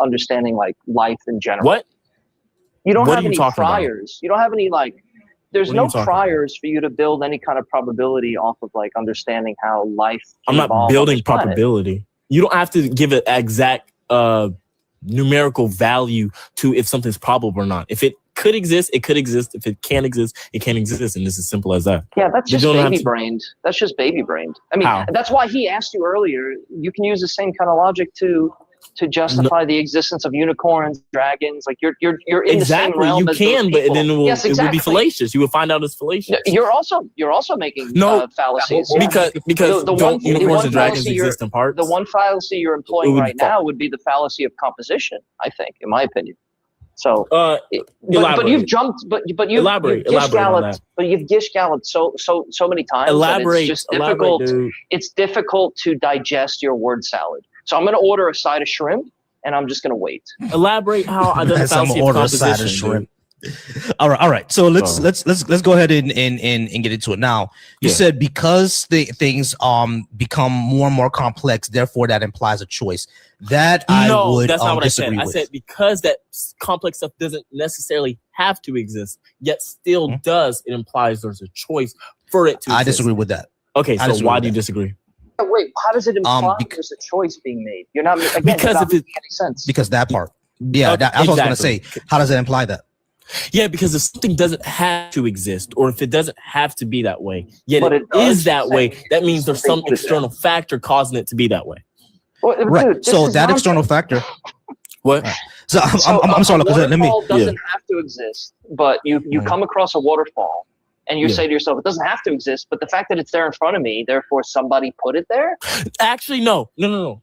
understanding like life in general? What? You don't have any priors. You don't have any there's no priors for you to build any kind of probability off of like understanding how life. I'm not building probability. You don't have to give an exact numerical value to if something's probable or not. If it could exist, it could exist. If it can't exist, it can't exist. And this is as simple as that. Yeah, that's just baby-brained. That's just baby-brained. I mean, that's why he asked you earlier, you can use the same kind of logic to justify the existence of unicorns, dragons. Like you're in the same realm as those people. But then it would be fallacious. You would find out it's fallacious. You're also making fallacies. Because don't unicorns and dragons exist in parts? The one fallacy you're employing right now would be the fallacy of composition, I think, in my opinion. So, but you've jumped, but you've gish galloped so many times. Elaborate. It's just difficult. It's difficult to digest your word salad. So I'm going to order a side of shrimp, and I'm just going to wait. Elaborate how I done fallacy of composition. Shrimp. All right. So let's go ahead and get into it now. You said because things become more and more complex, therefore that implies a choice. That's not what I said. I said because that complex stuff doesn't necessarily have to exist, yet still does. It implies there's a choice for it to exist. I disagree with that. Okay, so why do you disagree? Wait, how does it imply there's a choice being made? You're not because if it makes any sense. Because that part. Yeah, that's what I was going to say. How does it imply that? Yeah, because if something doesn't have to exist, or if it doesn't have to be that way, yet it is that way, that means there's some external factor causing it to be that way. Well, right. Dude, so that external factor. What? Right. So I'm sorry. Let me. Doesn't have to exist, but you come across a waterfall. And you say to yourself, it doesn't have to exist, but the fact that it's there in front of me, therefore somebody put it there? Actually, no.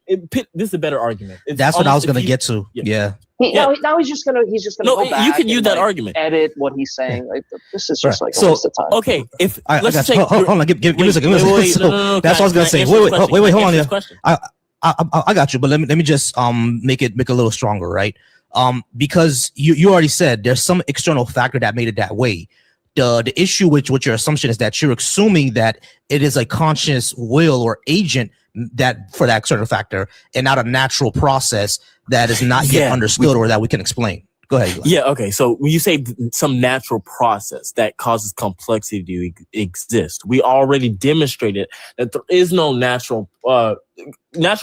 This is a better argument. That's what I was going to get to. Yeah. Now he's just gonna go back. You can use that argument. Edit what he's saying. Like, this is just like a waste of time. Okay, if let's say hold on, give me a second. That's what I was gonna say. Wait, hold on. Yeah. I got you, but let me just make it a little stronger, right? Because you already said there's some external factor that made it that way. The issue with your assumption is that you're assuming that it is a conscious will or agent that for that certain factor and not a natural process that is not yet understood or that we can explain. Go ahead. Eli. Yeah, okay. So when you say some natural process that causes complexity to exist, we already demonstrated that there is no natural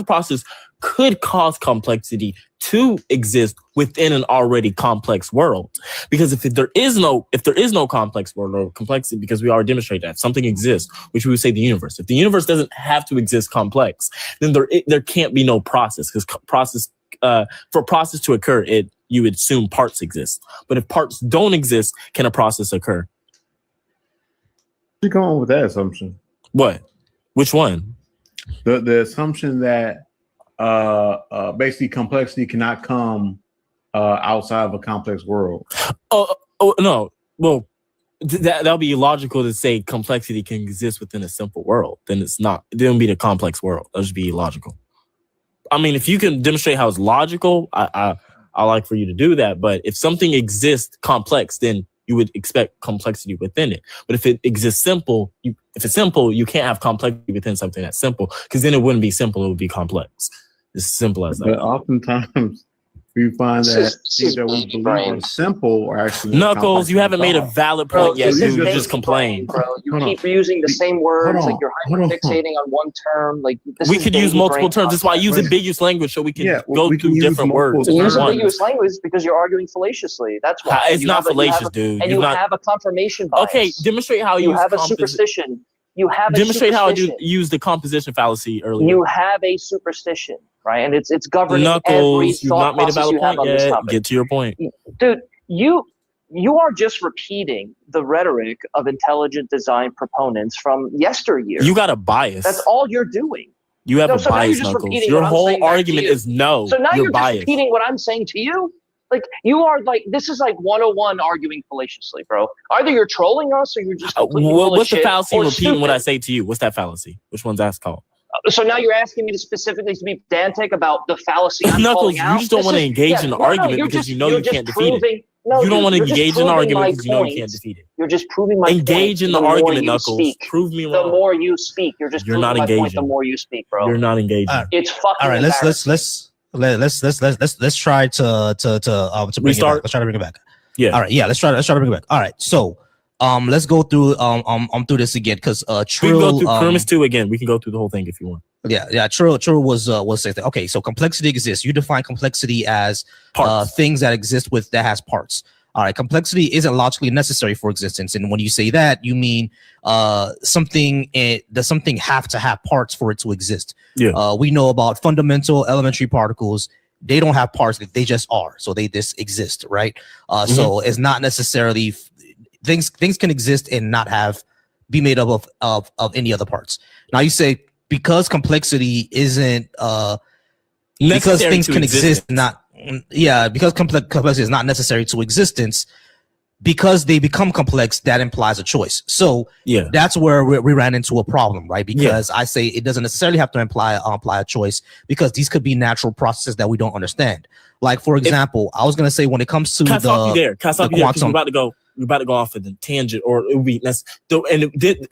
process could cause complexity to exist within an already complex world. Because if there is no complex world or complexity, because we already demonstrated that something exists, which we would say the universe. If the universe doesn't have to exist complex, then there can't be no process, because for a process to occur, you would assume parts exist. But if parts don't exist, can a process occur? You come on with that assumption. What? Which one? The assumption that basically complexity cannot come outside of a complex world. Oh no. Well, that'll be illogical to say complexity can exist within a simple world. Then it's not. It wouldn't be the complex world. That would be illogical. I mean, if you can demonstrate how it's logical, I like for you to do that. But if something exists complex, then you would expect complexity within it. But if it exists simple, if it's simple, you can't have complexity within something that's simple, because then it wouldn't be simple, it would be complex. It's simple as that. But oftentimes we find that things that we believe are simple are actually Knuckles, you haven't made a valid point yet. This is You baby just complain. brain, bro. You keep reusing the same words, like you're hyperfixating on one term. Like we could use multiple terms. That's why I use ambiguous language, so we can go through different words. You use ambiguous language because you're arguing fallaciously. That's why. It's not fallacious, dude. And you have a confirmation bias. Okay, demonstrate how you have a superstition. You have a demonstrate how I superstition. Use the composition fallacy earlier. You have a superstition, right? And it's governing every Knuckles, you've thought not made a process valid you have point on this yet. topic. Get to your point. Dude, you are just repeating the rhetoric of intelligent design proponents from yesteryear. You got a bias. That's all you're doing. You have a so now bias, you're just Knuckles. repeating Your what I'm whole saying back to argument you. is no. So now you're biased. just repeating what I'm saying to you. Like, you are like, this is like 101 arguing fallaciously, bro. Either you're trolling us or you're just completely full of What's the shit fallacy or repeating what I stupid. say to you? What's that fallacy? Which one's that called? So now you're asking me to specifically to be pedantic about the fallacy I'm Knuckles, calling out? you just don't This want to is- engage in the no, argument you're because just- you know you're you just can't defeat it. proving- No, you don't dude, want to you're just engage in the proving argument my because you know you point. can't defeat it. You're just proving my Engage point in the more argument, you Knuckles. speak. Prove me The wrong. more you speak, you're just You're proving not my point. engaging. The more you speak, bro. You're not engaging. It's fucking. All right, let's try to bring Restart? it back. Let's try to bring it back. Yeah. All right. Yeah. Let's try to bring it back. All right. So, let's go through through this again, because We can Trill, go through premise 2 again. We can go through the whole thing if you want. Yeah. Trill was saying that. Okay. So complexity exists. You define complexity as Parts. things that exist that has parts. All right. Complexity isn't logically necessary for existence, and when you say that, you mean does something have to have parts for it to exist? Yeah. We know about fundamental elementary particles. They don't have parts; they just are. So they just exist, right? So it's not necessarily things can exist and not be made up of any other parts. Now you say because complexity isn't because things can exist, because complexity is not necessary to existence. Because they become complex, that implies a choice. So that's where we ran into a problem, right? Because I say it doesn't necessarily have to imply a choice, because these could be natural processes that we don't understand. Like, for example, I was gonna say when it comes to the quantum. We're about to go off of the tangent, or it would be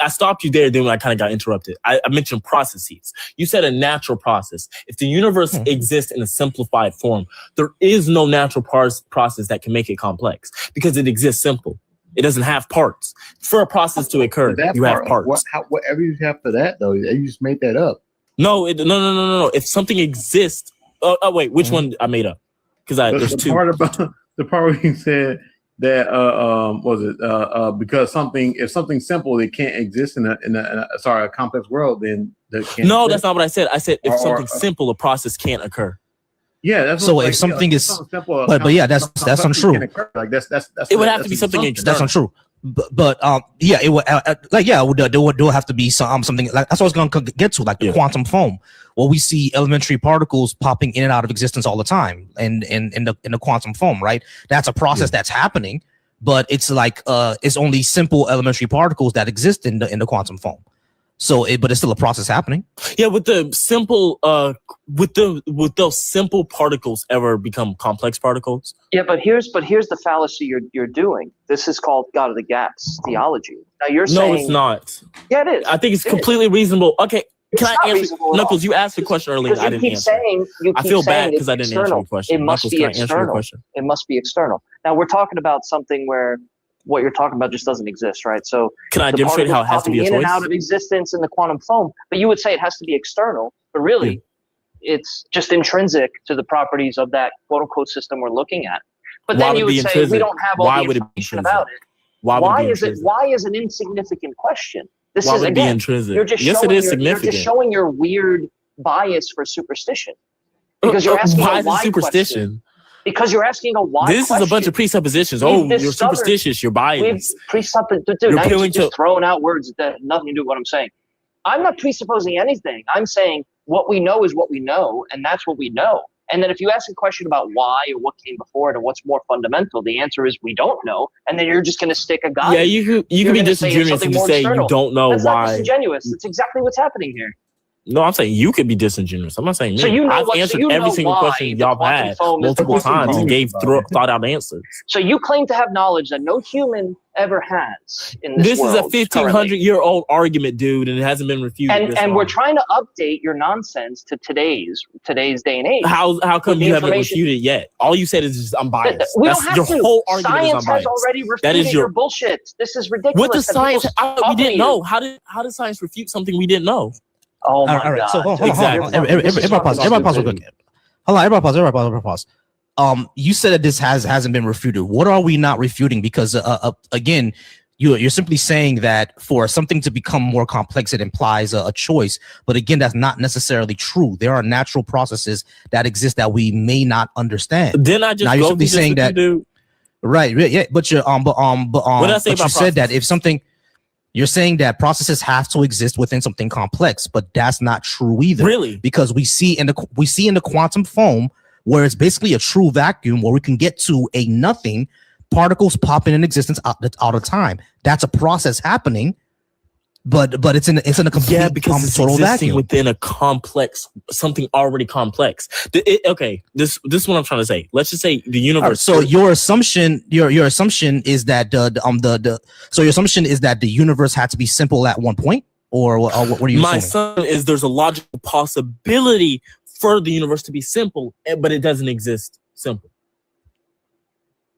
I stopped you there. Then I kind of got interrupted. I mentioned processes. You said a natural process. If the universe exists in a simplified form, there is no natural process that can make it complex, because it exists simple. It doesn't have parts. For a process to occur, you have parts. Whatever you have for that, though, you just made that up. No. If something exists, wait, which one I made up? Because there's two. The part where you said that because if something's simple, it can't exist in a complex world, then that's not what I said. I said if something simple, a process can't occur. Yeah, that's so. If something is simple, but yeah, that's untrue. Like that's it would have to be something external. That's untrue. But yeah, it would there would have to be something like that's what I was going to get to, like the quantum foam. Well, we see elementary particles popping in and out of existence all the time, and in the quantum foam, right? That's a process that's happening, but it's like it's only simple elementary particles that exist in the quantum foam. So, but it's still a process happening. Yeah, with the simple, with those simple particles ever become complex particles? Yeah, but here's the fallacy you're doing. This is called God of the Gaps theology. Now you're saying no, it's not. Yeah, it is. I think it's completely reasonable. Okay, It's Can I not answer? reasonable at all. Knuckles, you asked the question earlier. Because I didn't answer. I feel bad because I didn't answer your question. It must Knuckles, be can I answer your external. question? It must be external. Now we're talking about something where what you're talking about just doesn't exist, right? So Can I the demonstrate how it has to be a particles popping in and out choice? of existence in the quantum foam, but you would say it has to be external, but really it's just intrinsic to the properties of that quote unquote system we're looking at. But Why then would you it would be say intrinsic? we don't have all Why the would it be information intrinsic? about it. Why would it be Is it? intrinsic? Why is an insignificant question? This Why is would it be again. intrinsic? You're just Yes, showing it is You're significant. just showing your weird bias for superstition because you're asking why a is it why superstition? question. Because you're asking a why This question. is a bunch of presuppositions. We've Oh, you're discovered- superstitious. You're biased. Dude, You're now you're appealing just to- throwing out words that have nothing to do with what I'm saying. I'm not presupposing anything. I'm saying what we know is what we know, and that's what we know. And then if you ask a question about why or what came before it or what's more fundamental, the answer is we don't know. And then you're just going to stick a guy. Yeah, you can be disingenuous and just say you don't know That's why. not disingenuous. It's exactly what's happening here. No, I'm saying you could be disingenuous. I'm not saying me. So you know I've what- so answered you every know single why question the y'all quantum had foam is the multiple quantum times foam. and gave thought out answers. So you claim to have knowledge that no human ever has in this world. This is a 1,500-year-old argument, dude, and it hasn't been refuted. And we're trying to update your nonsense to today's day and age. How come With the you haven't information- refuted yet? All you said is just I'm biased. We That's don't have your to. whole argument. Science is I'm has biased. already refuted That is your bullshit. This is ridiculous. What does that science? people's We didn't you. know. How did science refute something we didn't know? Oh my all right. god! So hold on. Exactly. Everybody pause. Real quick. Hold on. Everybody pause. You said that this hasn't been refuted. What are we not refuting? Because again, you're simply saying that for something to become more complex, it implies a choice. But again, that's not necessarily true. There are natural processes that exist that we may not understand. Didn't I just now you're go simply through saying this that, with you, dude? right? Yeah, but you're What did I say but you about said that processes? if something. You're saying that processes have to exist within something complex, but that's not true either. Really? Because we see in the quantum foam where it's basically a true vacuum where we can get to a nothing, particles popping in existence all the time. That's a process happening, but it's in a complete because it's total existing vacuum. within a complex, something already complex. Okay, this is what I'm trying to say. Let's just say the universe. All right, so your assumption is that your assumption is that the universe had to be simple at one point, or what are you? My assuming? assumption is there's a logical possibility for the universe to be simple, but it doesn't exist simple.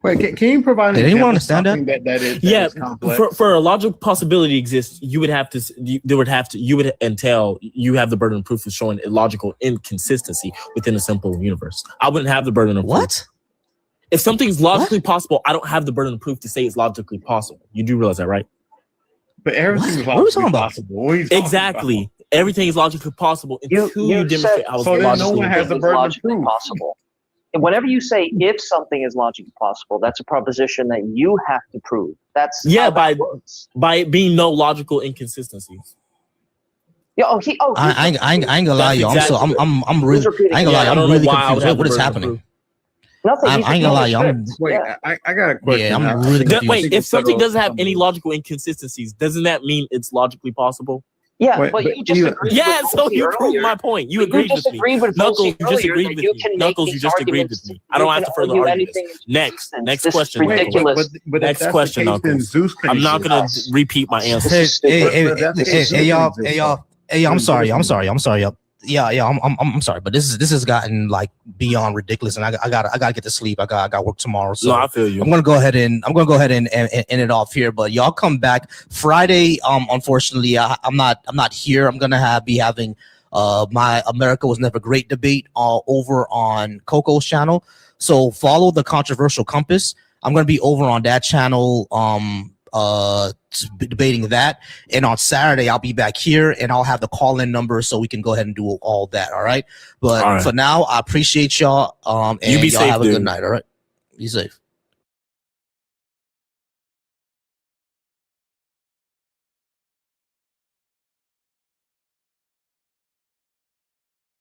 Wait, can you provide an Did anyone example of understand something that is Yeah, complex? for a logical possibility exists, you would have the burden of proof of showing a logical inconsistency within a simple universe. I wouldn't have the burden of What? proof. If something's logically possible, I don't have the burden of proof to say it's logically possible. You do realize that, right? But everything is What are we talking logically about? possible. What are you talking Exactly. about? Everything is logically possible until you demonstrate how it's so then no logically one has the It's burden of logically proof. possible. And whenever you say if something is logically possible, that's a proposition that you have to prove. That's how that works. by it being no logical inconsistencies. Yeah. I ain't gonna lie, y'all. Exactly. I'm really. I ain't gonna lie. I don't I'm know really why I would confused. have What the is burden of happening? proof. Nothing. I ain't gonna lie, y'all. Wait, Yeah. I got a question. Yeah, I'm now. really That- confused. wait, if something doesn't have any logical inconsistencies, doesn't that mean it's logically possible? Yeah, Wait, but but you just you- agreed Yeah, with so Volcy you earlier. proved my point. You But agreed with me. disagreed with Knuckles, Volcy you just earlier agreed that with you me. can make Knuckles, you these just agreed arguments- with me. I don't you have to can further argue argue this. anything in Next existence. next This is question. Knuckles. ridiculous. But if Next that's question, the case, then Knuckles. Zeus can I'm not exist. gonna repeat my answer. Hey, y'all. I'm sorry. Yeah. I'm sorry, but this has gotten like beyond ridiculous, and I gotta get to sleep. I got work tomorrow, so No, I feel you. I'm gonna go ahead and end it off here. But y'all come back Friday. Unfortunately, I'm not here. I'm gonna be having my America Was Never Great debate over on Coco's channel. So follow the Controversial Compass. I'm gonna be over on that channel. Debating that, and on Saturday I'll be back here and I'll have the call-in number so we can go ahead and do all that. All right, but All right. for now I appreciate y'all. And You be y'all safe, have a good dude. night. All right, be safe.